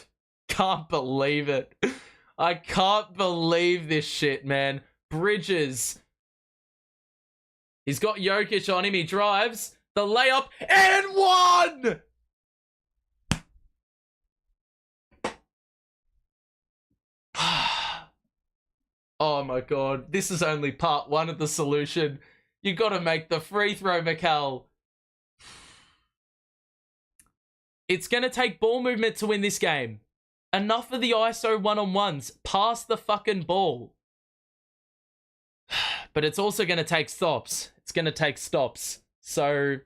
Can't believe it. I can't believe this shit, man. Bridges. He's got Jokic on him. He drives. The layup. And 1! Oh my god. This is only part 1 of the solution. You gotta make the free throw, Mikal. It's gonna take ball movement to win this game. Enough of the ISO one-on-ones. Pass the fucking ball. But it's also going to take stops. It's going to take stops. So,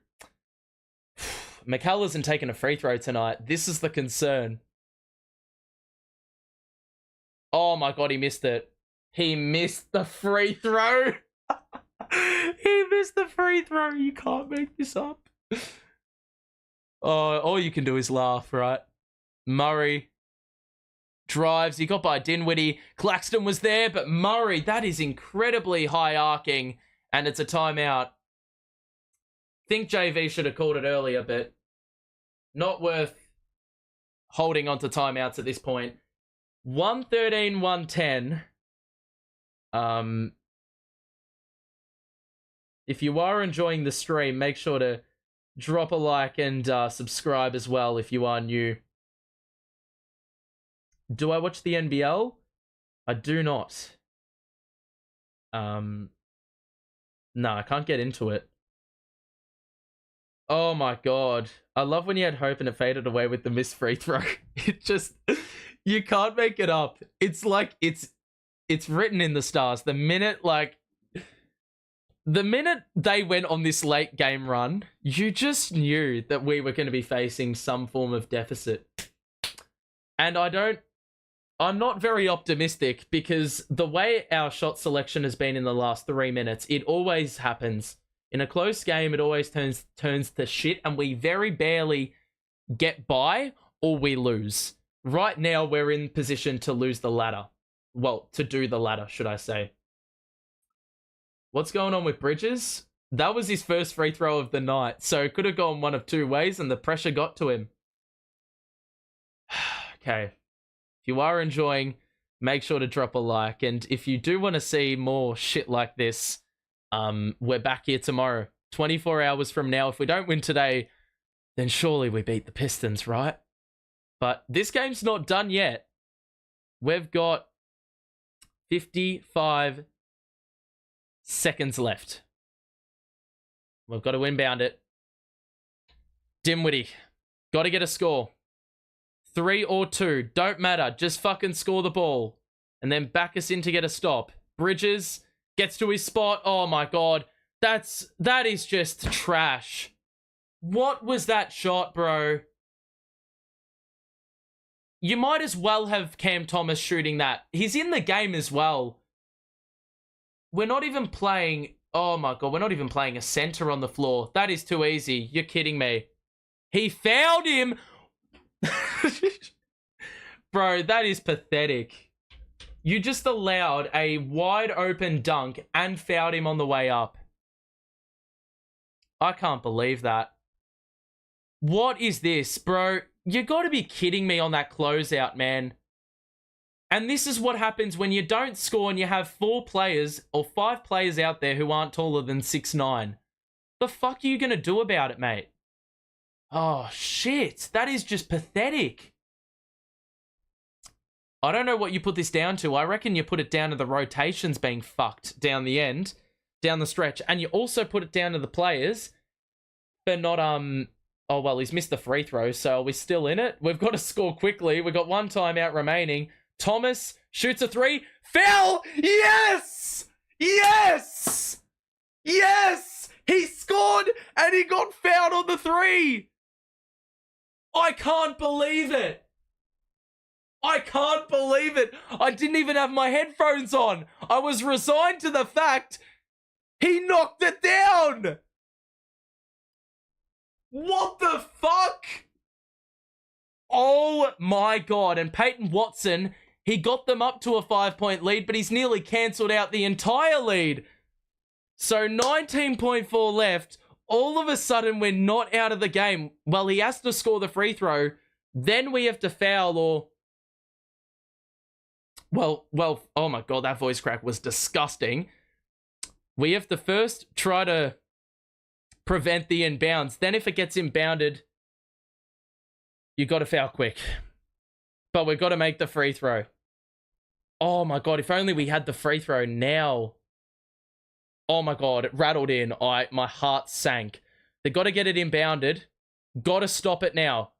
Mikal isn't taking a free throw tonight. This is the concern. Oh my god, he missed it. He missed the free throw. He missed the free throw. You can't make this up. Oh, all you can do is laugh, right? Murray drives. He got by Dinwiddie. Claxton was there, but Murray, that is incredibly high arcing, and it's a timeout. Think JV should have called it earlier, but not worth holding on to timeouts at this point. 113, 110. If you are enjoying the stream, make sure to drop a like and subscribe as well if you are new. Do I watch the NBL? I do not. No, I can't get into it. Oh my god. I love when you had hope and it faded away with the missed free throw. It just... You can't make it up. It's like, it's written in the stars. The minute they went on this late game run, you just knew that we were going to be facing some form of deficit. And I'm not very optimistic because the way our shot selection has been in the last 3 minutes, it always happens. In a close game, it always turns to shit, and we very barely get by or we lose. Right now, we're in position to lose the ladder. Well, to do the ladder, should I say. What's going on with Bridges? That was his first free throw of the night, so it could have gone one of two ways, and the pressure got to him. Okay. If you are enjoying, make sure to drop a like. And if you do want to see more shit like this, we're back here tomorrow. 24 hours from now. If we don't win today, then surely we beat the Pistons, right? But this game's not done yet. We've got 55 seconds left. We've got to inbound it. Dinwiddie. Got to get a score. 3 or 2. Don't matter. Just fucking score the ball. And then back us in to get a stop. Bridges gets to his spot. Oh my god. That is just trash. What was that shot, bro? You might as well have Cam Thomas shooting that. He's in the game as well. We're not even playing... Oh my god, we're not even playing a center on the floor. That is too easy. You're kidding me. He fouled him! Bro, that is pathetic. You just allowed a wide open dunk and fouled him on the way up. I can't believe that. What is this, bro? You gotta be kidding me on that closeout, man. And this is what happens when you don't score and you have 4 players or 5 players out there who aren't taller than 6'9". The fuck are you gonna do about it, mate? Oh, shit. That is just pathetic. I don't know what you put this down to. I reckon you put it down to the rotations being fucked down the end, down the stretch. And you also put it down to the players for not, oh, well, he's missed the free throw, so are we still in it? We've got to score quickly. We've got 1 timeout remaining. Thomas shoots a 3. Foul! Yes! Yes! Yes! He scored and he got fouled on the 3. I can't believe it. I can't believe it. I didn't even have my headphones on. I was resigned to the fact he knocked it down. What the fuck? Oh my god. And Peyton Watson, he got them up to a 5-point lead, but he's nearly cancelled out the entire lead. So 19.4 left. All of a sudden, we're not out of the game. Well, he has to score the free throw. Then we have to foul or... Well, oh my god, that voice crack was disgusting. We have to first try to prevent the inbounds. Then if it gets inbounded, you got to foul quick. But we've got to make the free throw. Oh my god, if only we had the free throw now. Oh my god, it rattled in. My heart sank. They got to get it inbounded. Got to stop it now.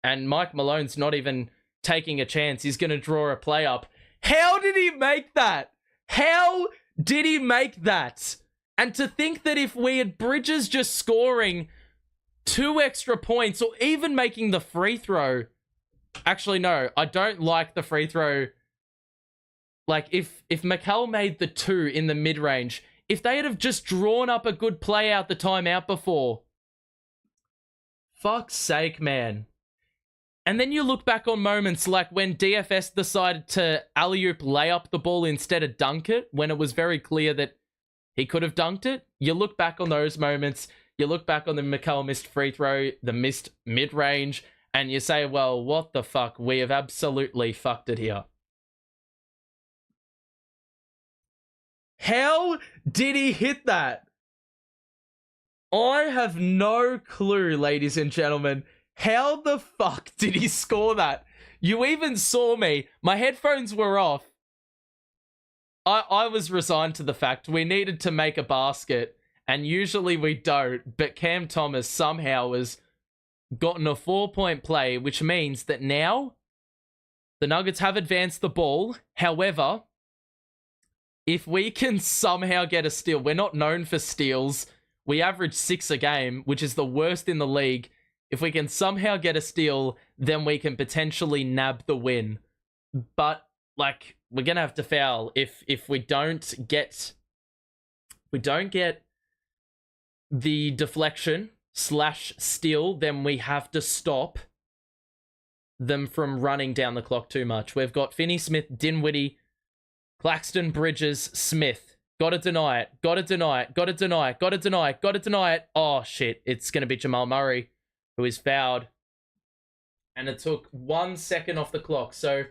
And Mike Malone's not even taking a chance. He's going to draw a play up. How did he make that? How did he make that? And to think that if we had Bridges just scoring 2 extra points or even making the free throw. Actually, no, I don't like the free throw. Like, if Mikal made the 2 in the mid-range, if they had have just drawn up a good play out the timeout before. Fuck's sake, man. And then you look back on moments like when DFS decided to alley-oop lay up the ball instead of dunk it, when it was very clear that he could have dunked it. You look back on those moments, you look back on the Mikal missed free throw, the missed mid-range, and you say, well, what the fuck? We have absolutely fucked it here. How did he hit that? I have no clue, ladies and gentlemen. How the fuck did he score that? You even saw me. My headphones were off. I was resigned to the fact we needed to make a basket, and usually we don't, but Cam Thomas somehow has gotten a 4-point play, which means that now the Nuggets have advanced the ball. However, if we can somehow get a steal, we're not known for steals. We average 6 a game, which is the worst in the league. If we can somehow get a steal, then we can potentially nab the win. But, like, we're going to have to foul. If we don't get the deflection / steal, then we have to stop them from running down the clock too much. We've got Finney-Smith, Dinwiddie, Claxton, Bridges, Smith. Gotta deny it. Gotta deny it. Gotta deny it. Gotta deny it. Gotta deny it. Oh, shit. It's going to be Jamal Murray, who is fouled. And it took 1 second off the clock. So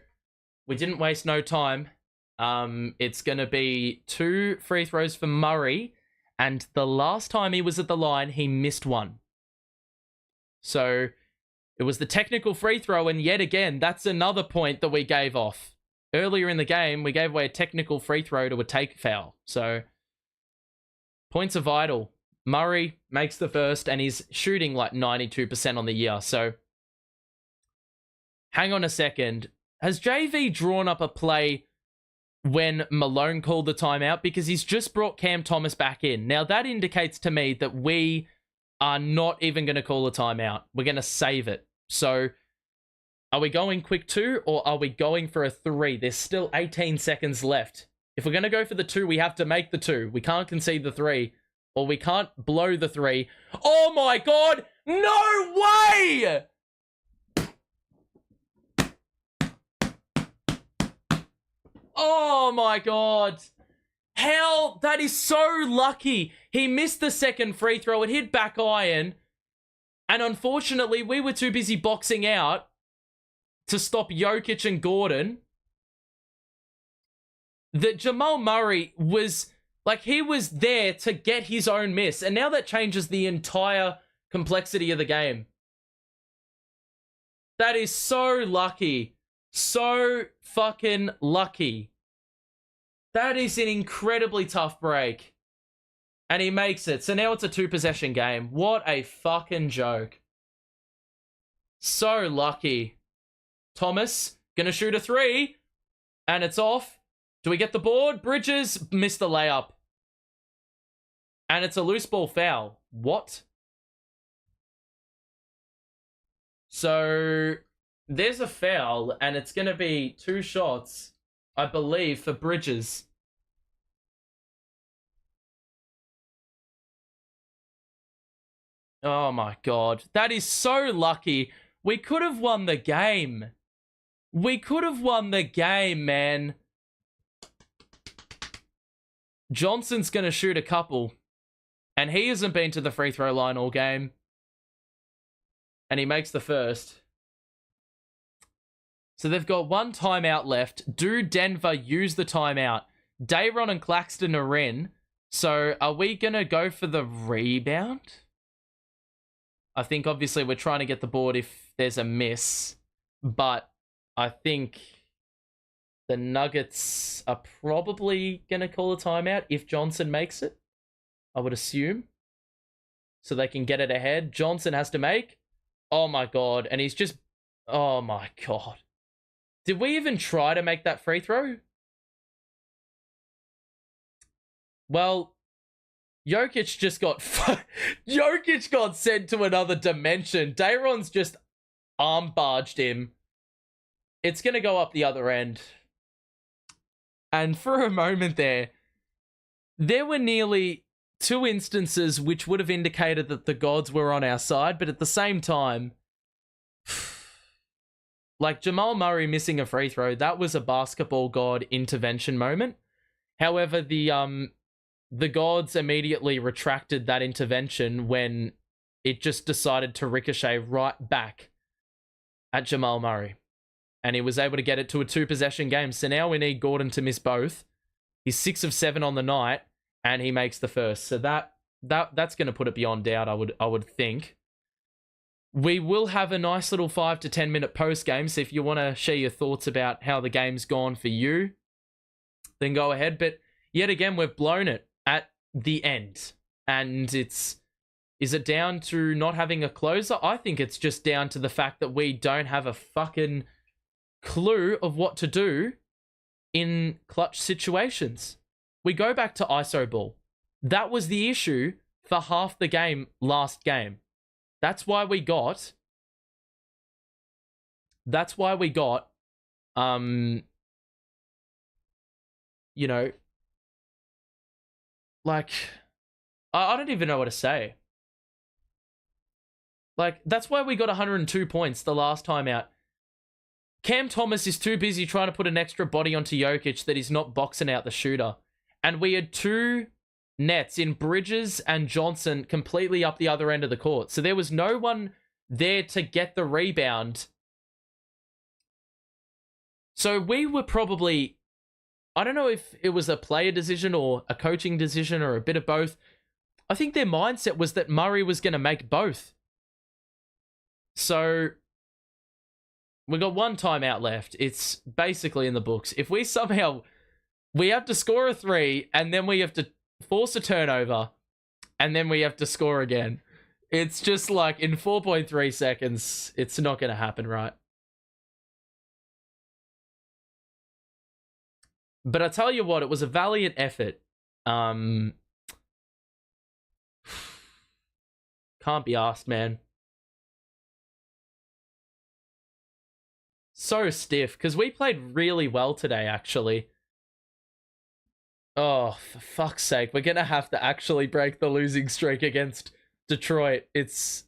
we didn't waste no time. It's going to be 2 free throws for Murray. And the last time he was at the line, he missed one. So it was the technical free throw. And yet again, that's another point that we gave off. Earlier in the game, we gave away a technical free throw to a take foul. So points are vital. Murray makes the first, and he's shooting like 92% on the year. So hang on a second. Has JV drawn up a play when Malone called the timeout? Because he's just brought Cam Thomas back in. Now, that indicates to me that we are not even going to call a timeout. We're going to save it. So are we going quick 2 or are we going for a 3? There's still 18 seconds left. If we're going to go for the 2, we have to make the 2. We can't concede the 3, or we can't blow the 3. Oh my God! No way! Oh my God. How? That is so lucky. He missed the second free throw. It hit back iron. And unfortunately, we were too busy boxing out to stop Jokic and Gordon, that Jamal Murray was, like, he was there to get his own miss. And now that changes the entire complexity of the game. That is so lucky. So fucking lucky. That is an incredibly tough break. And he makes it. So now it's a 2-possession game. What a fucking joke. So lucky. Thomas, gonna shoot a 3, and it's off. Do we get the board? Bridges missed the layup. And it's a loose ball foul. What? So there's a foul, and it's gonna be 2 shots, I believe, for Bridges. Oh my God. That is so lucky. We could have won the game. We could have won the game, man. Johnson's going to shoot a couple. And he hasn't been to the free throw line all game. And he makes the first. So they've got 1 timeout left. Do Denver use the timeout? Dayron and Claxton are in. So are we going to go for the rebound? I think obviously we're trying to get the board if there's a miss. But I think the Nuggets are probably going to call a timeout if Johnson makes it, I would assume. So they can get it ahead. Johnson has to make. Oh my God. And he's just... Oh my God. Did we even try to make that free throw? Well, Jokic just got... Jokic got sent to another dimension. Dayron's just arm barged him. It's going to go up the other end. And for a moment there were nearly 2 instances which would have indicated that the gods were on our side, but at the same time, like Jamal Murray missing a free throw, that was a basketball god intervention moment. However, the gods immediately retracted that intervention when it just decided to ricochet right back at Jamal Murray. And he was able to get it to a 2-possession game. So now we need Gordon to miss both. He's 6 of 7 on the night, and he makes the first. So that's going to put it beyond doubt, I would think. We will have a nice little 5 to 10 minute post game. So if you want to share your thoughts about how the game's gone for you, then go ahead. But yet again, we've blown it at the end. And is it down to not having a closer? I think it's just down to the fact that we don't have a fucking clue of what to do in clutch situations. We go back to ISO ball. That was the issue for half the game last game. That's why we got you know, like, I don't even know what to say. Like, that's why we got 102 points the last time out. Cam Thomas is too busy trying to put an extra body onto Jokic that he's not boxing out the shooter. And we had two nets in Bridges and Johnson completely up the other end of the court. So there was no one there to get the rebound. So we were probably, I don't know if it was a player decision or a coaching decision or a bit of both. I think their mindset was that Murray was going to make both. So we got one timeout left. It's basically in the books. If we somehow, we have to score a three and then we have to force a turnover and then we have to score again. It's just like in 4.3 seconds, it's not going to happen, right? But I tell you what, it was a valiant effort. Can't be asked, man. So stiff, because we played really well today, actually. Oh, for fuck's sake, we're going to have to actually break the losing streak against Detroit. It's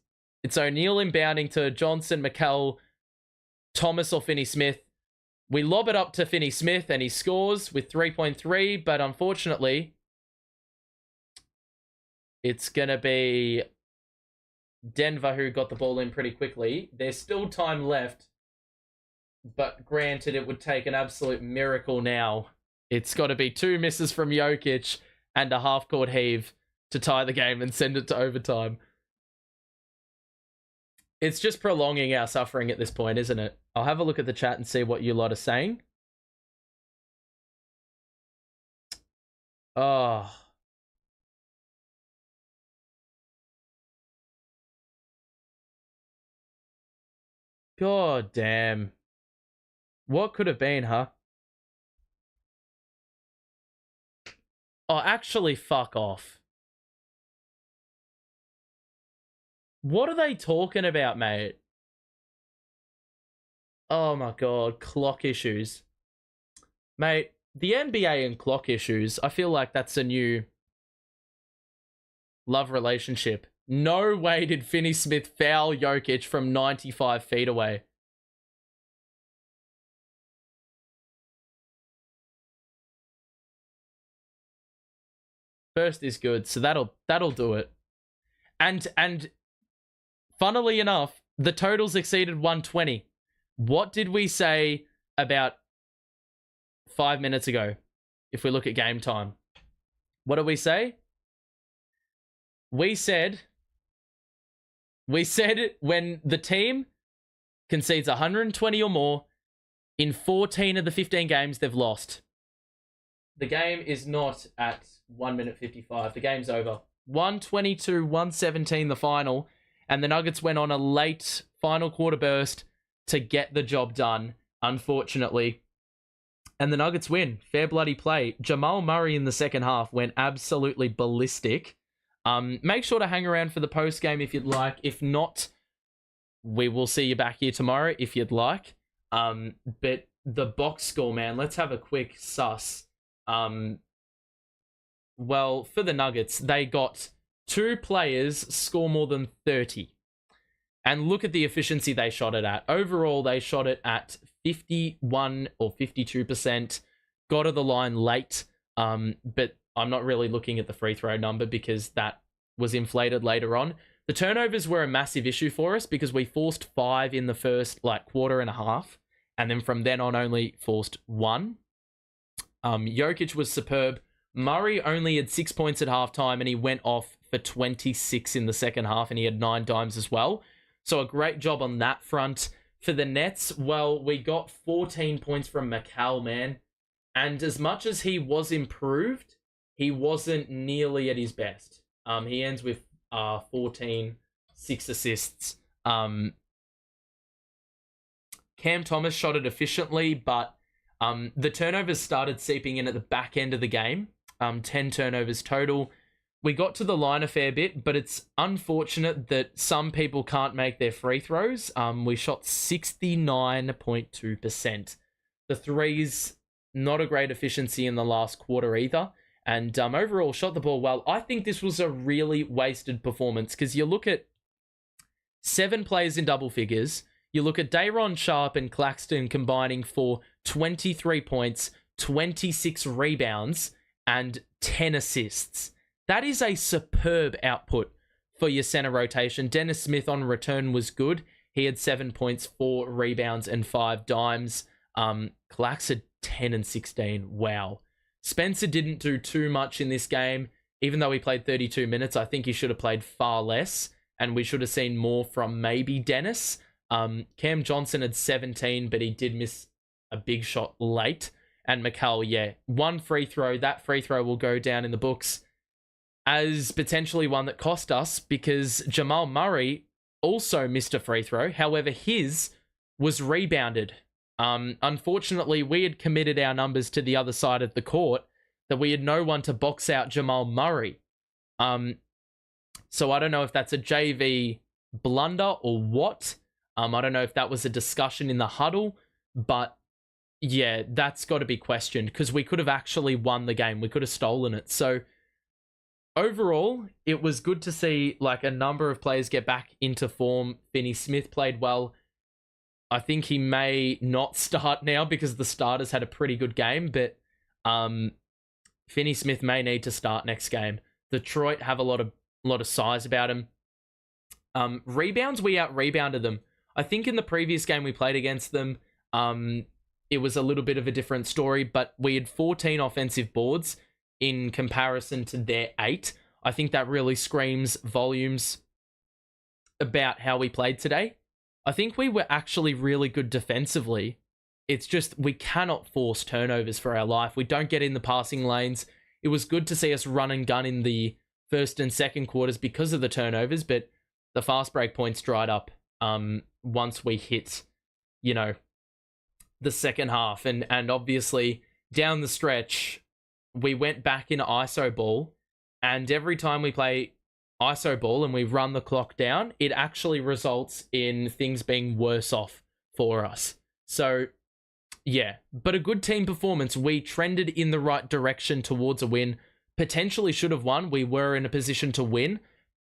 O'Neal inbounding to Johnson, Mikal, Thomas or Finney-Smith. We lob it up to Finney-Smith and he scores with 3.3, but unfortunately, it's going to be Denver who got the ball in pretty quickly. There's still time left, but granted, it would take an absolute miracle now. It's got to be two misses from Jokic and a half-court heave to tie the game and send it to overtime. It's just prolonging our suffering at this point, isn't it? I'll have a look at the chat and see what you lot are saying. Oh. God damn. What could have been, huh? Oh, actually, fuck off. What are they talking about, mate? Oh my god, clock issues. Mate, the NBA and clock issues, I feel like that's a new love relationship. No way did Finney-Smith foul Jokic from 95 feet away. First is good, so that'll do it. And funnily enough, the totals exceeded 120. What did we say about 5 minutes ago? If we look at game time, what did we say? We said when the team concedes 120 or more in 14 of the 15 games they've lost. The game is not at 1 minute 55. The game's over. 122-117 the final, and the Nuggets went on a late final quarter burst to get the job done, unfortunately. And the Nuggets win. Fair bloody play. Jamal Murray in the second half went absolutely ballistic. Make sure to hang around for the post-game if you'd like. If not, we will see you back here tomorrow if you'd like. But the box score, man, let's have a quick suss. Well, for the Nuggets, they got two players score more than 30. And look at the efficiency they shot it at. Overall, they shot it at 51 or 52%. Got to the line late, but I'm not really looking at the free throw number because that was inflated later on. The turnovers were a massive issue for us because we forced 5 in the first quarter and a half, and then from then on only forced 1. Jokic was superb. Murray only had 6 points at halftime, and he went off for 26 in the second half, and he had 9 dimes as well. So a great job on that front. For the Nets, well, we got 14 points from Mikal, man. And as much as he was improved, he wasn't nearly at his best. He ends with 14, 6 assists. Cam Thomas shot it efficiently, but the turnovers started seeping in at the back end of the game. 10 turnovers total. We got to the line a fair bit, but it's unfortunate that some people can't make their free throws. We shot 69.2%. The threes, not a great efficiency in the last quarter either. And overall, shot the ball well. I think this was a really wasted performance because you look at 7 players in double figures. You look at Day'Ron Sharpe and Claxton combining for 23 points, 26 rebounds, and 10 assists. That is a superb output for your center rotation. Dennis Smith on return was good. He had 7 points, 4 rebounds, and 5 dimes. Clax had 10 and 16. Wow. Spencer didn't do too much in this game. Even though he played 32 minutes, I think he should have played far less, and we should have seen more from maybe Dennis. Cam Johnson had 17, but he did miss a big shot late. And Mikal, yeah, 1 free throw. That free throw will go down in the books as potentially one that cost us, because Jamal Murray also missed a free throw. However, his was rebounded. Unfortunately, we had committed our numbers to the other side of the court, that we had no one to box out Jamal Murray. So I don't know if that's a JV blunder or what. I don't know if that was a discussion in the huddle, but yeah, that's got to be questioned, because we could have actually won the game. We could have stolen it. So overall, it was good to see like a number of players get back into form. Finney Smith played well. I think he may not start now because the starters had a pretty good game, but Finney Smith may need to start next game. Detroit have a lot of size about him. Rebounds, we out-rebounded them. I think in the previous game we played against them, it was a little bit of a different story, but we had 14 offensive boards in comparison to their 8. I think that really screams volumes about how we played today. I think we were actually really good defensively. It's just we cannot force turnovers for our life. We don't get in the passing lanes. It was good to see us run and gun in the first and second quarters because of the turnovers, but the fast break points dried up once we hit, the second half. And obviously, down the stretch, we went back into ISO ball, and every time we play ISO ball and we run the clock down, it actually results in things being worse off for us. So, yeah, but a good team performance. We trended in the right direction towards a win. Potentially should have won. We were in a position to win.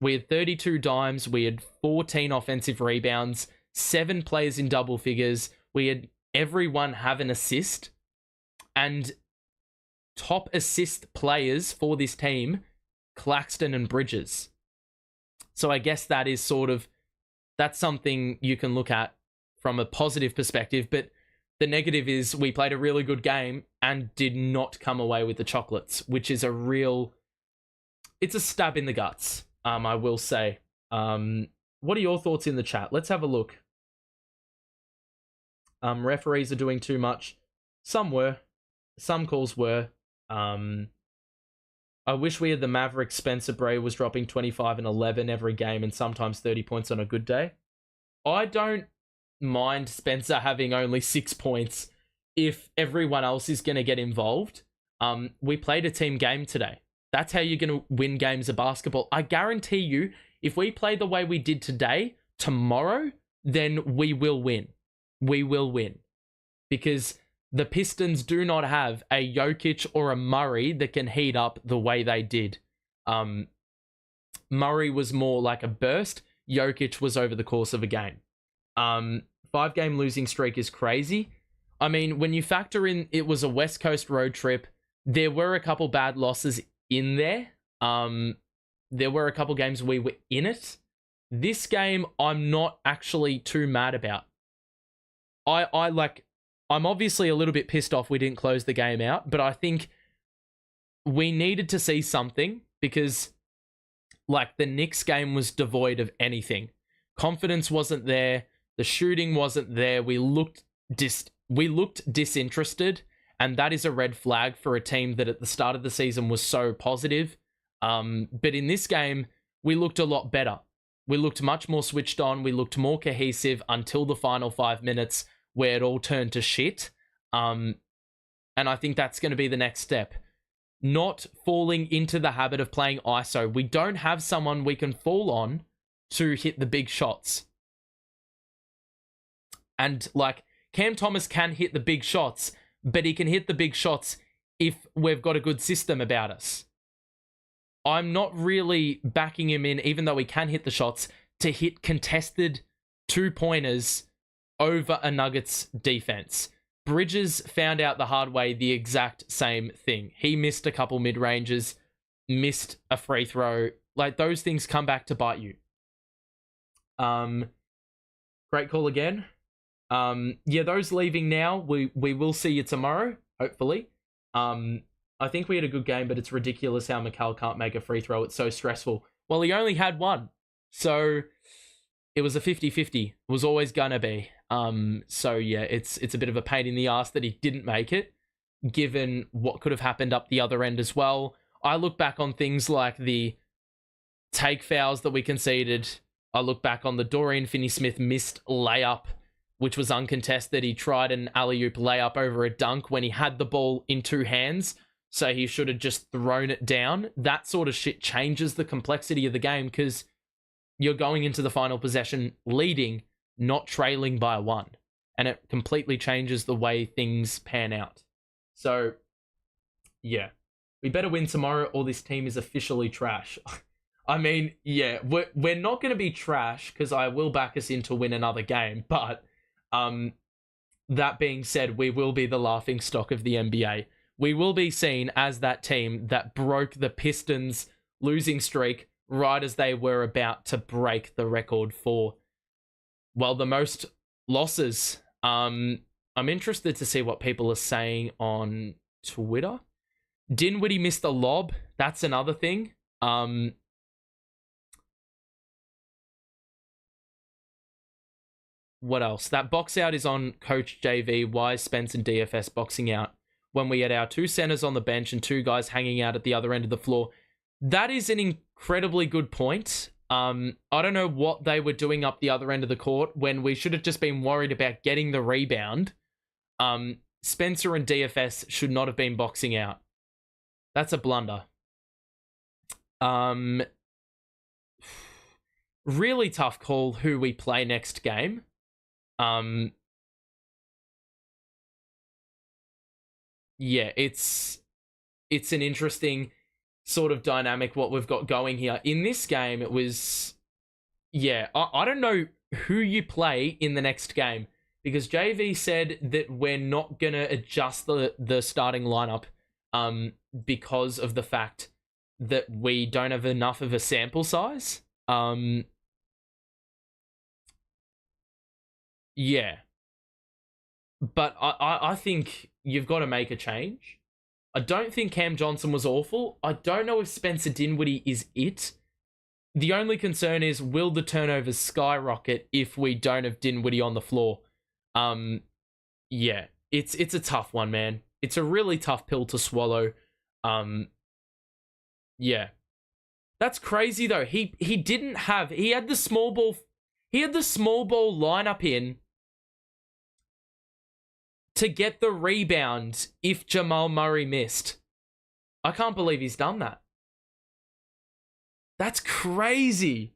We had 32 dimes. We had 14 offensive rebounds, 7 players in double figures. We had everyone have an assist. And top assist players for this team, Claxton and Bridges. So I guess that is that's something you can look at from a positive perspective. But the negative is we played a really good game and did not come away with the chocolates, which is it's a stab in the guts, I will say. What are your thoughts in the chat? Let's have a look. Referees are doing too much. Some were. Some calls were. I wish we had the Maverick. Spencer Bray was dropping 25 and 11 every game and sometimes 30 points on a good day. I don't mind Spencer having only 6 points if everyone else is going to get involved. We played a team game today. That's how you're going to win games of basketball. I guarantee you, if we play the way we did today, tomorrow, then we will win. We will win. Because the Pistons do not have a Jokic or a Murray that can heat up the way they did. Murray was more like a burst. Jokic was over the course of a game. 5-game losing streak is crazy. I mean, when you factor in it was a West Coast road trip, there were a couple bad losses in there. There were a couple games we were in it. This game, I'm not actually too mad about. I'm obviously a little bit pissed off we didn't close the game out, but I think we needed to see something because, the Knicks game was devoid of anything. Confidence wasn't there. The shooting wasn't there. We looked disinterested, and that is a red flag for a team that at the start of the season was so positive. But in this game, we looked a lot better. We looked much more switched on. We looked more cohesive until the final 5 minutes, where it all turned to shit. And I think that's going to be the next step. Not falling into the habit of playing ISO. We don't have someone we can fall on to hit the big shots. And Cam Thomas can hit the big shots, but he can hit the big shots if we've got a good system about us. I'm not really backing him in, even though he can hit the shots, to hit contested 2-pointers over a Nuggets defense. Bridges found out the hard way the exact same thing. He missed a couple mid-ranges, missed a free throw. Like, those things come back to bite you. Great call again. Yeah, those leaving now, we will see you tomorrow, hopefully. I think we had a good game, but it's ridiculous how Mikal can't make a free throw. It's so stressful. Well, he only had one. So it was a 50-50. It was always gonna be. So yeah, it's a bit of a pain in the ass that he didn't make it, given what could have happened up the other end as well. I look back on things like the take fouls that we conceded. I look back on the Dorian Finney-Smith missed layup, which was uncontested. He tried an alley-oop layup over a dunk when he had the ball in two hands, so he should have just thrown it down. That sort of shit changes the complexity of the game because you're going into the final possession leading, not trailing by one. And it completely changes the way things pan out. So, yeah. We better win tomorrow or this team is officially trash. I mean, yeah, we're not going to be trash because I will back us in to win another game. But that being said, we will be the laughingstock of the NBA. We will be seen as that team that broke the Pistons' losing streak right as they were about to break the record for, well, the most losses. I'm interested to see what people are saying on Twitter. Dinwiddie missed a lob. That's another thing. What else? That box out is on Coach JV. Why is Spence and DFS boxing out when we had our two centers on the bench and two guys hanging out at the other end of the floor? That is an incredibly good point. I don't know what they were doing up the other end of the court when we should have just been worried about getting the rebound. Spencer and DFS should not have been boxing out. That's a blunder. Really tough call who we play next game. Yeah, it's an interesting sort of dynamic what we've got going here. In this game, it was... Yeah, I don't know who you play in the next game because JV said that we're not going to adjust the starting lineup because of the fact that we don't have enough of a sample size. Yeah. But I think you've got to make a change. I don't think Cam Johnson was awful. I don't know if Spencer Dinwiddie is it. The only concern is, will the turnovers skyrocket if we don't have Dinwiddie on the floor? Yeah, it's a tough one, man. It's a really tough pill to swallow. Yeah. That's crazy though. He had the small ball lineup in to get the rebound if Jamal Murray missed. I can't believe he's done that. That's crazy.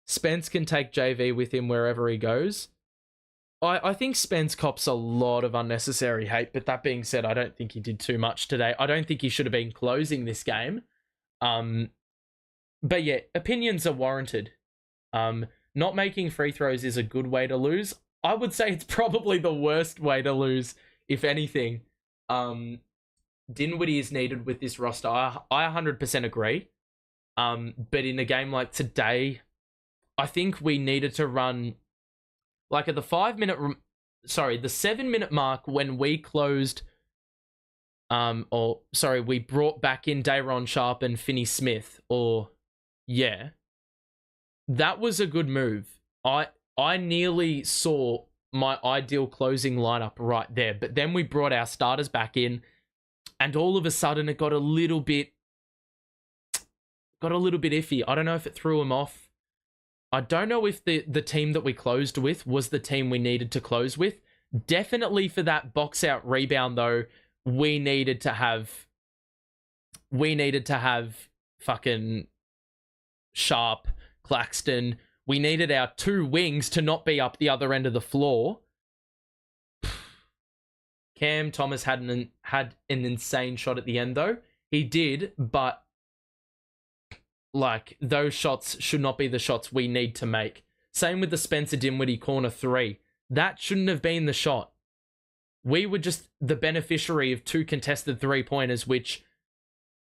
Spence can take JV with him wherever he goes. I think Spence cops a lot of unnecessary hate, but that being said, I don't think he did too much today. I don't think he should have been closing this game. But yeah, opinions are warranted. Not making free throws is a good way to lose. I would say it's probably the worst way to lose, if anything. Dinwiddie is needed with this roster. I 100% agree. But in a game like today, I think we needed to run like at the 7-minute mark when we closed, we brought back in Day'Ron Sharpe and Finney-Smith, that was a good move. I nearly saw my ideal closing lineup right there, but then we brought our starters back in, and all of a sudden it got a little bit iffy. I don't know if it threw him off. I don't know if the team that we closed with was the team we needed to close with. Definitely for that box out rebound though, we needed to have fucking Sharpe, Claxton. We needed our two wings to not be up the other end of the floor. Cam Thomas had an insane shot at the end though. He did, but like, those shots should not be the shots we need to make. Same with the Spencer Dinwiddie corner three. That shouldn't have been the shot. We were just the beneficiary of 2 contested 3-pointers, which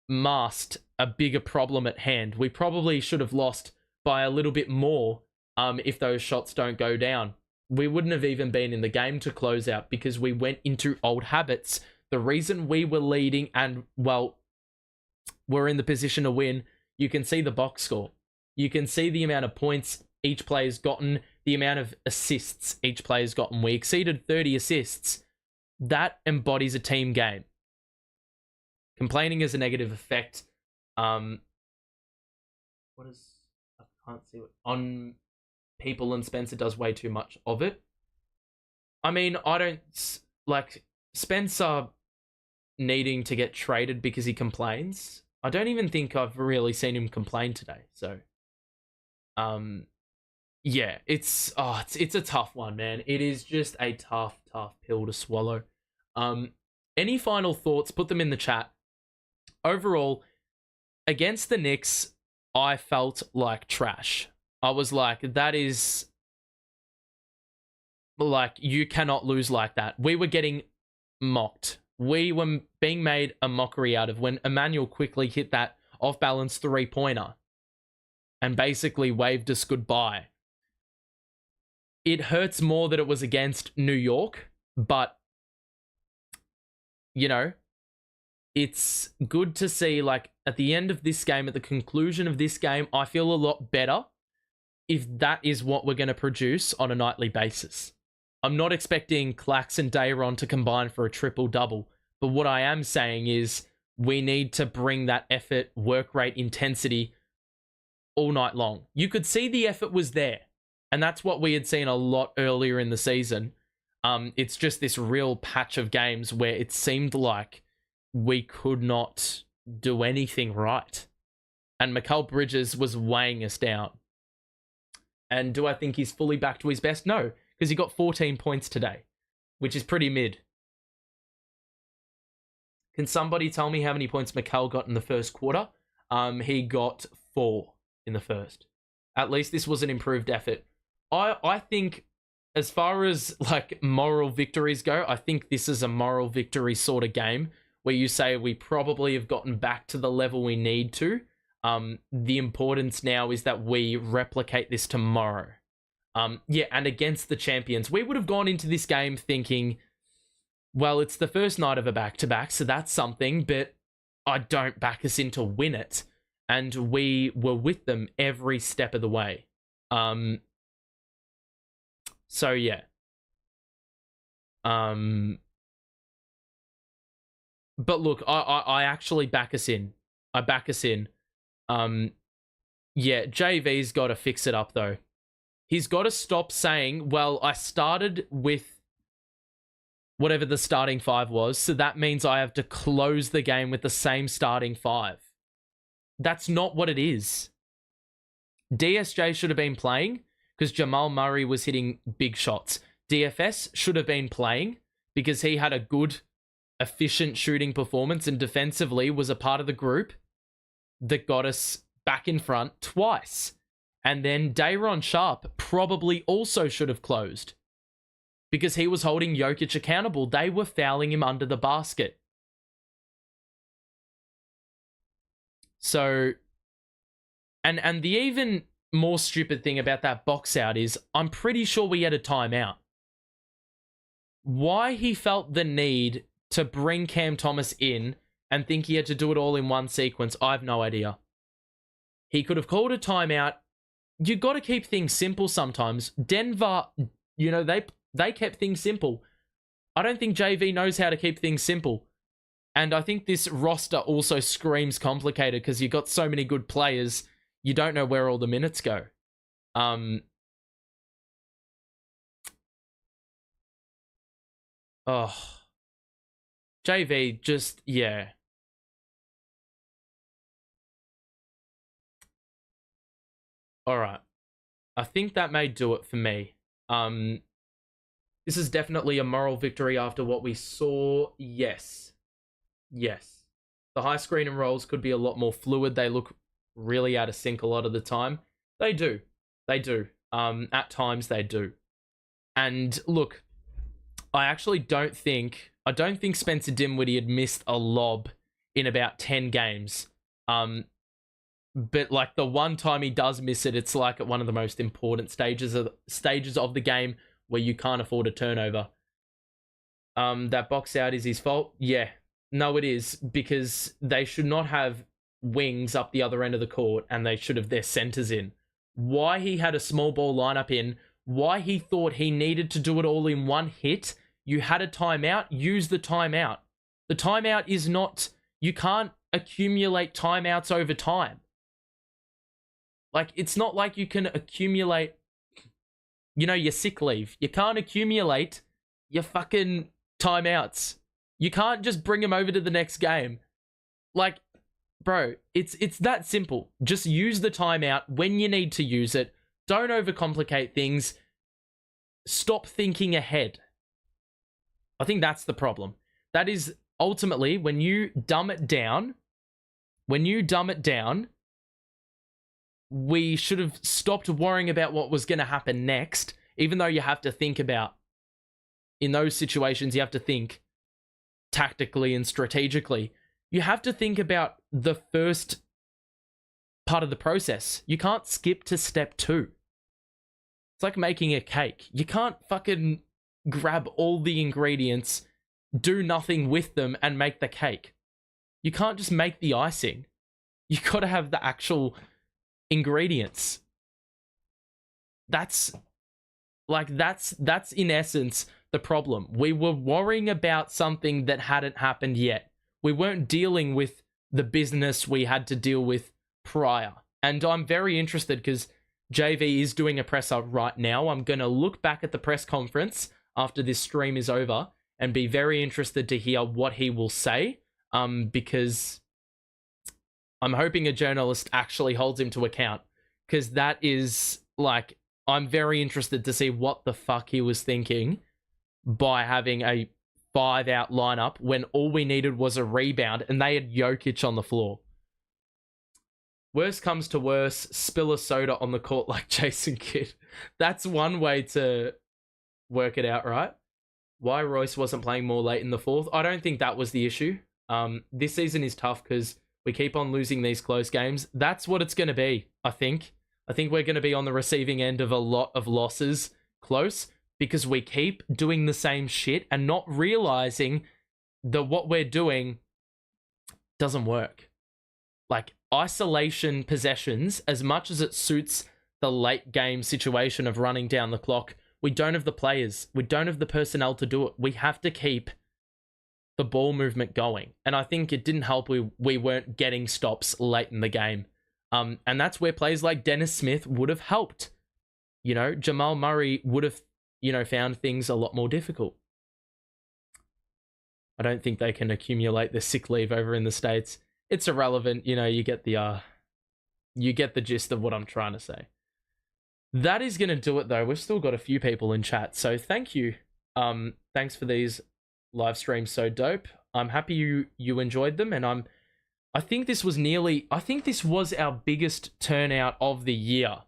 masked a bigger problem at hand. We probably should have lost by a little bit more if those shots don't go down. We wouldn't have even been in the game to close out because we went into old habits. The reason we were leading and, well, we're in the position to win, you can see the box score. You can see the amount of points each player's gotten, the amount of assists each player's gotten. We exceeded 30 assists. That embodies a team game. Complaining is a negative effect. I can't see what on people, and Spencer does way too much of it. I mean, I don't like Spencer needing to get traded because he complains. I don't even think I've really seen him complain today. So, yeah, it's a tough one, man. It is just a tough pill to swallow. Any final thoughts? Put them in the chat. Overall, against the Knicks, I felt like trash. I was like, that is... like, you cannot lose like that. We were getting mocked. We were being made a mockery out of when Emmanuel quickly hit that off-balance 3-pointer and basically waved us goodbye. It hurts more that it was against New York, but, you know, it's good to see, like, at the end of this game, at the conclusion of this game, I feel a lot better if that is what we're going to produce on a nightly basis. I'm not expecting Clax and Dayron to combine for a triple-double, but what I am saying is we need to bring that effort, work rate, intensity all night long. You could see the effort was there, and that's what we had seen a lot earlier in the season. It's just this real patch of games where it seemed like we could not do anything right. And Mikal Bridges was weighing us down. And do I think he's fully back to his best? No, because he got 14 points today, which is pretty mid. Can somebody tell me how many points Mikal got in the first quarter? He got 4 in the first. At least this was an improved effort. I think as far as like moral victories go, I think this is a moral victory sort of game where you say we probably have gotten back to the level we need to. The importance now is that we replicate this tomorrow. Yeah, and against the champions. We would have gone into this game thinking, well, it's the first night of a back-to-back, so that's something, but I don't back us in to win it. And we were with them every step of the way. So, yeah. But look, I actually back us in. I back us in. Yeah, JV's got to fix it up, though. He's got to stop saying, well, I started with whatever the starting 5 was, so that means I have to close the game with the same starting 5. That's not what it is. DSJ should have been playing because Jamal Murray was hitting big shots. DFS should have been playing because he had a good, efficient shooting performance and defensively was a part of the group that got us back in front twice. And then Dayron Sharp probably also should have closed because he was holding Jokic accountable. They were fouling him under the basket. So, and the even more stupid thing about that box out is I'm pretty sure we had a timeout. Why he felt the need to bring Cam Thomas in and think he had to do it all in one sequence, I have no idea. He could have called a timeout. You got to keep things simple sometimes. Denver, you know, they kept things simple. I don't think JV knows how to keep things simple. And I think this roster also screams complicated because you got so many good players, you don't know where all the minutes go. Oh. JV, just, yeah. All right. I think that may do it for me. This is definitely a moral victory after what we saw. Yes. Yes. The high screen and rolls could be a lot more fluid. They look really out of sync a lot of the time. They do. They do. At times they do. And look, I actually don't think Spencer Dinwiddie had missed a lob in about 10 games. But like the one time he does miss it, it's like at one of the most important stages of the game where you can't afford a turnover. That box out is his fault. Yeah, no, it is, because they should not have wings up the other end of the court, and they should have their centers in. Why he had a small ball lineup in, why he thought he needed to do it all in one hit. You had a timeout, use the timeout. The timeout is not, you can't accumulate timeouts over time. Like, it's not like you can accumulate, your sick leave. You can't accumulate your fucking timeouts. You can't just bring them over to the next game. Like, bro, it's that simple. Just use the timeout when you need to use it. Don't overcomplicate things. Stop thinking ahead. I think that's the problem. That is ultimately when you dumb it down, we should have stopped worrying about what was going to happen next, even though you have to think about, in those situations, you have to think tactically and strategically. You have to think about the first part of the process. You can't skip to step 2. It's like making a cake. You can't fucking grab all the ingredients, do nothing with them, and make the cake. You can't just make the icing. You gotta have the actual ingredients. That's in essence the problem. We were worrying about something that hadn't happened yet. We weren't dealing with the business we had to deal with prior. And I'm very interested because JV is doing a presser right now. I'm going to look back at the press conference after this stream is over and be very interested to hear what he will say, because I'm hoping a journalist actually holds him to account, because that is, like, I'm very interested to see what the fuck he was thinking by having a 5-out lineup when all we needed was a rebound and they had Jokic on the floor. Worst comes to worst, spill a soda on the court like Jason Kidd. That's one way to work it out, right? Why Royce wasn't playing more late in the fourth? I don't think that was the issue. This season is tough because we keep on losing these close games. That's what it's going to be, I think. I think we're going to be on the receiving end of a lot of losses close because we keep doing the same shit and not realizing that what we're doing doesn't work. Like, isolation possessions, as much as it suits the late game situation of running down the clock, we don't have the players. We don't have the personnel to do it. We have to keep the ball movement going. And I think it didn't help we weren't getting stops late in the game. And that's where players like Dennis Smith would have helped. Jamal Murray would have, found things a lot more difficult. I don't think they can accumulate the sick leave over in the States. It's irrelevant. You get the gist of what I'm trying to say. That is going to do it, though. We've still got a few people in chat, so thank you. Thanks for these live streams, so dope. I'm happy you enjoyed them, and I think this was our biggest turnout of the year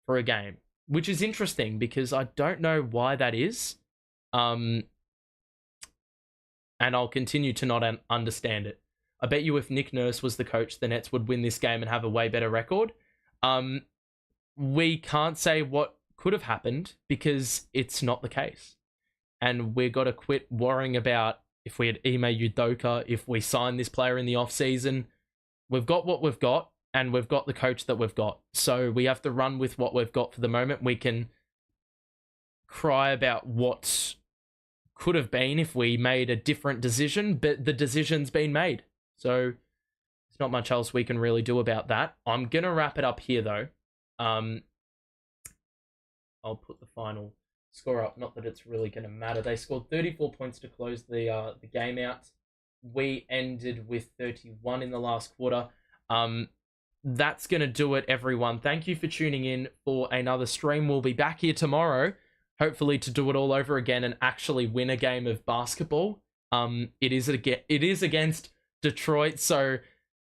for a game, which is interesting because I don't know why that is. And I'll continue to not understand it. I bet you if Nick Nurse was the coach, the Nets would win this game and have a way better record. We can't say what could have happened because it's not the case. And we've got to quit worrying about if we had Ime Udoka, if we signed this player in the offseason. We've got what we've got, and we've got the coach that we've got. So we have to run with what we've got for the moment. We can cry about what could have been if we made a different decision, but the decision's been made. So there's not much else we can really do about that. I'm going to wrap it up here, though. I'll put the final score up. Not that it's really going to matter. They scored 34 points to close the game out. We ended with 31 in the last quarter. That's going to do it, everyone. Thank you for tuning in for another stream. We'll be back here tomorrow, hopefully to do it all over again and actually win a game of basketball. It is against Detroit, so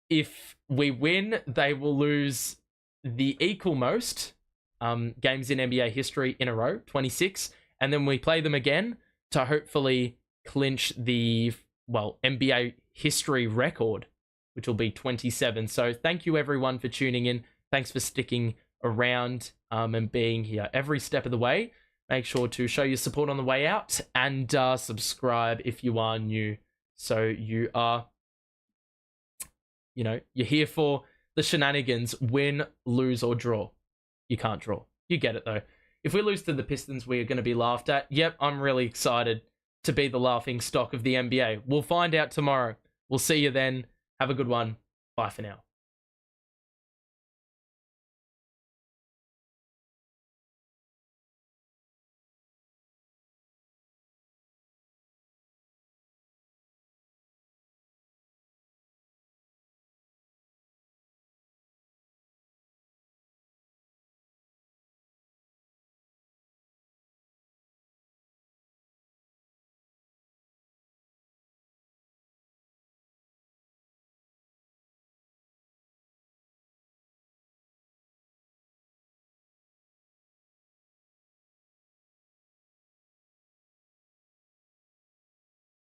if we win, they will lose the equal most games in NBA history in a row, 26, and then we play them again. to hopefully clinch the, well, NBA history record, which will be 27. So thank you everyone for tuning in. Thanks for sticking around and being here every step of the way. Make sure to show your support on the way out and subscribe if you are new. So you are, you're here for the shenanigans, win, lose, or draw. You can't draw. You get it, though. If we lose to the Pistons, we are going to be laughed at. Yep, I'm really excited to be the laughing stock of the NBA. We'll find out tomorrow. We'll see you then. Have a good one. Bye for now.